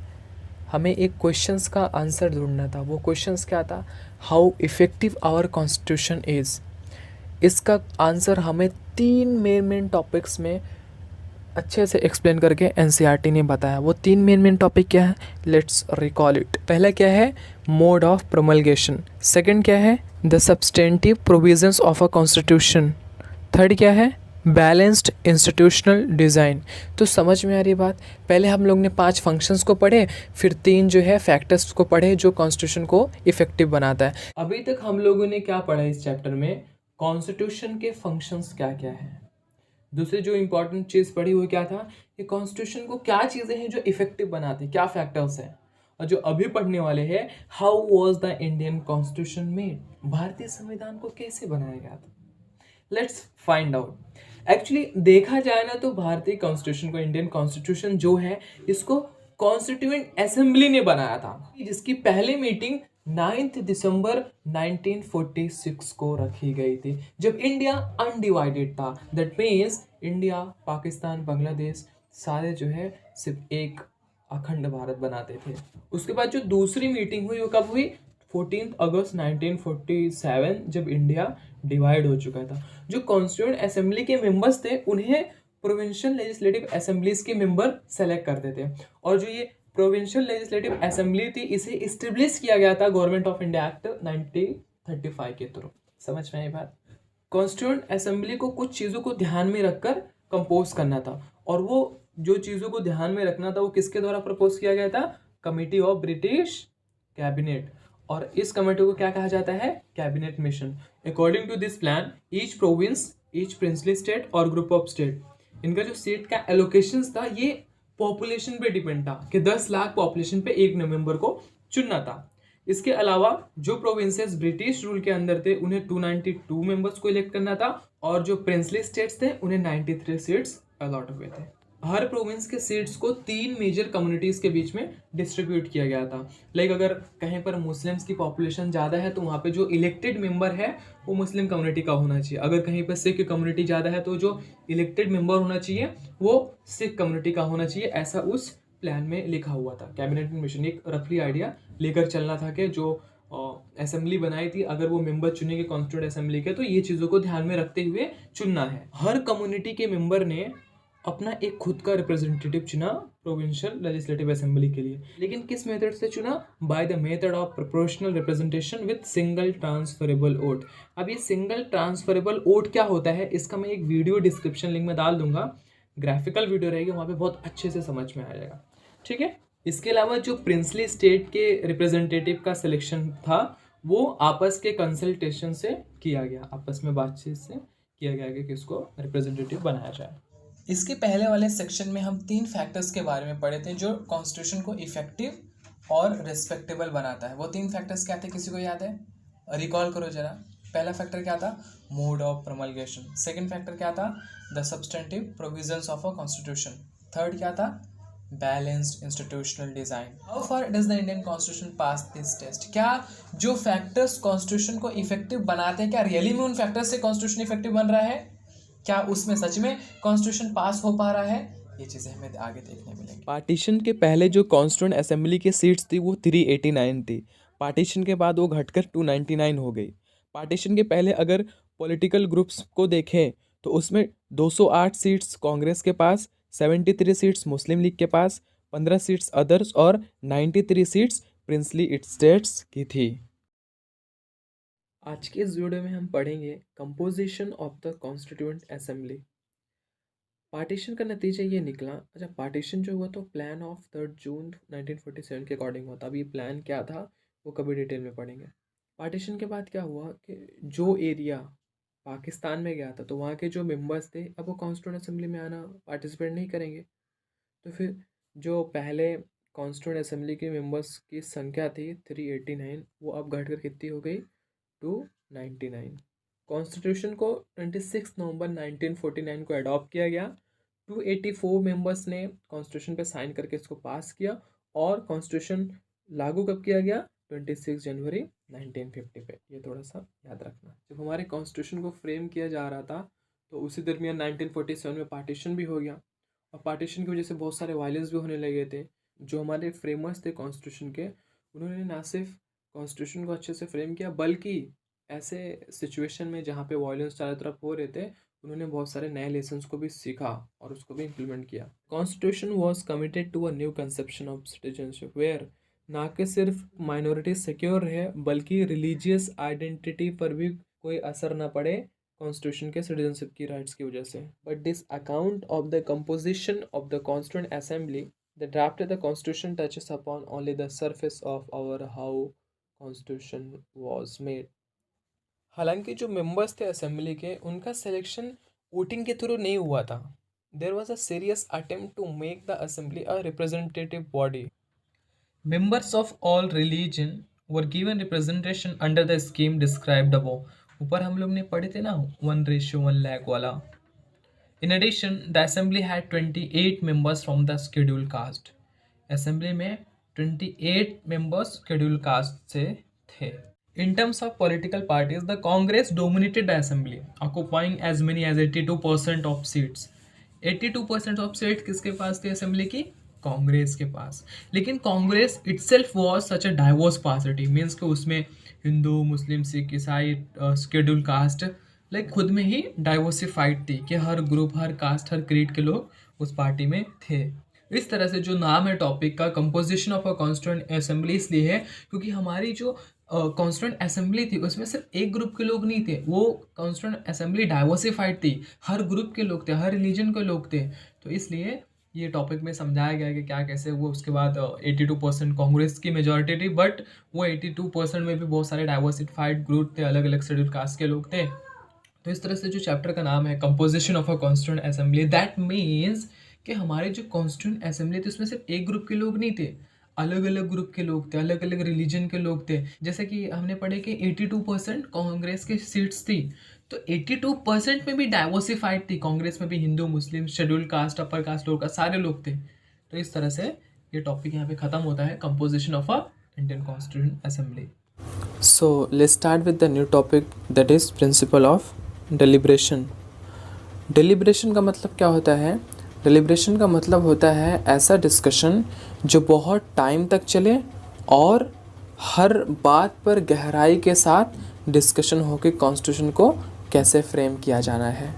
हमें एक क्वेश्चंस का आंसर ढूंढना था। वो क्वेश्चंस क्या था? How effective our constitution is. इसका आंसर हमें 3 मेन टॉपिक्स में अच्छे से एक्सप्लेन करके एनसीईआरटी ने बताया। वो 3 मेन टॉपिक क्या है? Let's recall it. पहला क्या है? Mode of promulgation. सेकंड क्या है? The substantive provisions of a constitution. Third क्या है? Balanced institutional design. तो समझ में आ रही बात? पहले हम लोग ने 5 फंक्शंस को पढ़े, फिर 3 जो है फैक्टर्स को पढ़े जो कॉन्स्टिट्यूशन को इफेक्टिव बनाता है। अभी तक हम लोगों ने क्या पढ़ा इस चैप्टर में? कॉन्स्टिट्यूशन के फंक्शंस क्या क्या हैं। दूसरी जो इंपॉर्टेंट चीज़ पढ़ी वो क्या था कि कॉन्स्टिट्यूशन को क्या चीज़ें हैं जो इफेक्टिव बनाती, क्या फैक्टर्स हैं। और जो अभी पढ़ने वाले हैं, how was the Indian constitution made, भारतीय संविधान को कैसे बनाया गया था। Let's find out. एक्चुअली देखा जाए ना तो भारतीय कॉन्स्टिट्यूशन को, इंडियन कॉन्स्टिट्यूशन जो है, इसको कॉन्स्टिट्यूएंट असेंबली ने बनाया था, जिसकी पहली मीटिंग 9 दिसंबर 1946 को रखी गई थी, जब इंडिया अनडिवाइडेड था। That means India, Pakistan, Bangladesh सारे जो है सिर्फ एक अखंड भारत बनाते थे। उसके बाद जो दूसरी मीटिंग हुई वो कब हुई? 14 अगस्त 1947, जब इंडिया डिवाइड हो चुका था। जो कॉन्स्टिट्यूएंट असेंबली के मेंबर्स थे उन्हें प्रोविंशियल लेजिस्लेटिव असेंबलीज के मेंबर सेलेक्ट करते थे, और जो ये प्रोविंशियल लेजिस्लेटिव असेंबली थी इसे इस्टेब्लिश किया गया था गवर्नमेंट ऑफ इंडिया एक्ट 1935 के थ्रू। समझ में आई बात? कॉन्स्टिट्यूएंट असेंबली को कुछ चीज़ों को ध्यान में रखकर कंपोज करना था, और वो जो चीज़ों को ध्यान में रखना था वो किसके द्वारा प्रपोज किया गया था? Committee of British cabinet. और इस कमेटी को क्या कहा जाता है? Cabinet mission. According to this plan, each province, each princely state और ग्रुप ऑफ स्टेट, इनका जो सीट का एलोकेशन था ये पॉपुलेशन पे डिपेंड था कि 10 लाख पॉपुलेशन पे एक मेंबर को चुनना था। इसके अलावा जो प्रोविंसेस ब्रिटिश रूल के अंदर थे उन्हें 292 मेंबर्स को इलेक्ट करना था, और जो प्रिंसली स्टेट्स थे उन्हें 93 सीट्स अलॉट हुए थे। हर प्रोविंस के सीट्स को 3 मेजर कम्युनिटीज़ के बीच में डिस्ट्रीब्यूट किया गया था। लाइक अगर कहीं पर मुस्लिम्स की पॉपुलेशन ज़्यादा है तो वहाँ पे जो इलेक्टेड मेंबर है वो मुस्लिम कम्युनिटी का होना चाहिए। अगर कहीं पर सिख कम्युनिटी ज़्यादा है तो जो इलेक्टेड मेंबर होना चाहिए वो सिख कम्युनिटी का होना चाहिए, ऐसा उस प्लान में लिखा हुआ था। कैबिनेट मिशन एक रफली आइडिया लेकर चलना था कि जो असेंबली बनाई थी, अगर वो मेंबर चुनेंगे कॉन्स्टिट्यूंट असेंबली के तो ये चीज़ों को ध्यान में रखते हुए चुनना है। हर कम्युनिटी के मेंबर ने अपना एक खुद का रिप्रेजेंटेटिव चुना प्रोविंशियल लेजिस्लेटिव असेंबली के लिए। लेकिन किस मेथड से चुना? By the method of proportional representation with single transferable vote. अब ये सिंगल ट्रांसफरेबल वोट क्या होता है, इसका मैं एक वीडियो डिस्क्रिप्शन लिंक में डाल दूंगा, ग्राफिकल वीडियो रहेगी, वहाँ पे बहुत अच्छे से समझ में आ जाएगा। ठीक है। इसके अलावा जो प्रिंसली स्टेट के रिप्रेजेंटेटिव का सिलेक्शन था वो आपस के कंसल्टेशन से किया गया, आपस में बातचीत से किया गया कि किसको रिप्रेजेंटेटिव बनाया जाए। इसके पहले वाले सेक्शन में हम 3 फैक्टर्स के बारे में पढ़े थे जो कॉन्स्टिट्यूशन को इफेक्टिव और रिस्पेक्टेबल बनाता है। वो 3 फैक्टर्स क्या थे, किसी को याद है? रिकॉल करो जरा। पहला फैक्टर क्या था? Mode of promulgation. Second factor क्या था? The substantive provisions of a constitution. Third क्या था? Balanced institutional design. How far does the Indian constitution pass this test? क्या जो फैक्टर्स कॉन्स्टिट्यूशन को इफेक्टिव बनाते हैं, क्या रियली में उन फैक्टर्स से कॉन्स्टिट्यूशन इफेक्टिव बन रहा है? क्या उसमें सच में कॉन्स्टिट्यूशन पास हो पा रहा है? ये चीज़ें हमें आगे देखने मिलेंगी। पार्टीशन के पहले जो कॉन्स्टिट्यूंट असेंबली की सीट्स थी वो 389 थी। पार्टीशन के बाद वो घटकर 299 हो गई। पार्टीशन के पहले अगर पॉलिटिकल ग्रुप्स को देखें तो उसमें 208 सीट्स कांग्रेस के पास, 73 सीट्स मुस्लिम लीग के पास, 15 सीट्स अदर्स और 93 सीट्स प्रिंसली स्टेट्स की थी। आज के इस वीडियो में हम पढ़ेंगे composition of the constituent assembly. Partition का नतीजा ये निकला। अच्छा, पार्टीशन जो हुआ तो प्लान ऑफ 3 जून 1947 के अकॉर्डिंग हुआ था। अब ये प्लान क्या था वो कभी डिटेल में पढ़ेंगे। पार्टीशन के बाद क्या हुआ कि जो एरिया पाकिस्तान में गया था तो वहाँ के जो मेंबर्स थे अब वो कॉन्स्टिट्यूएंट असेंबली में आना पार्टिसिपेट नहीं करेंगे। तो फिर जो पहले कॉन्स्टिट्यूएंट असेंबली के मेंबर्स की संख्या थी 389, वो अब घटकर कितनी हो गई? 299। कॉन्स्टिट्यूशन को 26 नवंबर 1949 को अडॉप्ट किया गया। 284 मेंबर्स ने कॉन्स्टिट्यूशन पे साइन करके इसको पास किया और कॉन्स्टिट्यूशन लागू कब किया गया? 26 जनवरी 1950 पे। ये थोड़ा सा याद रखना। जब हमारे कॉन्स्टिट्यूशन को फ्रेम किया जा रहा था तो उसी दरमियान 1947 में पार्टीशन भी हो गया और पार्टीशन की वजह से बहुत सारे वायलेंस भी होने लगे थे। जो हमारे फ्रेमर्स थे कॉन्स्टिट्यूशन के, उन्होंने ना सिर्फ कॉन्स्टिट्यूशन को अच्छे से फ्रेम किया बल्कि ऐसे सिचुएशन में जहाँ पे वायलेंस चारों तरफ हो रहे थे उन्होंने बहुत सारे नए लेसन्स को भी सीखा और उसको भी इम्प्लीमेंट किया। Constitution was committed to a new conception of citizenship where ना कि सिर्फ माइनॉरिटी सिक्योर रहे बल्कि रिलीजियस आइडेंटिटी पर भी कोई असर ना पड़े कॉन्स्टिट्यूशन के सिटीजनशिप की राइट्स की वजह से। But this account of the composition of the constituent assembly the draft the constitution touches upon only the surface of hour how constitution was made. हालांकि जो मेंबर्स थे असेंबली के उनका सिलेक्शन वोटिंग के थ्रू नहीं हुआ था। There was a serious attempt to make the assembly a representative body. Members of all religion were given representation under the scheme described above. ऊपर हम लोग ने पढ़े थे ना 1:1 वाला। In addition the assembly had 28 members from the schedule caste. Assembly में 28 members schedule caste से थे। In terms of political parties, the Congress dominated the assembly, occupying as many as 82% of seats. 82% of seat किसके पास थी assembly की? कांग्रेस के पास। लेकिन Congress itself was such a diverse party, means कि उसमें हिंदू, मुस्लिम, सिख, ईसाई, शेड्यूल कास्ट लाइक खुद में ही डाइवर्सिफाइड थी कि हर ग्रुप, हर कास्ट, हर क्रीड के लोग उस पार्टी में थे। इस तरह से जो नाम है टॉपिक का composition of a constituent assembly इसलिए है क्योंकि हमारी जो कॉन्स्टिट्यूएंट असेंबली थी उसमें सिर्फ एक ग्रुप के लोग नहीं थे, वो कॉन्स्टिट्यूएंट असेंबली डाइवर्सिफाइड थी, हर ग्रुप के लोग थे, हर रिलीजन के लोग थे। तो इसलिए ये टॉपिक में समझाया गया कि क्या कैसे वो। उसके बाद 82% कांग्रेस की मेजॉरिटी थी बट वो 82% में भी बहुत सारे डाइवर्सिफाइड ग्रुप थे, अलग अलग शेड्यूल कास्ट के लोग थे। तो इस तरह से जो चैप्टर का नाम है composition of a constituent assembly, that means कि हमारे जो कॉन्स्टिट्यूएंट असेंबली थी उसमें सिर्फ एक ग्रुप के लोग नहीं थे, अलग अलग ग्रुप के लोग थे, अलग अलग रिलीजन के लोग थे। जैसे कि हमने पढ़े कि 82% कांग्रेस की सीट्स थी तो 82% में भी डाइवर्सिफाइड थी, कांग्रेस में भी हिंदू मुस्लिम शेड्यूल्ड कास्ट अपर कास्ट लोग का सारे लोग थे। तो इस तरह से ये टॉपिक यहाँ पे ख़त्म होता है, composition of a Indian constitution assembly. So let's start with the new topic, that is principle of deliberation. Deliberation का मतलब क्या होता है? Deliberation का मतलब होता है ऐसा डिस्कशन जो बहुत टाइम तक चले और हर बात पर गहराई के साथ डिस्कशन हो कि कॉन्स्टिट्यूशन को कैसे फ्रेम किया जाना है।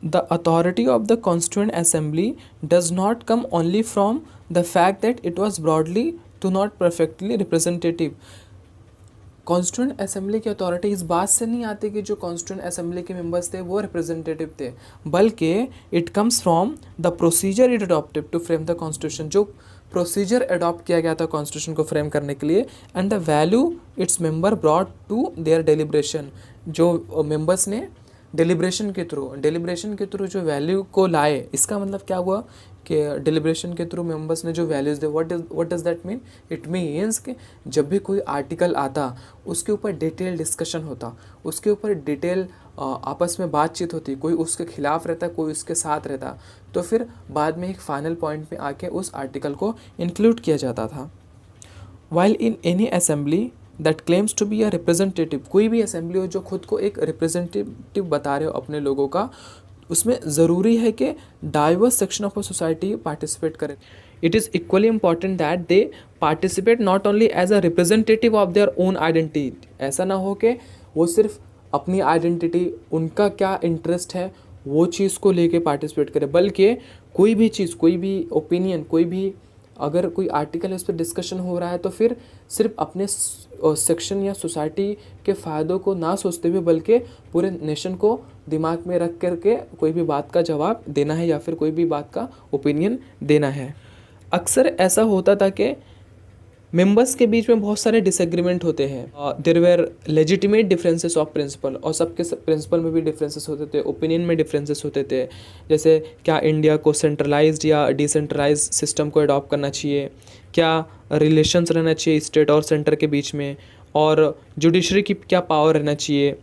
The authority of the Constituent Assembly does not come only from the fact that it was broadly to not perfectly representative. Constituent assembly की अथॉरिटी इस बात से नहीं आती कि जो कॉन्स्टिट्यूंट असेंबली के मेंबर्स थे वो रिप्रेजेंटेटिव थे, बल्कि it comes from the procedure it adopted to frame the constitution, जो प्रोसीजर अडॉप्ट किया गया था कॉन्स्टिट्यूशन को फ्रेम करने के लिए, and the value its member brought to their deliberation, जो मेंबर्स ने डेलिब्रेशन के थ्रू जो वैल्यू को लाए। इसका मतलब क्या हुआ कि डेलिब्रेशन के थ्रू मेंबर्स ने जो values they, what does that mean? It means कि जब भी कोई आर्टिकल आता उसके ऊपर डिटेल डिस्कशन होता, उसके ऊपर डिटेल आपस में बातचीत होती, कोई उसके खिलाफ रहता, कोई उसके साथ रहता, तो फिर बाद में एक फाइनल पॉइंट में आके उस आर्टिकल को इंक्लूड किया जाता था। While in any assembly that claims to be a representative, कोई भी असेंबली हो जो खुद को एक रिप्रेजेंटेटिव बता रहे हो अपने लोगों का, उसमें ज़रूरी है कि diverse section of a society participate करें। It is equally important that they participate not only as a representative of their own identity, ऐसा ना हो कि वो सिर्फ अपनी आइडेंटिटी, उनका क्या इंटरेस्ट है वो चीज़ को लेके पार्टिसिपेट करे, बल्कि कोई भी चीज़, कोई भी ओपिनियन, कोई भी अगर कोई आर्टिकल है उस पर डिस्कशन हो रहा है तो फिर सिर्फ अपने सेक्शन या सोसाइटी के फ़ायदों को ना सोचते हुए बल्कि पूरे नेशन को दिमाग में रख करके कोई भी बात का जवाब देना है या फिर कोई भी बात का ओपिनियन देना है। अक्सर ऐसा होता था कि मेंबर्स के बीच में बहुत सारे डिसएग्रीमेंट होते हैं, there were legitimate differences of principle, और सबके प्रिंसिपल में भी डिफरेंसेस होते थे, ओपिनियन में डिफरेंसेस होते थे, जैसे क्या इंडिया को सेंट्रलाइज्ड या डिसेंट्रलाइज सिस्टम को अडॉप्ट करना चाहिए, क्या रिलेशंस रहना चाहिए स्टेट और सेंटर के बीच में, और जुडिशरी की क्या पावर रहना चाहिए,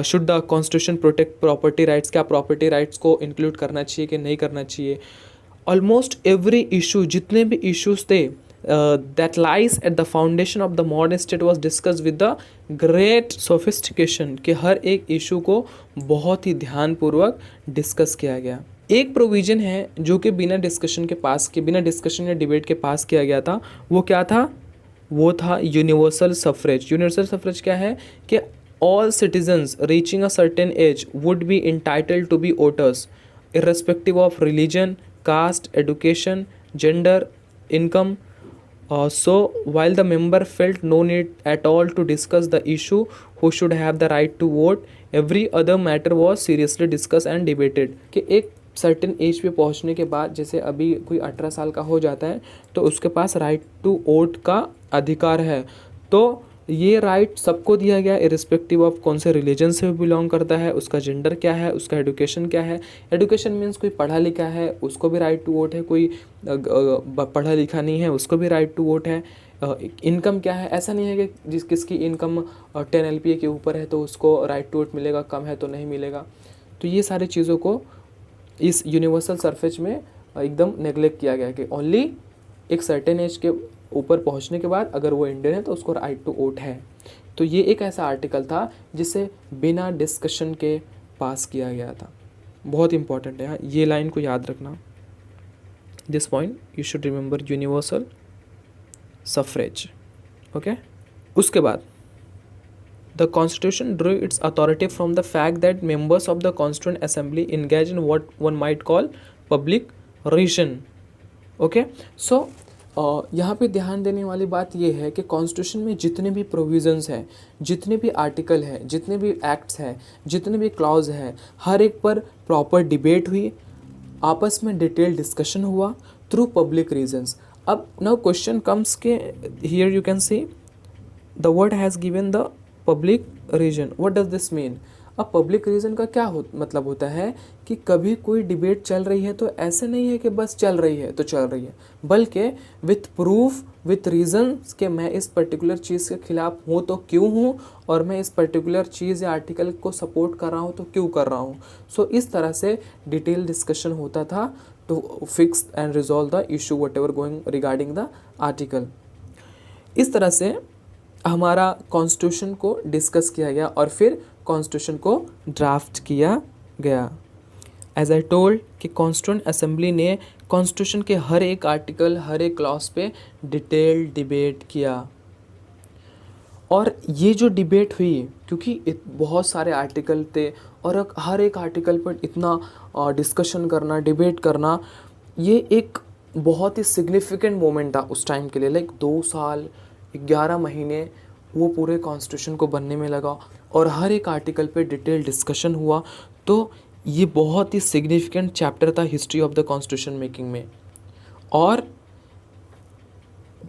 should the constitution protect property rights, क्या प्रॉपर्टी राइट्स को इंक्लूड करना चाहिए कि नहीं करना चाहिए। ऑलमोस्ट एवरी इशू, जितने भी इश्यूज थे that lies at the foundation of the modern state was discussed with the great sophistication, कि हर एक इशू को बहुत ही ध्यानपूर्वक डिस्कस किया गया। एक प्रोविज़न है जो कि बिना डिस्कशन या डिबेट के पास किया गया था, वो क्या था? वो था यूनिवर्सल सफरेज। यूनिवर्सल सफरेज क्या है कि all citizens reaching a certain age would be entitled to be voters irrespective of religion, caste, education, gender, income. So while the member felt no need at all to discuss the issue who should have the right to vote, every other matter was seriously discussed and debated। कि एक certain age पे पहुंचने के बाद, जैसे अभी कोई 18 साल का हो जाता है तो उसके पास राइट टू वोट का अधिकार है, तो ये राइट सबको दिया गया इरिस्पेक्टिव ऑफ कौन से रिलीजन से बिलोंग करता है, उसका जेंडर क्या है, उसका एडुकेशन क्या है। एडुकेशन मीन्स कोई पढ़ा लिखा है उसको भी राइट टू वोट है, कोई पढ़ा लिखा नहीं है उसको भी राइट टू वोट है। इनकम क्या है, ऐसा नहीं है कि किसकी इनकम 10 LPA के ऊपर है तो उसको राइट टू वोट मिलेगा, कम है तो नहीं मिलेगा। तो ये सारी चीज़ों को इस यूनिवर्सल सरफेस में एकदम नेगलेक्ट किया गया कि ओनली एक सर्टेन एज के ऊपर पहुंचने के बाद अगर वो इंडियन है तो उसको राइट टू वोट है। तो ये एक ऐसा आर्टिकल था जिसे बिना डिस्कशन के पास किया गया था। बहुत इंपॉर्टेंट है, ये लाइन को याद रखना। This point you should remember, universal suffrage. Okay, उसके बाद the constitution drew its authority from the fact that members of the constituent assembly engage in what one might call public relation. Okay, so यहाँ पे ध्यान देने वाली बात ये है कि कॉन्स्टिट्यूशन में जितने भी प्रोविजंस हैं, जितने भी आर्टिकल हैं, जितने भी एक्ट्स हैं, जितने भी क्लॉज हैं, हर एक पर प्रॉपर डिबेट हुई, आपस में डिटेल डिस्कशन हुआ थ्रू पब्लिक रीजंस। अब नाउ क्वेश्चन कम्स के here you can see the word has given the public reason, what does this mean. अब पब्लिक रीजन का क्या मतलब होता है कि कभी कोई डिबेट चल रही है तो ऐसे नहीं है कि बस चल रही है तो चल रही है, बल्कि विथ प्रूफ विथ रीजन कि मैं इस पर्टिकुलर चीज़ के खिलाफ हूँ तो क्यों हूँ, और मैं इस पर्टिकुलर चीज़ या आर्टिकल को सपोर्ट कर रहा हूँ तो क्यों कर रहा हूँ। सो इस तरह से डिटेल डिस्कशन होता था to fix and resolve the issue whatever going regarding the article. इस तरह से हमारा कॉन्स्टिट्यूशन को डिस्कस किया गया और फिर कॉन्स्टिट्यूशन को ड्राफ्ट किया गया। एज आई टोल्ड कि कॉन्स्टिट्यूंट असेंबली ने कॉन्स्टिट्यूशन के हर एक आर्टिकल, हर एक क्लॉज पे डिटेल डिबेट किया। और ये जो डिबेट हुई, क्योंकि बहुत सारे आर्टिकल थे और हर एक आर्टिकल पर इतना डिस्कशन करना, डिबेट करना, ये एक बहुत ही सिग्निफिकेंट मोमेंट था उस टाइम के लिए। लाइक 2 साल 11 महीने वो पूरे कॉन्स्टिट्यूशन को बनने में लगा और हर एक आर्टिकल पे डिटेल डिस्कशन हुआ। तो ये बहुत ही सिग्निफिकेंट चैप्टर था history of the constitution making में। और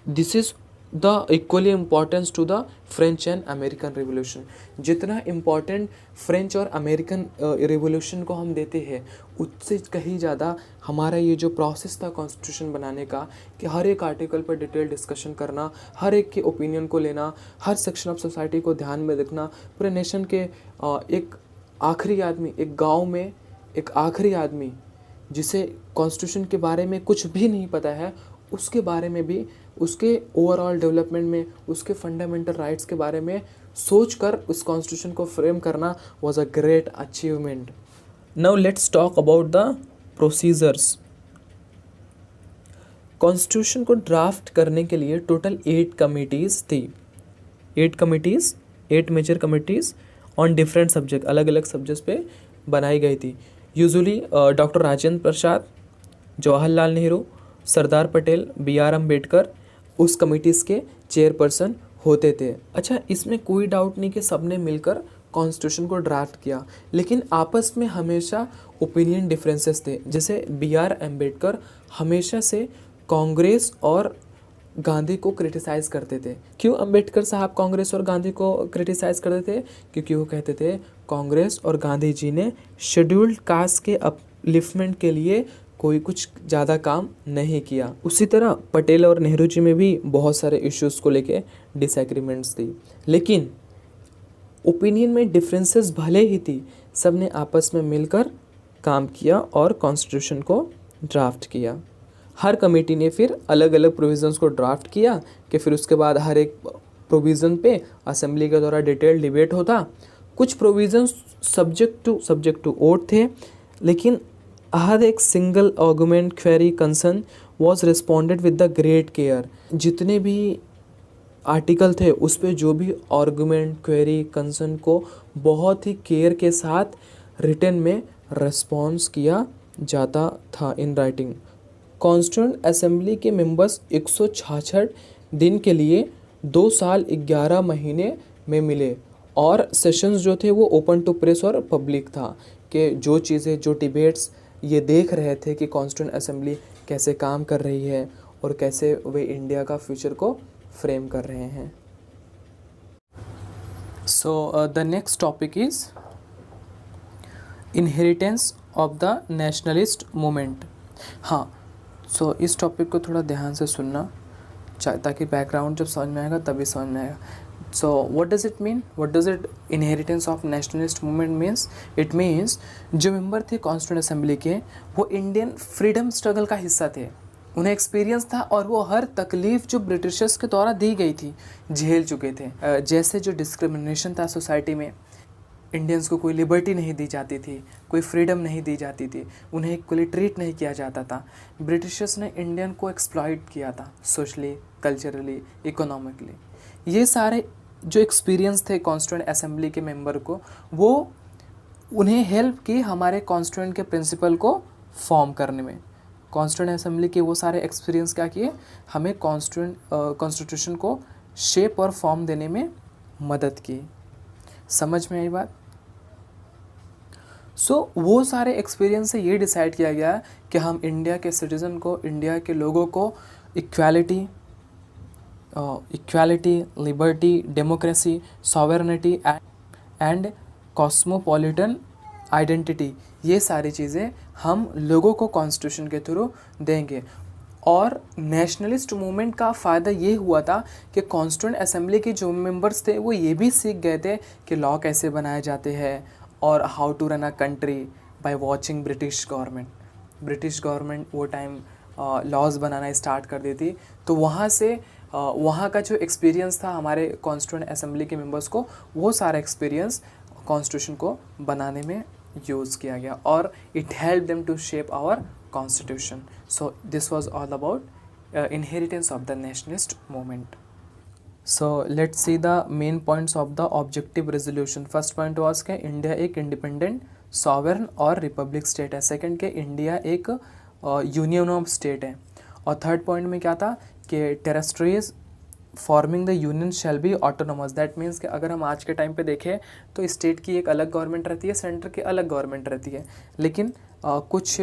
this is the equally importance to the French and American revolution. जितना इम्पॉर्टेंट फ्रेंच और अमेरिकन रिवोल्यूशन को हम देते हैं, उससे कहीं ज़्यादा हमारा ये जो प्रोसेस था कॉन्स्टिट्यूशन बनाने का, कि हर एक आर्टिकल पर डिटेल डिस्कशन करना, हर एक के ओपिनियन को लेना, हर सेक्शन ऑफ सोसाइटी को ध्यान में रखना, पूरे नेशन के एक आखिरी आदमी, एक गाँव में एक आखिरी आदमी जिसे कॉन्स्टिट्यूशन के बारे में कुछ भी नहीं पता है, उसके बारे में भी, उसके ओवरऑल डेवलपमेंट में, उसके फंडामेंटल राइट्स के बारे में सोचकर उस कॉन्स्टिट्यूशन को फ्रेम करना was a great achievement. Now let's talk about the procedures. Constitution को ड्राफ्ट करने के लिए टोटल 8 कमिटीज़ थी। 8 major committees on different subject, अलग अलग सब्जेक्ट्स पे बनाई गई थी। Usually doctor Rajendra Prasad, Jawaharlal Nehru, Sardar Patel, BR Ambedkar उस कमिटीज़ के चेयरपर्सन होते थे। अच्छा, इसमें कोई डाउट नहीं कि सबने मिलकर कॉन्स्टिट्यूशन को ड्राफ्ट किया, लेकिन आपस में हमेशा ओपिनियन डिफरेंसेस थे। जैसे BR अम्बेडकर हमेशा से कांग्रेस और गांधी को क्रिटिसाइज़ करते थे। क्यों अम्बेडकर साहब कांग्रेस और गांधी को क्रिटिसाइज़ करते थे? क्योंकि वो कहते थे कांग्रेस और गांधी जी ने शेड्यूल्ड कास्ट के अपलिफ्टमेंट के लिए कोई कुछ ज़्यादा काम नहीं किया। उसी तरह पटेल और नेहरू जी में भी बहुत सारे इश्यूज़ को लेके डिसएग्रीमेंट्स थी, लेकिन ओपिनियन में डिफरेंसेस भले ही थी, सब ने आपस में मिलकर काम किया और कॉन्स्टिट्यूशन को ड्राफ्ट किया। हर कमेटी ने फिर अलग अलग प्रोविज़न्स को ड्राफ्ट किया कि फिर उसके बाद हर एक प्रोविज़न पे असेंबली के द्वारा डिटेल डिबेट होता। कुछ प्रोविज़न्स सब्जेक्ट टू वोट थे, लेकिन हर एक single argument, query, concern was responded with the great care. जितने भी आर्टिकल थे उस पे जो भी आर्गुमेंट, क्वेरी, कंसर्न को बहुत ही केयर के साथ रिटन में रिस्पॉन्स किया जाता था इन राइटिंग। कॉन्स्टिट्यूएंट असेंबली के मेंबर्स 166 दिन के लिए 2 साल 11 महीने में मिले, और सेशंस जो थे वो ओपन टू प्रेस और पब्लिक था, कि जो चीज़ें, जो डिबेट्स ये देख रहे थे कि कॉन्स्टिट्यूएंट असेंबली कैसे काम कर रही है और कैसे वे इंडिया का फ्यूचर को फ्रेम कर रहे हैं। So the next topic is inheritance of the nationalist movement. हाँ, सो इस टॉपिक को थोड़ा ध्यान से सुनना, ताकि बैकग्राउंड जब समझ में आएगा तभी समझ में आएगा। So what does it mean? What does it inheritance of nationalist movement means? It means जो मेंबर थे कॉन्स्टिट्यूएंट असेंबली के, वो इंडियन फ्रीडम स्ट्रगल का हिस्सा थे। उन्हें एक्सपीरियंस था और वो हर तकलीफ जो ब्रिटिशर्स के द्वारा दी गई थी झेल चुके थे। जैसे जो डिस्क्रिमिनेशन था सोसाइटी में, इंडियंस को कोई लिबर्टी नहीं दी जाती थी, कोई फ्रीडम नहीं दी जाती थी, उन्हें इक्वली ट्रीट नहीं किया जाता था। ब्रिटिशर्स ने इंडियन को एक्सप्लॉइट किया था सोशली, कल्चरली, इकोनॉमिकली। ये सारे जो एक्सपीरियंस थे कॉन्स्टिट्यूएंट असेंबली के मेंबर को, वो उन्हें हेल्प की हमारे कॉन्स्टिट्यूएंट के प्रिंसिपल को फॉर्म करने में। कॉन्स्टिट्यूएंट असेंबली के वो सारे एक्सपीरियंस क्या किए, हमें कॉन्स्टिट्यूशन को शेप और फॉर्म देने में मदद की। समझ में आई बात? सो वो सारे एक्सपीरियंस से ये डिसाइड किया गया कि हम इंडिया के सिटीज़न को, इंडिया के लोगों को equality, liberty, democracy, sovereignty and cosmopolitan identity, ये सारी चीज़ें हम लोगों को कॉन्स्टिट्यूशन के थ्रू देंगे। और नेशनलिस्ट मूवमेंट का फ़ायदा ये हुआ था कि कॉन्स्टिट्यूएंट असेंबली के जो मेंबर्स थे वो ये भी सीख गए थे कि लॉ कैसे बनाए जाते हैं और how to run a country by watching British government. British government वो टाइम लॉज बनाना स्टार्ट कर दी थी, तो वहाँ से वहाँ का जो एक्सपीरियंस था हमारे कॉन्स्टिट्यूएंट असेंबली के मेंबर्स को, वो सारा एक्सपीरियंस कॉन्स्टिट्यूशन को बनाने में यूज़ किया गया और it help them to shape our constitution. So this was all about inheritance of the nationalist movement. So let's see the main points of the objective resolution. First point was कि India एक independent sovereign और republic state है। Second के India एक union of state है। और third point में क्या था कि territories forming the union shall be autonomous. That means कि अगर हम आज के टाइम पे देखें तो स्टेट की एक अलग गवर्नमेंट रहती है, सेंटर की अलग गवर्नमेंट रहती है, लेकिन कुछ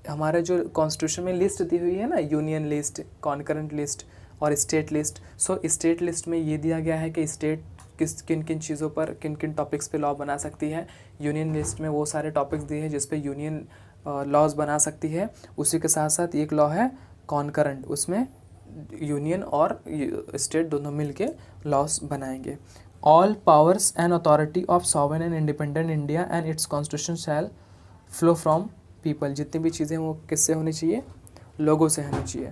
हमारे जो कॉन्स्टिट्यूशन में लिस्ट दी हुई है ना, यूनियन लिस्ट, कॉन्करेंट लिस्ट और स्टेट लिस्ट। सो स्टेट लिस्ट में ये दिया गया है कि स्टेट किन किन चीज़ों पर, किन किन टॉपिक्स पे लॉ बना सकती है। यूनियन लिस्ट में वो सारे टॉपिक्स दिए हैं जिस पे यूनियन लॉज बना सकती है। उसी के साथ साथ एक लॉ है कॉन्करेंट, उसमें यूनियन और स्टेट दोनों मिलके लॉस बनाएंगे। All powers and authority of sovereign and independent India and its constitution shall flow from people. जितनी भी चीज़ें वो किससे होनी चाहिए, लोगों से होनी चाहिए।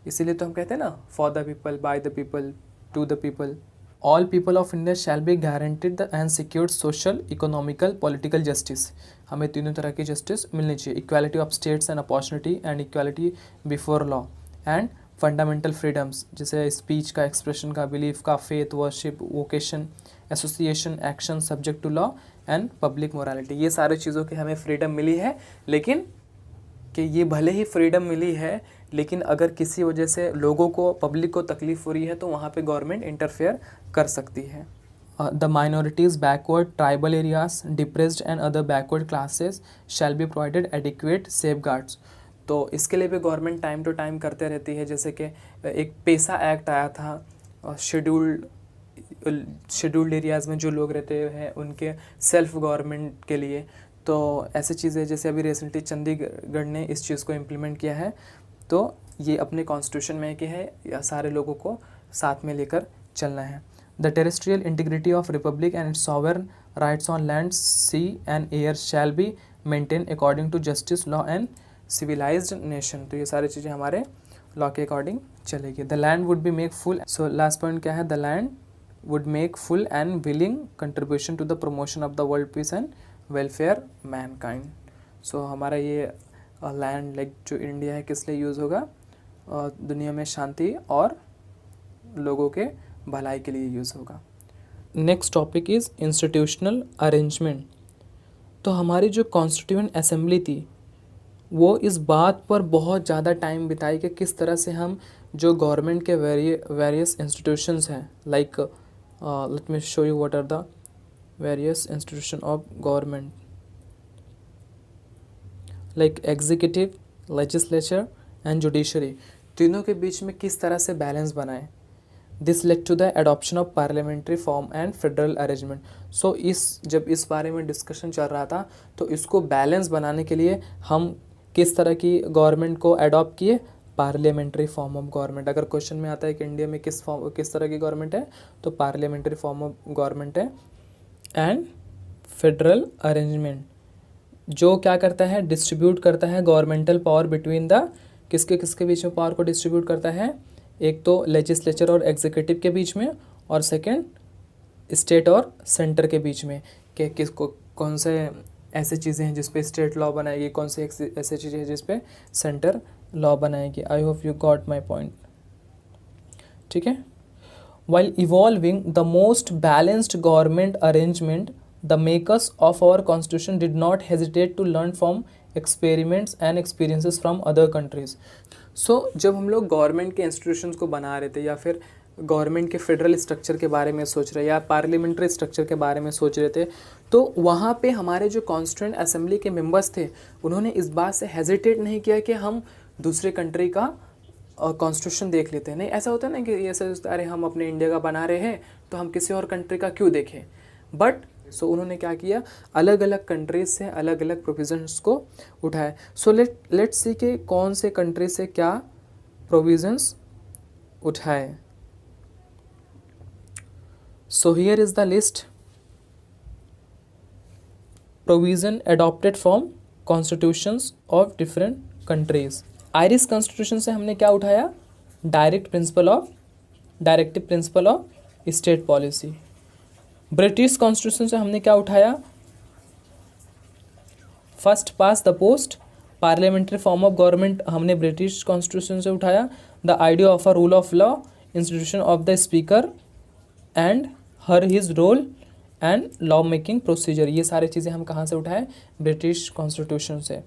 इसीलिए तो हम कहते हैं ना, for the people, by the people, to the people. All people of India shall be guaranteed the and secured social, economical, political justice. हमें तीनों तरह की जस्टिस मिलनी चाहिए। Equality of status and opportunity and equality before law and fundamental freedoms, जैसे speech का, expression का, belief का, faith, worship, vocation, association, action subject to law and public morality. ये सारी चीज़ों की हमें फ्रीडम मिली है, लेकिन कि ये भले ही फ्रीडम मिली है, लेकिन अगर किसी वजह से लोगों को, पब्लिक को तकलीफ हो रही है तो वहाँ पे गवर्नमेंट इंटरफेयर कर सकती है। The minorities, backward, tribal areas, depressed and other backward classes shall be provided adequate safeguards. तो इसके लिए भी गवर्नमेंट टाइम टू टाइम करते रहती है। जैसे कि एक पेसा एक्ट आया था, शेड्यूल्ड एरियाज़ में जो लोग रहते हैं उनके सेल्फ गवर्नमेंट के लिए। तो ऐसी चीज़ें, जैसे अभी रिसेंटली चंडीगढ़ ने इस चीज़ को इम्प्लीमेंट किया है, तो ये अपने कॉन्स्टिट्यूशन में कि है या सारे लोगों को साथ में लेकर चलना है। The terrestrial integrity of republic and its sovereign rights on land, sea and air shall be maintain according to justice, law and civilised nation. तो ये सारी चीज़ें हमारे लॉ के अकॉर्डिंग चलेगी। The land would be make full, so last point क्या है, the land would make full and willing contribution to the promotion of the world peace and welfare mankind. So हमारा ये लैंड, लाइक जो India है, किस लिए use होगा, दुनिया में शांति और लोगों के भलाई के लिए यूज़ होगा। Next topic is institutional arrangement. तो हमारी जो कॉन्स्टिट्यूएंट असेंबली थी वो इस बात पर बहुत ज़्यादा टाइम बिताई कि किस तरह से हम जो गवर्नमेंट के वेरियस इंस्टीट्यूशंस हैं, like let me show you what are the various institution of government, like executive, legislature and judiciary, तीनों के बीच में किस तरह से बैलेंस बनाएं। This led to the adoption of parliamentary form and federal arrangement. So जब इस बारे में डिस्कशन चल रहा था तो इसको बैलेंस बनाने के लिए हम किस तरह की गवर्नमेंट को अडॉप्ट किए, पार्लियामेंट्री फॉर्म ऑफ गवर्नमेंट। अगर क्वेश्चन में आता है कि इंडिया में किस तरह की गवर्नमेंट है, तो पार्लियामेंट्री फॉर्म ऑफ गवर्नमेंट है। एंड फेडरल अरेंजमेंट जो क्या करता है, डिस्ट्रीब्यूट करता है गवर्नमेंटल पावर बिटवीन द, किसके बीच में पावर को डिस्ट्रीब्यूट करता है, एक तो लेजिस्लेचर और एग्जीक्यूटिव के बीच में, और सेकंड स्टेट और सेंटर के बीच में, कि किसको कौन से ऐसे चीज़ें हैं जिस पे स्टेट लॉ बनाएगी, कौन से ऐसे चीज़ें हैं जिस पे सेंटर लॉ बनाएगी। आई hope you got my point, ठीक है। While evolving the most balanced government arrangement, the makers of our constitution did not hesitate to learn from experiments and experiences from other countries. So जब हम लोग government के institutions को बना रहे थे, या फिर गवर्नमेंट के फेडरल स्ट्रक्चर के बारे में सोच रहे, या पार्लियामेंट्री स्ट्रक्चर के बारे में सोच रहे थे, तो वहाँ पे हमारे जो कॉन्स्टिट्यूएंट असेंबली के मेंबर्स थे उन्होंने इस बात से हेजिटेट नहीं किया कि हम दूसरे कंट्री का कॉन्स्टिट्यूशन देख लेते हैं। नहीं, ऐसा होता है ना कि ऐसा सोचते अरे हम अपने इंडिया का बना रहे हैं तो हम किसी और कंट्री का क्यों देखें। बट सो उन्होंने क्या किया, अलग अलग कंट्रीज से अलग अलग प्रोविजंस को उठाए. सो लेट्स सी कि कौन से कंट्री से क्या प्रोविजंस उठाए. So here is the list. Provision adopted from constitutions of different countries. Irish constitution से हमने क्या उठाया, directive principle of state policy. British constitution से हमने क्या उठाया, first past the post parliamentary form of government हमने ब्रिटिश कॉन्स्टिट्यूशन से उठाया. The idea of a rule of law, institution of the speaker and her his role and law making procedure, ये सारी चीज़ें हम कहाँ से उठाए, ब्रिटिश कॉन्स्टिट्यूशन से.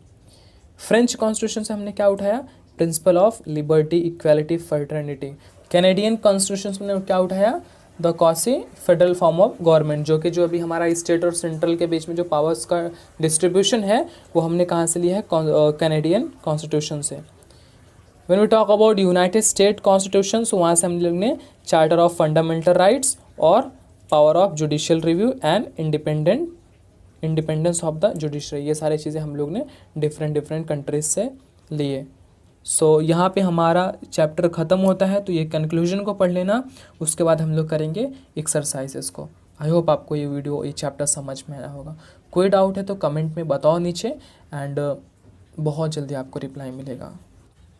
फ्रेंच कॉन्स्टिट्यूशन से हमने क्या उठाया, principle of liberty equality fraternity. Canadian constitution में क्या उठाया, the quasi federal form of government, जो कि जो अभी हमारा स्टेट और सेंट्रल के बीच में जो पावर्स का डिस्ट्रीब्यूशन है वो हमने कहाँ से लिया है, कैनेडियन कॉन्स्टिट्यूशन से. When we talk about United State constitution, वहाँ से हम लोग ने चार्टर ऑफ फंडामेंटल राइट्स और power of judicial review and independence of the judiciary, ये सारी चीज़ें हम लोग ने डिफरेंट कंट्रीज से लिए. सो यहाँ पे हमारा चैप्टर ख़त्म होता है. तो ये कंक्लूजन को पढ़ लेना, उसके बाद हम लोग करेंगे एक्सरसाइजेस को. आई होप आपको ये चैप्टर समझ में आया होगा. कोई डाउट है तो कमेंट में बताओ नीचे, एंड बहुत जल्दी आपको रिप्लाई मिलेगा.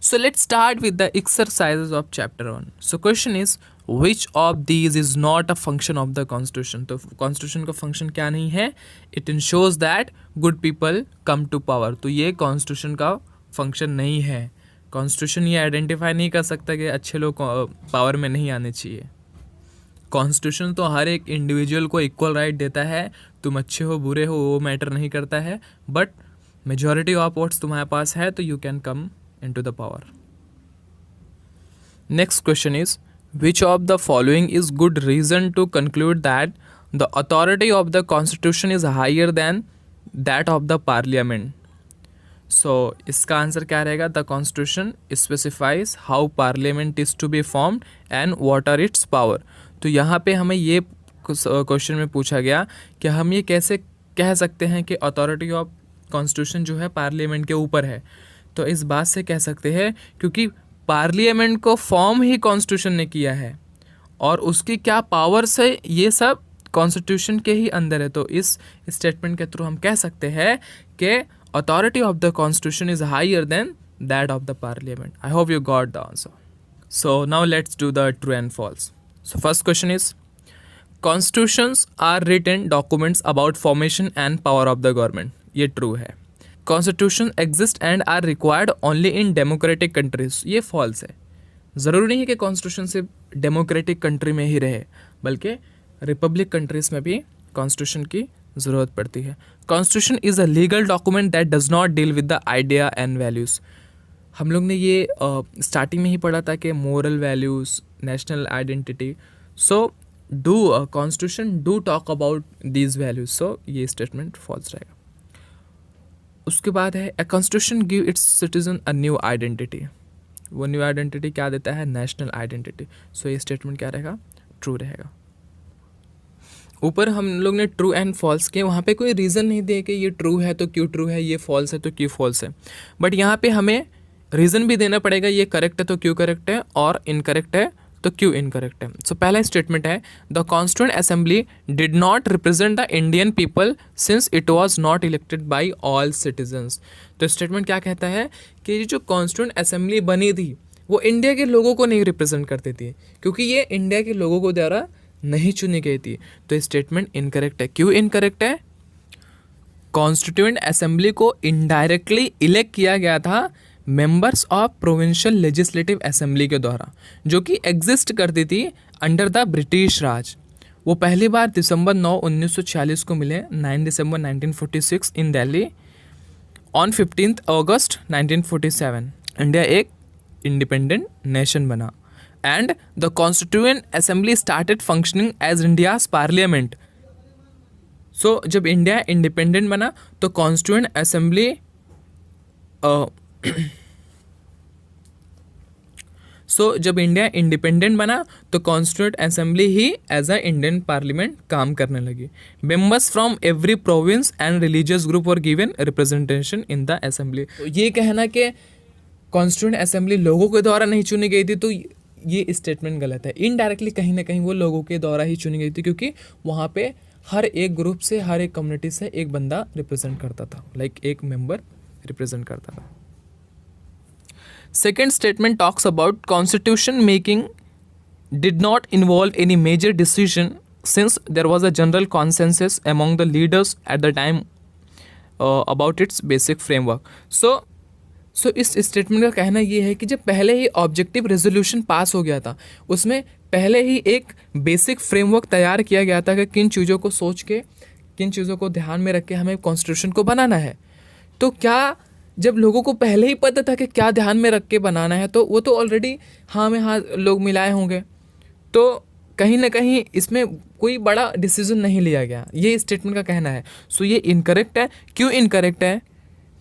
So let's start with the exercises of chapter 1. So question is, which of these is not a function of the constitution? तो constitution का function क्या नहीं है? It ensures that good people come to power. तो ये constitution का function नहीं है. constitution ये identify नहीं कर सकता कि अच्छे लोग power में नहीं आने चाहिए. कॉन्स्टिट्यूशन तो हर एक इंडिविजुअल को इक्वल राइट देता है, तुम अच्छे हो बुरे हो वो मैटर नहीं करता है, बट मेजॉरिटी ऑफ वोट्स तुम्हारे पास है तो you can come into the power. Next question is, which of the following is good reason to conclude that the authority of the constitution is higher than that of the parliament? So इसका answer क्या रहेगा, the constitution specifies how parliament is to be formed and what are its power. तो यहाँ पे हमें ये question में पूछा गया कि हम ये कैसे कह सकते हैं कि अथॉरिटी ऑफ कॉन्स्टिट्यूशन जो है पार्लियामेंट के ऊपर है. तो इस बात से कह सकते हैं क्योंकि पार्लियामेंट को फॉर्म ही कॉन्स्टिट्यूशन ने किया है और उसकी क्या पावर्स है ये सब कॉन्स्टिट्यूशन के ही अंदर है. तो इस स्टेटमेंट के थ्रू हम कह सकते हैं कि authority of the constitution is higher than that of the parliament. I hope you got the answer. So now let's do the true and false. So first question is, constitutions are written documents about formation and power of the government. ये true है. Constitution exist and are required only in democratic countries. ये false है. ज़रूरी नहीं है कि constitution सिर्फ democratic country में ही रहे, बल्कि रिपब्लिक कंट्रीज़ में भी कॉन्स्टिट्यूशन की ज़रूरत पड़ती है. Constitution is a legal document that does not deal with the idea and values. हम लोग ने ये स्टार्टिंग में ही पढ़ा था कि moral values, national identity. So do constitution do talk about these values. So ये स्टेटमेंट फॉल्स रहेगा. उसके बाद है, a constitution give its citizen a new identity. वो न्यू आइडेंटिटी क्या देता है, नेशनल आइडेंटिटी. सो ये स्टेटमेंट क्या रहेगा, ट्रू रहेगा. ऊपर हम लोग ने ट्रू एंड फॉल्स के, वहाँ पे कोई रीज़न नहीं दिए कि ये ट्रू है तो क्यों ट्रू है, ये फॉल्स है तो क्यों फॉल्स है, बट यहाँ पे हमें रीज़न भी देना पड़ेगा, ये करेक्ट है तो क्यों करेक्ट है और इनकरेक्ट है तो क्यों इनकरेक्ट है. सो पहला स्टेटमेंट है, the constituent assembly did not represent the Indian people since it was not elected by all citizens. तो स्टेटमेंट क्या कहता है कि ये जो कॉन्स्टिट्यूएंट असेंबली बनी थी वो इंडिया के लोगों को नहीं रिप्रेजेंट करती थी, क्योंकि ये इंडिया के लोगों को द्वारा नहीं चुनी गई थी. तो स्टेटमेंट इनकरेक्ट है. क्यों इनकरेक्ट है, कॉन्स्टिट्यूएंट असेंबली को इनडायरेक्टली इलेक्ट किया गया था members of provincial legislative assembly के द्वारा, जो कि एग्जिस्ट करती थी अंडर द ब्रिटिश राज. वो पहली बार दिसंबर 9, 1946 को मिले, 9 दिसंबर 1946 इन दिल्ली. ऑन 15 अगस्त 1947 इंडिया एक इंडिपेंडेंट नेशन बना and the constituent assembly started functioning as India's parliament. So जब इंडिया इंडिपेंडेंट बना तो कॉन्स्टिट्यूएंट असेंबली सो जब इंडिया इंडिपेंडेंट बना तो कॉन्स्टिट्यूंट असेंबली ही एज अ इंडियन पार्लियामेंट काम करने लगी. Members from every province and religious group were given representation in the assembly. ये कहना कि कॉन्स्टिट्यूंट असेंबली लोगों के द्वारा नहीं चुनी गई थी तो ये स्टेटमेंट गलत है. इनडायरेक्टली कहीं ना कहीं वो लोगों के द्वारा ही चुनी गई थी, क्योंकि वहाँ पे हर एक ग्रुप से, हर एक कम्युनिटी से एक बंदा रिप्रेजेंट करता था, लाइक एक मेंबर रिप्रेजेंट करता था. Second statement talks about constitution making did not involve any major decision since there was a general consensus among the leaders at the time about its basic framework. So इस statement का कहना ये है कि जब पहले ही ऑब्जेक्टिव रेजोल्यूशन पास हो गया था, उसमें पहले ही एक बेसिक फ्रेमवर्क तैयार किया गया था कि किन चीज़ों को सोच के, किन चीज़ों को ध्यान में रख के हमें कॉन्स्टिट्यूशन को बनाना है. तो क्या जब लोगों को पहले ही पता था कि क्या ध्यान में रख के बनाना है, तो वो तो ऑलरेडी हाँ में हाँ लोग मिलाए होंगे, तो कहीं ना कहीं इसमें कोई बड़ा डिसीजन नहीं लिया गया, ये स्टेटमेंट का कहना है. सो ये इनकरेक्ट है. क्यों इनकरेक्ट है?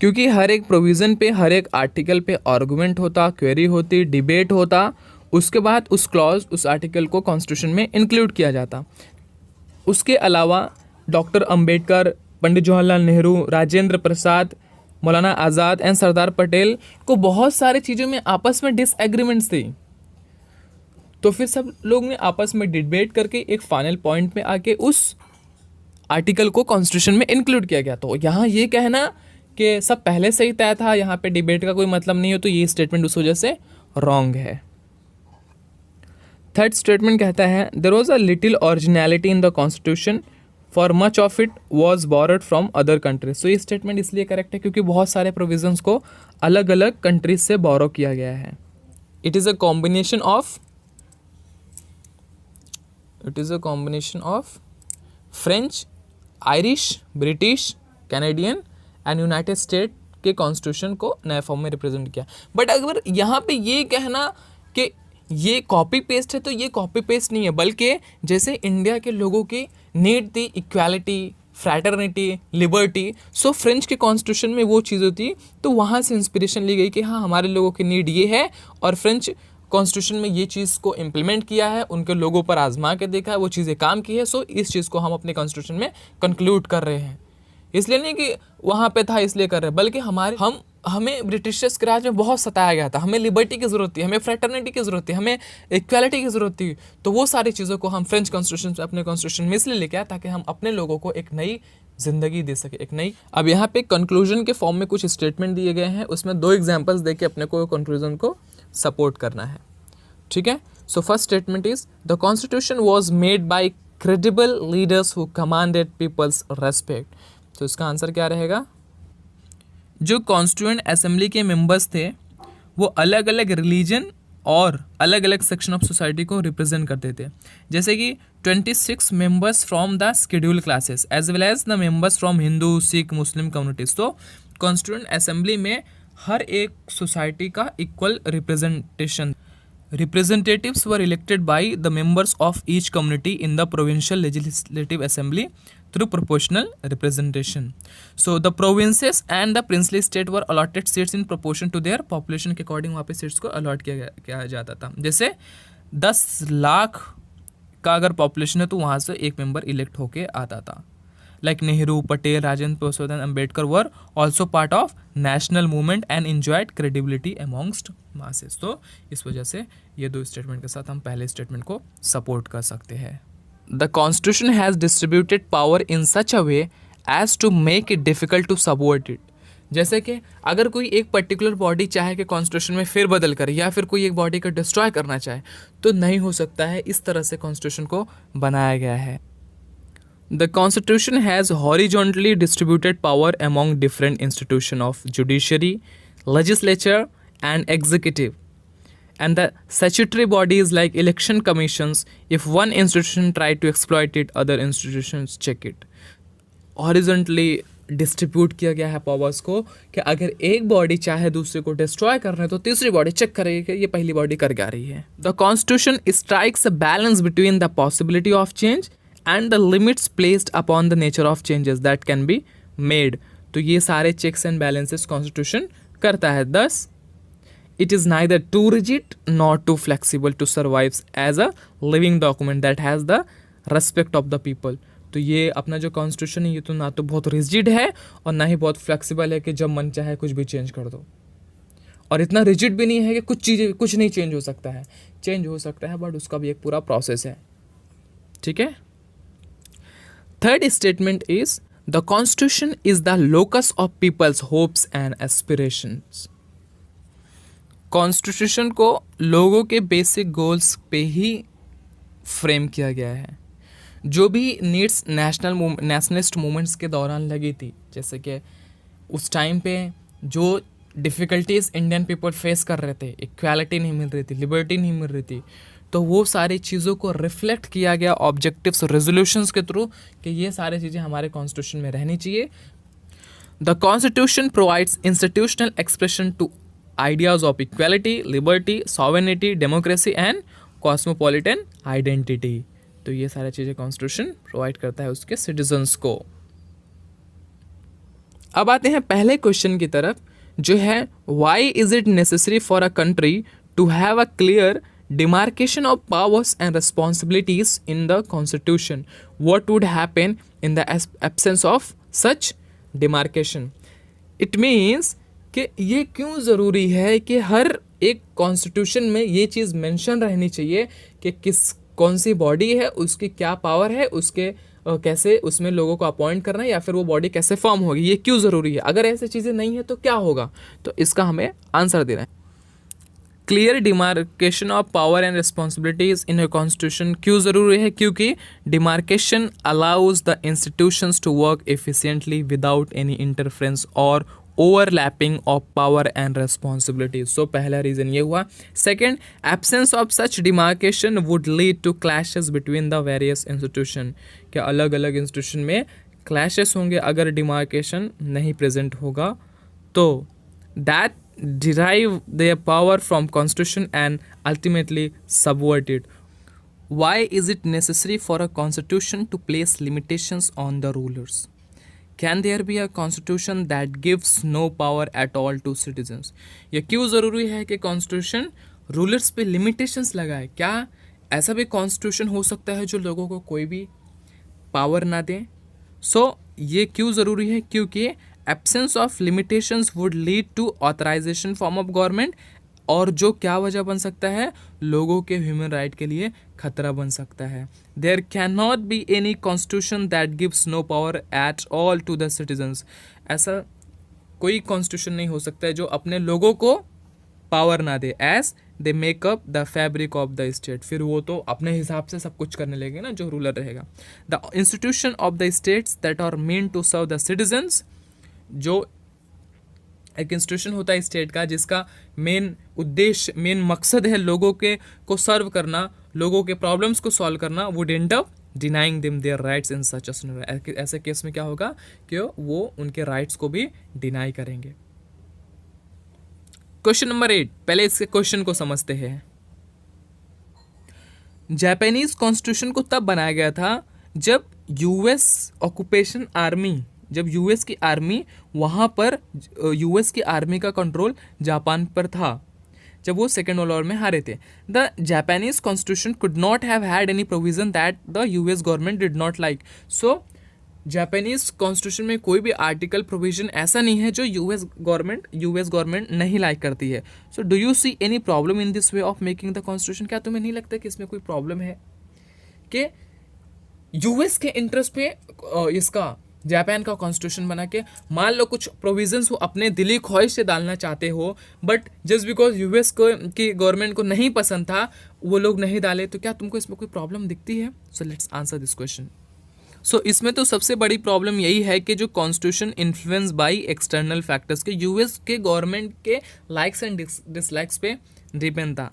क्योंकि हर एक प्रोविज़न पे, हर एक आर्टिकल पे आर्गूमेंट होता, क्वेरी होती, डिबेट होता, उसके बाद उस क्लॉज, उस आर्टिकल को कॉन्स्टिट्यूशन में इंक्लूड किया जाता. उसके अलावा doctor Ambedkar, Pandit Jawaharlal Nehru, Rajendra Prasad, Maulana Azad and Sardar Patel को बहुत सारी चीज़ों में आपस में डिसएग्रीमेंट्स थी. तो फिर सब लोग ने आपस में डिबेट करके एक फाइनल पॉइंट पे आके उस आर्टिकल को कॉन्स्टिट्यूशन में इंक्लूड किया गया. तो यहाँ ये कहना कि सब पहले से ही तय था, यहाँ पे डिबेट का कोई मतलब नहीं हो, तो ये स्टेटमेंट उस वजह से रॉन्ग है. थर्ड स्टेटमेंट कहता है there was a little originality in the constitution for much of it was borrowed from other countries. तो ये स्टेटमेंट इसलिए करेक्ट है क्योंकि बहुत सारे प्रोविजंस को अलग अलग कंट्रीज से बोरो किया गया है. It is a combination of French, Irish, British, Canadian and United state के कॉन्स्टिट्यूशन को नए फॉर्म में रिप्रेजेंट किया. बट अगर यहाँ पे ये कहना कि ये कॉपी पेस्ट है, तो ये कॉपी पेस्ट नहीं है, बल्कि जैसे इंडिया के लोगों की नीड थी इक्वालिटी, फ्रैटर्निटी, लिबर्टी, सो फ्रेंच के कॉन्स्टिट्यूशन में वो चीज़ होती, तो वहाँ से इंस्पिरेशन ली गई कि हाँ हमारे लोगों की नीड ये है, और फ्रेंच कॉन्स्टिट्यूशन में ये चीज़ को इम्प्लीमेंट किया है, उनके लोगों पर आजमा के देखा है, वो चीज़ें काम की है, सो इस चीज़ को हम अपने कॉन्स्टिट्यूशन में कंक्लूड कर रहे हैं. इसलिए नहीं कि वहाँ पे था इसलिए कर रहे हैं, बल्कि हमें ब्रिटिशर्स के राज में बहुत सताया गया था, हमें लिबर्टी की ज़रूरत थी, हमें फ्रैटर्निटी की ज़रूरत थी, हमें इक्वालिटी की ज़रूरत थी. तो वो सारी चीज़ों को हम फ्रेंच कॉन्स्टिट्यूशन से अपने कॉन्स्टिट्यूशन में इसलिए लेके आए ताकि हम अपने लोगों को एक नई ज़िंदगी दे सके, एक नई. अब यहाँ पे कंक्लूजन के फॉर्म में कुछ स्टेटमेंट दिए गए हैं, उसमें 2 एग्जाम्पल्स दे के अपने को कंक्लूजन को सपोर्ट करना है. ठीक है. So first statement is the constitution was made by credible leaders who commanded people's respect. तो इसका आंसर क्या रहेगा? जो कॉन्स्टिट्यूएंट असेंबली के मेंबर्स थे वो अलग अलग रिलीजन और अलग अलग सेक्शन ऑफ सोसाइटी को रिप्रेजेंट करते थे, जैसे कि 26 members from the schedule classes as well as the members from Hindu, Sikh, Muslim communities. तो कॉन्स्टिट्यूएंट असेंबली में हर एक सोसाइटी का equal representation. Representatives were elected by the members of each community in the provincial legislative assembly through proportional representation. So the provinces and the princely state were allotted seats in proportion to their population के according वहाँ पे seats को allot किया जाता था. जैसे 10 लाख का अगर पॉपुलेशन है तो वहाँ से एक मेंबर इलेक्ट होके आता था. Like Nehru, Patel, Rajendra Prasad and Ambedkar were also part of national movement and enjoyed credibility amongst masses. तो इस वजह से ये 2 स्टेटमेंट के साथ हम पहले स्टेटमेंट को सपोर्ट कर सकते हैं. The Constitution has distributed power in such a way as to make it difficult to subvert it. जैसे कि अगर कोई एक पर्टिकुलर बॉडी चाहे कि कॉन्स्टिट्यूशन में फिर बदल करे या फिर कोई एक बॉडी को डिस्ट्रॉय करना चाहे तो नहीं हो सकता है. इस तरह से कॉन्स्टिट्यूशन को बनाया गया है. The Constitution has horizontally distributed power among different institutions of judiciary, legislature, and executive. And the statutory bodies like election commissions, if one institution try to exploit it, other institutions check it. Horizontally distribute किया गया है powers को कि अगर एक body चाहे दूसरे को डिस्ट्रॉय करना है तो तीसरी बॉडी चेक करेगी कि ये पहली बॉडी कर क्या रही है. The constitution strikes a balance between the possibility of change and the limits placed upon the nature of changes that can be made. तो ये सारे checks and balances constitution करता है. Thus it is neither too rigid nor too flexible to survive as a living document that has the respect of the people. तो ये अपना जो constitution है ये तो ना तो बहुत रिजिड है और ना ही बहुत फ्लेक्सिबल है कि जब मन चाहे कुछ भी चेंज कर दो, और इतना रिजिड भी नहीं है कि कुछ चीज़ें कुछ नहीं चेंज हो सकता है, चेंज हो सकता है बट उसका भी एक पूरा प्रोसेस है, ठीक है। Third statement is the constitution is the locus of people's hopes and aspirations. Constitution को लोगों के बेसिक गोल्स पे ही फ्रेम किया गया है। जो भी नीड्स नेशनलिस्ट मूवमेंट्स के दौरान लगी थी, जैसे कि उस टाइम पे जो डिफ़िकल्टीज़ इंडियन पीपल फेस कर रहे थे, इक्वालिटी नहीं मिल रही थी, लिबर्टी नहीं मिल रही थी, तो वो सारी चीज़ों को रिफ्लेक्ट किया गया ऑब्जेक्टिव्स और रेजोल्यूशंस के थ्रू कि ये सारी चीज़ें हमारे कॉन्स्टिट्यूशन में रहनी चाहिए। The constitution provides institutional expression to ideas of equality, liberty, sovereignty, democracy and cosmopolitan identity. तो ये सारी चीज़ें कॉन्स्टिट्यूशन प्रोवाइड करता है उसके सिटीजन्स को। अब आते हैं पहले क्वेश्चन की तरफ, जो है why is it necessary for a country to have a clear demarcation of powers and responsibilities in the constitution. What would happen in the absence of such demarcation? It means कि ये क्यों ज़रूरी है कि हर एक कॉन्स्टिट्यूशन में ये चीज़ mention रहनी चाहिए कि कौन सी बॉडी है, उसकी क्या पावर है, उसके कैसे उसमें लोगों को अपॉइंट करना है या फिर वो बॉडी कैसे फॉर्म होगी, ये क्यों ज़रूरी है। अगर ऐसी चीज़ें नहीं है तो क्या होगा, तो इसका हमें आंसर देना है। Clear demarcation of power and responsibilities in a constitution क्यों ज़रूरी है, क्योंकि demarcation allows the institutions to work efficiently without any interference और overlapping of power and responsibilities. So पहला रीज़न ये हुआ। Second, absence of such demarcation would lead to clashes between the various institution. क्या अलग अलग इंस्टीट्यूशन में clashes होंगे अगर डिमार्केशन नहीं प्रेजेंट होगा, तो that derive their power from constitution and ultimately subvert it. Why is it necessary for a constitution to place limitations on the rulers? Can there be a constitution that gives no power at all to citizens? ये क्यों ज़रूरी है कि constitution rulers पे limitations लगाए? क्या ऐसा भी constitution हो सकता है जो लोगों को कोई भी power ना दे? ये क्यों ज़रूरी है, क्योंकि absence of limitations would lead to authorization form of government, और जो क्या वजह बन सकता है, लोगों के ह्यूमन राइट के लिए खतरा बन सकता है। There can not be any constitution that gives no power at all to the citizens. ऐसा कोई कॉन्स्टिट्यूशन नहीं हो सकता है जो अपने लोगों को पावर ना दे, as they make up the fabric of the state. फिर वो तो अपने हिसाब से सब कुछ करने लगे ना, जो रूलर रहेगा। The institution of the states that are meant to serve the citizens, जो एक इंस्टीट्यूशन होता है स्टेट का जिसका मेन उद्देश्य, मेन मकसद है लोगों के को सर्व करना, लोगों के प्रॉब्लम्स को सॉल्व करना, would end up denying them their rights in such a. ऐसे केस में क्या होगा कि वो उनके राइट्स को भी डिनाई करेंगे। क्वेश्चन नंबर 8, पहले इसके क्वेश्चन को समझते हैं। जापानीज कॉन्स्टिट्यूशन को तब बनाया गया था जब यूएस ऑक्यूपेशन आर्मी, जब यूएस की आर्मी वहाँ पर, यूएस की आर्मी का कंट्रोल जापान पर था जब वो सेकेंड वर्ल्ड वॉर में हारे थे। The Japanese constitution could not have had any provision that the US government did not like. So Japanese constitution में कोई भी आर्टिकल प्रोविजन ऐसा नहीं है जो यूएस गवर्नमेंट नहीं लाइक करती है। So do you see any problem in this way of making the constitution? क्या तुम्हें नहीं लगता कि इसमें कोई प्रॉब्लम है कि यूएस के इंटरेस्ट पे इसका जापान का कॉन्स्टिट्यूशन बना के, मान लो कुछ प्रोविजंस वो अपने दिली ख्वाहिश से डालना चाहते हो, बट जस्ट बिकॉज यूएस को की गवर्नमेंट को नहीं पसंद था वो लोग नहीं डाले, तो क्या तुमको इसमें कोई प्रॉब्लम दिखती है? So let's answer this question. So इसमें तो सबसे बड़ी प्रॉब्लम यही है कि जो constitution influence by external factors के यूएस के गवर्नमेंट के लाइक्स एंड डिसलाइक्स पे डिपेंड था।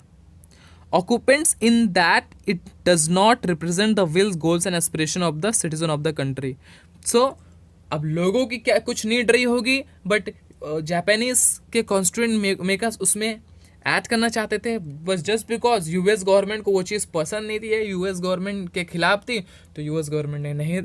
Occupants in that it does not represent the wills, goals and aspiration of the citizen of the country. So अब लोगों की क्या कुछ नीड रही होगी, बट जापानीज के कॉन्स्टिट्यूएंट मेकर्स उसमें ऐड करना चाहते थे, बस जस्ट बिकॉज यूएस गवर्नमेंट को वो चीज़ पसंद नहीं थी, यूएस गवर्नमेंट के खिलाफ थी, तो यूएस गवर्नमेंट ने नहीं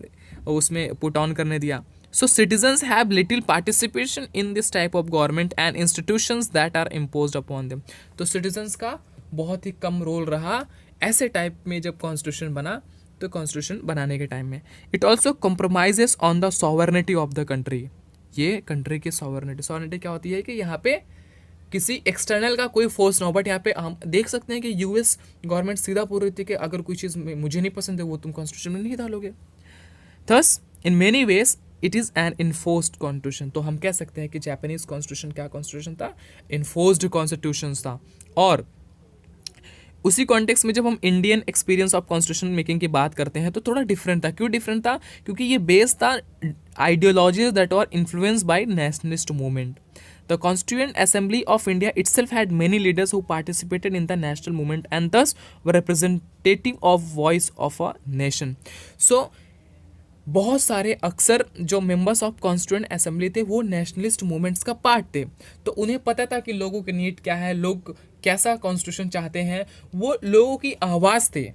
उसमें पुट ऑन करने दिया। So citizens have little participation in this type of government and institutions that are imposed upon them. तो citizens का बहुत ही कम रोल रहा ऐसे टाइप में जब कॉन्स्टिट्यूशन बना, तो कॉन्स्टिट्यूशन बनाने के टाइम में. It also compromises on the sovereignty of the country. ये कंट्री की सॉवरनिटी क्या होती है कि यहाँ पे किसी एक्सटर्नल का कोई फोर्स ना हो. बट यहाँ पे हम देख सकते हैं कि यूएस गवर्नमेंट सीधा बोल रही थी कि अगर कोई चीज़ मुझे नहीं पसंद है वो तुम कॉन्स्टिट्यूशन में नहीं डालोगे. Thus in many ways it is an enforced constitution. तो हम कह सकते हैं कि जापानीज कॉन्स्टिट्यूशन क्या कॉन्स्टिट्यूशन था, इन्फोर्स्ड कॉन्स्टिट्यूशन था. और उसी कॉन्टेक्स्ट में जब हम Indian experience of constitution making की बात करते हैं तो थोड़ा डिफरेंट था. क्यों डिफरेंट था? क्योंकि ये बेस्ड था ideologies that are influenced by nationalist movement. The Constituent Assembly of India itself had many leaders who participated in the national movement and thus were representative of voice of a nation. So बहुत सारे अक्सर जो members of constituent assembly थे वो nationalist movements का part थे. तो उन्हें पता था कि लोगों की नीड क्या है, लोग कैसा कॉन्स्टिट्यूशन चाहते हैं, वो लोगों की आवाज़ थे.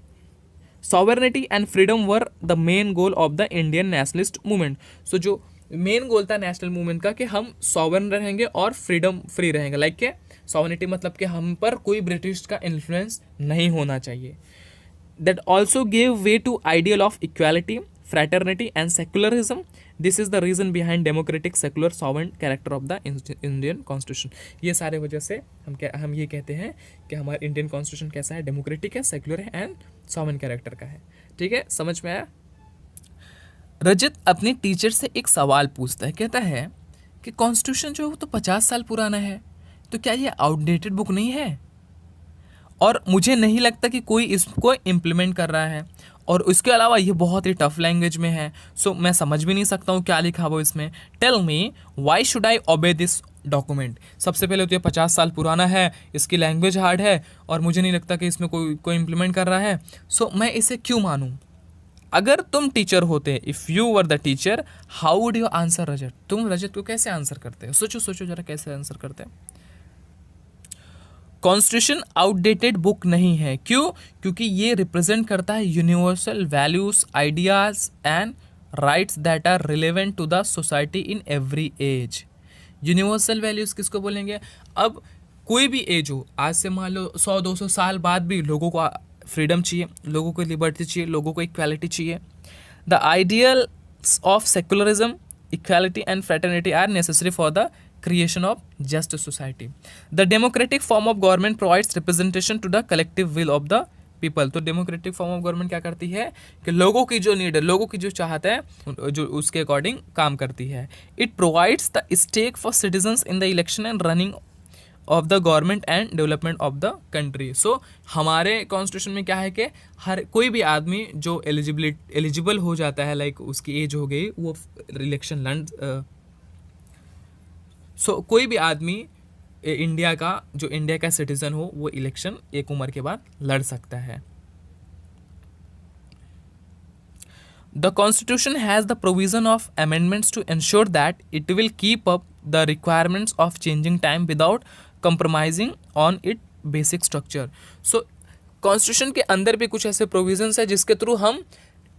Sovereignty and freedom were the main goal of the Indian nationalist movement. So जो मेन गोल था नेशनल मूवमेंट का कि हम सॉवरन रहेंगे और फ्रीडम फ्री रहेंगे. लाइक के सॉवरनिटी मतलब कि हम पर कोई ब्रिटिश का इन्फ्लुएंस नहीं होना चाहिए. That also gave way to ideal of equality, fraternity and secularism. This is the reason behind democratic, secular, sovereign character of the Indian Constitution. ये सारे वजह से हम ये कहते हैं कि हमारा इंडियन कॉन्स्टिट्यूशन कैसा है, डेमोक्रेटिक है, सेक्युलर है एंड सॉवरेन कैरेक्टर का है. ठीक है, समझ में आया? रजत अपने टीचर से एक सवाल पूछता है, कहता है कि कॉन्स्टिट्यूशन जो है तो 50 साल पुराना है, तो क्या ये आउटडेटेड बुक नहीं है? और मुझे नहीं लगता कि कोई इसको इम्प्लीमेंट कर रहा है. और उसके अलावा ये बहुत ही टफ लैंग्वेज में है, सो मैं समझ भी नहीं सकता हूँ क्या लिखा हुआ इसमें. Tell me why should I obey this document. सबसे पहले तो ये 50 साल पुराना है, इसकी लैंग्वेज हार्ड है और मुझे नहीं लगता कि इसमें कोई इम्प्लीमेंट कर रहा है. सो मैं इसे क्यों मानूँ? अगर तुम टीचर होते, if you were the teacher, how would you answer Rajat? तुम रजत को कैसे आंसर करते हो? सोचो जरा कैसे आंसर करते हैं. कॉन्स्टिट्यूशन आउटडेटेड बुक नहीं है. क्यों? क्योंकि ये रिप्रेजेंट करता है universal values, ideas and rights that are relevant to the society in every age. Universal values किसको बोलेंगे? अब कोई भी एज हो, आज से मान लो 100-200 साल बाद भी लोगों को फ्रीडम चाहिए, लोगों को लिबर्टी चाहिए, लोगों को इक्वालिटी चाहिए. The ideals of secularism, equality and fraternity are necessary for the creation of just society. The democratic form of government provides representation to the collective will of the people. तो democratic form of government क्या करती है कि लोगों की जो need है, लोगों की जो चाहत है, जो उसके अकॉर्डिंग काम करती है. It provides the stake for citizens in the election and running of the government and development of the country. So हमारे कॉन्स्टिट्यूशन में क्या है कि हर कोई भी आदमी जो एलिजिबल हो जाता है, लाइक उसकी एज हो गई, वो इलेक्शन लड़ कोई भी आदमी इंडिया का सिटीजन हो वो इलेक्शन एक उम्र के बाद लड़ सकता है. The constitution has the provision of amendments to ensure that it will keep up the requirements of changing time without compromising on it basic structure. So constitution के अंदर भी कुछ ऐसे प्रोविजंस है जिसके थ्रू हम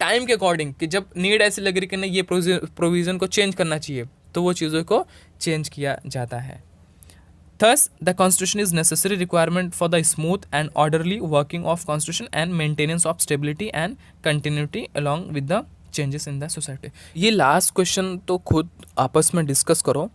टाइम के अकॉर्डिंग कि जब नीड ऐसी लग रही कि नहीं ये प्रोविज़न को चेंज करना चाहिए तो वो चीज़ों को चेंज किया जाता है. Thus, the Constitution is necessary requirement for the smooth and orderly working of Constitution and maintenance of stability and continuity along with the changes in the society. ये लास्ट क्वेश्चन तो खुद आपस में डिस्कस करो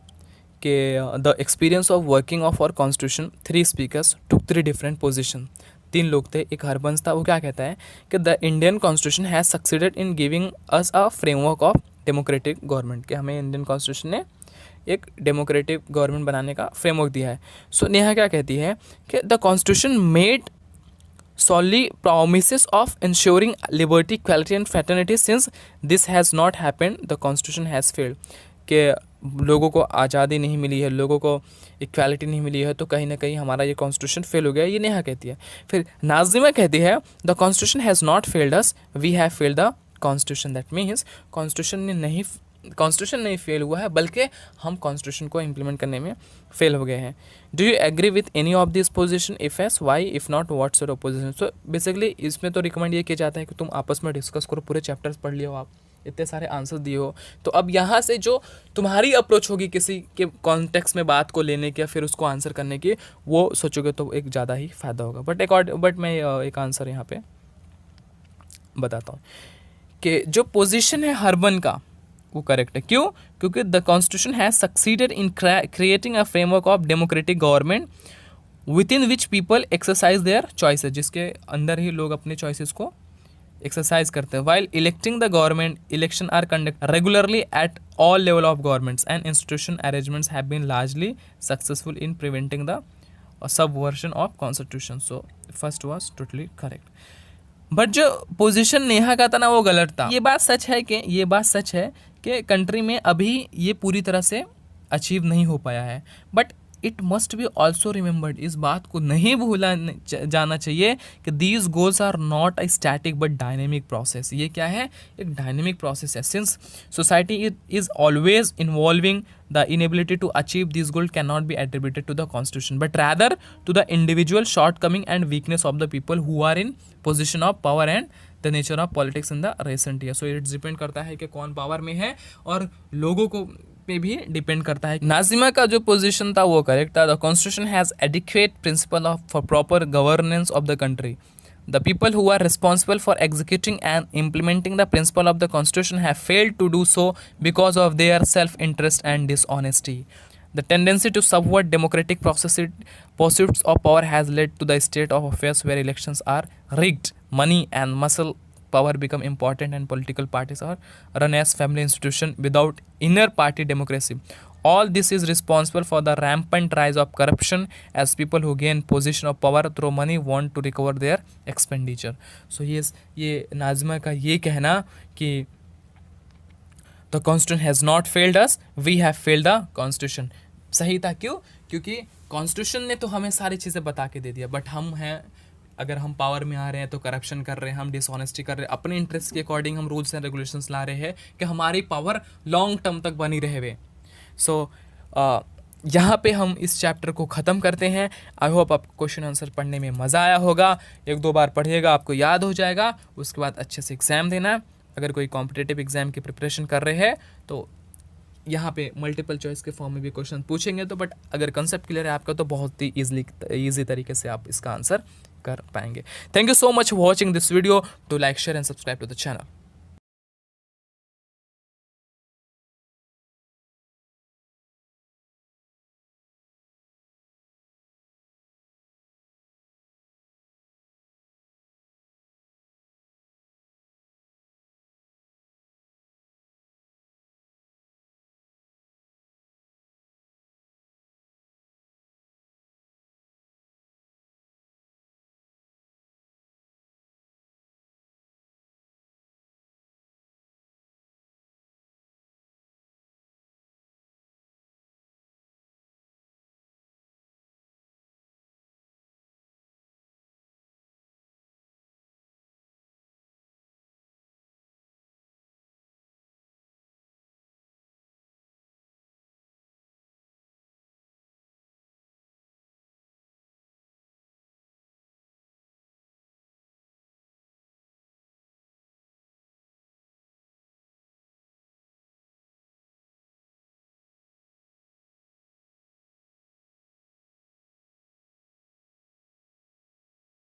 कि the experience of working of our Constitution, 3 speakers took 3 different position. 3 लोग थे, एक हरबंस था. वो क्या कहता है कि the Indian Constitution has succeeded in giving us a framework of democratic government, के हमें इंडियन कॉन्स्टिट्यूशन ने एक डेमोक्रेटिक गवर्नमेंट बनाने का फ्रेमवर्क दिया है. सो नेहा क्या कहती है कि the constitution made solely promises of ensuring liberty, equality and fraternity. Since this has not happened, the constitution has failed. कि लोगों को आज़ादी नहीं मिली है, लोगों को इक्वालिटी नहीं मिली है, तो कहीं ना कहीं हमारा ये कॉन्स्टिट्यूशन फेल हो गया. ये नेहा कहती है. फिर नाज़िमा कहती है the constitution has not failed us, we have failed the constitution. That means constitution नहीं फेल हुआ है, बल्कि हम कॉन्स्टिट्यूशन को इम्प्लीमेंट करने में फेल हो गए हैं. Do you agree with any of this position? If yes why, if not what's your opposition. So basically इसमें तो रिकमेंड ये किया जाता है कि तुम आपस में डिस्कस करो, पूरे चैप्टर्स पढ़ लियो आप, इतने सारे आंसर दिए हो, तो अब यहाँ से जो तुम्हारी अप्रोच होगी किसी के कॉन्टेक्स्ट में बात को लेने की या फिर उसको आंसर करने की, वो सोचोगे तो एक ज़्यादा ही फ़ायदा होगा। बट मैं एक आंसर यहाँ पे बताता हूँ कि जो पोजीशन है हर्बन का वो करेक्ट है। क्यों? क्योंकि the constitution has succeeded in creating a framework of democratic government with in which people exercise there choices, जिसके अंदर ही लोग अपने चॉइसेस को एक्सरसाइज करते हैं। While electing the government, election are conduct regularly at all level of governments and institution arrangements have been largely successful in preventing the subversion of constitution. So first was totally correct. But जो position Neha का था ना वो गलत था। ये बात सच है कि कंट्री में अभी ये पूरी तरह से अचीव नहीं हो पाया है, but it must be also remembered, इस बात को नहीं भूला जाना चाहिए कि these goals are not a static but dynamic process. ये क्या है? एक डायनेमिक प्रोसेस है। Since society is always involving, the inability to achieve this goal can not be attributed to the constitution but rather to the individual shortcoming and weakness of the people who are in position of power and the nature of politics in the रेसेंट year. So it depend करता है कि कौन power में है और लोगों को पे भी डिपेंड करता है। नाजिमा का जो पोजीशन था वो करेक्ट था। The constitution has adequate principle of for proper governance of the country. The people who are responsible for executing and implementing the principle of the Constitution have failed to do so because of their self-interest and dishonesty. The tendency to subvert democratic pursuits of power has led to the state of affairs where elections are rigged, money and muscle power become important, and political parties are run as family institution without inner party democracy. All this is responsible for the rampant rise of corruption as people who gain position of power through money want to recover their expenditure. So yes, ये नाज़िमा का ये कहना कि the constitution has not failed us, we have failed the constitution, सही था। क्यों? क्योंकि constitution ने तो हमें सारी चीज़ें बता के दे दिया, बट हम हैं, अगर हम पावर में आ रहे हैं तो करप्शन कर रहे हैं, हम डिसऑनेस्टी कर रहे हैं, अपने इंटरेस्ट के अकॉर्डिंग हम रूल्स एंड रेगुलेशंस ला रहे हैं कि हमारी पावर लॉन्ग टर्म तक बनी रहे हुए। सो यहाँ पे हम इस चैप्टर को ख़त्म करते हैं। आई होप आपको क्वेश्चन आंसर पढ़ने में मज़ा आया होगा। 1-2 बार पढ़िएगा, आपको याद हो जाएगा, उसके बाद अच्छे से एग्ज़ाम देना। अगर कोई कॉम्पिटिटिव एग्ज़ाम की प्रिपरेशन कर रहे हैं तो यहाँ पे मल्टीपल चॉइस के फॉर्म में भी क्वेश्चन पूछेंगे, तो बट अगर कंसेप्ट क्लियर है आपका तो बहुत ही ईजी तरीके से आप इसका आंसर कर पाएंगे। Thank you so much for watching this video. To like, share and subscribe to the channel.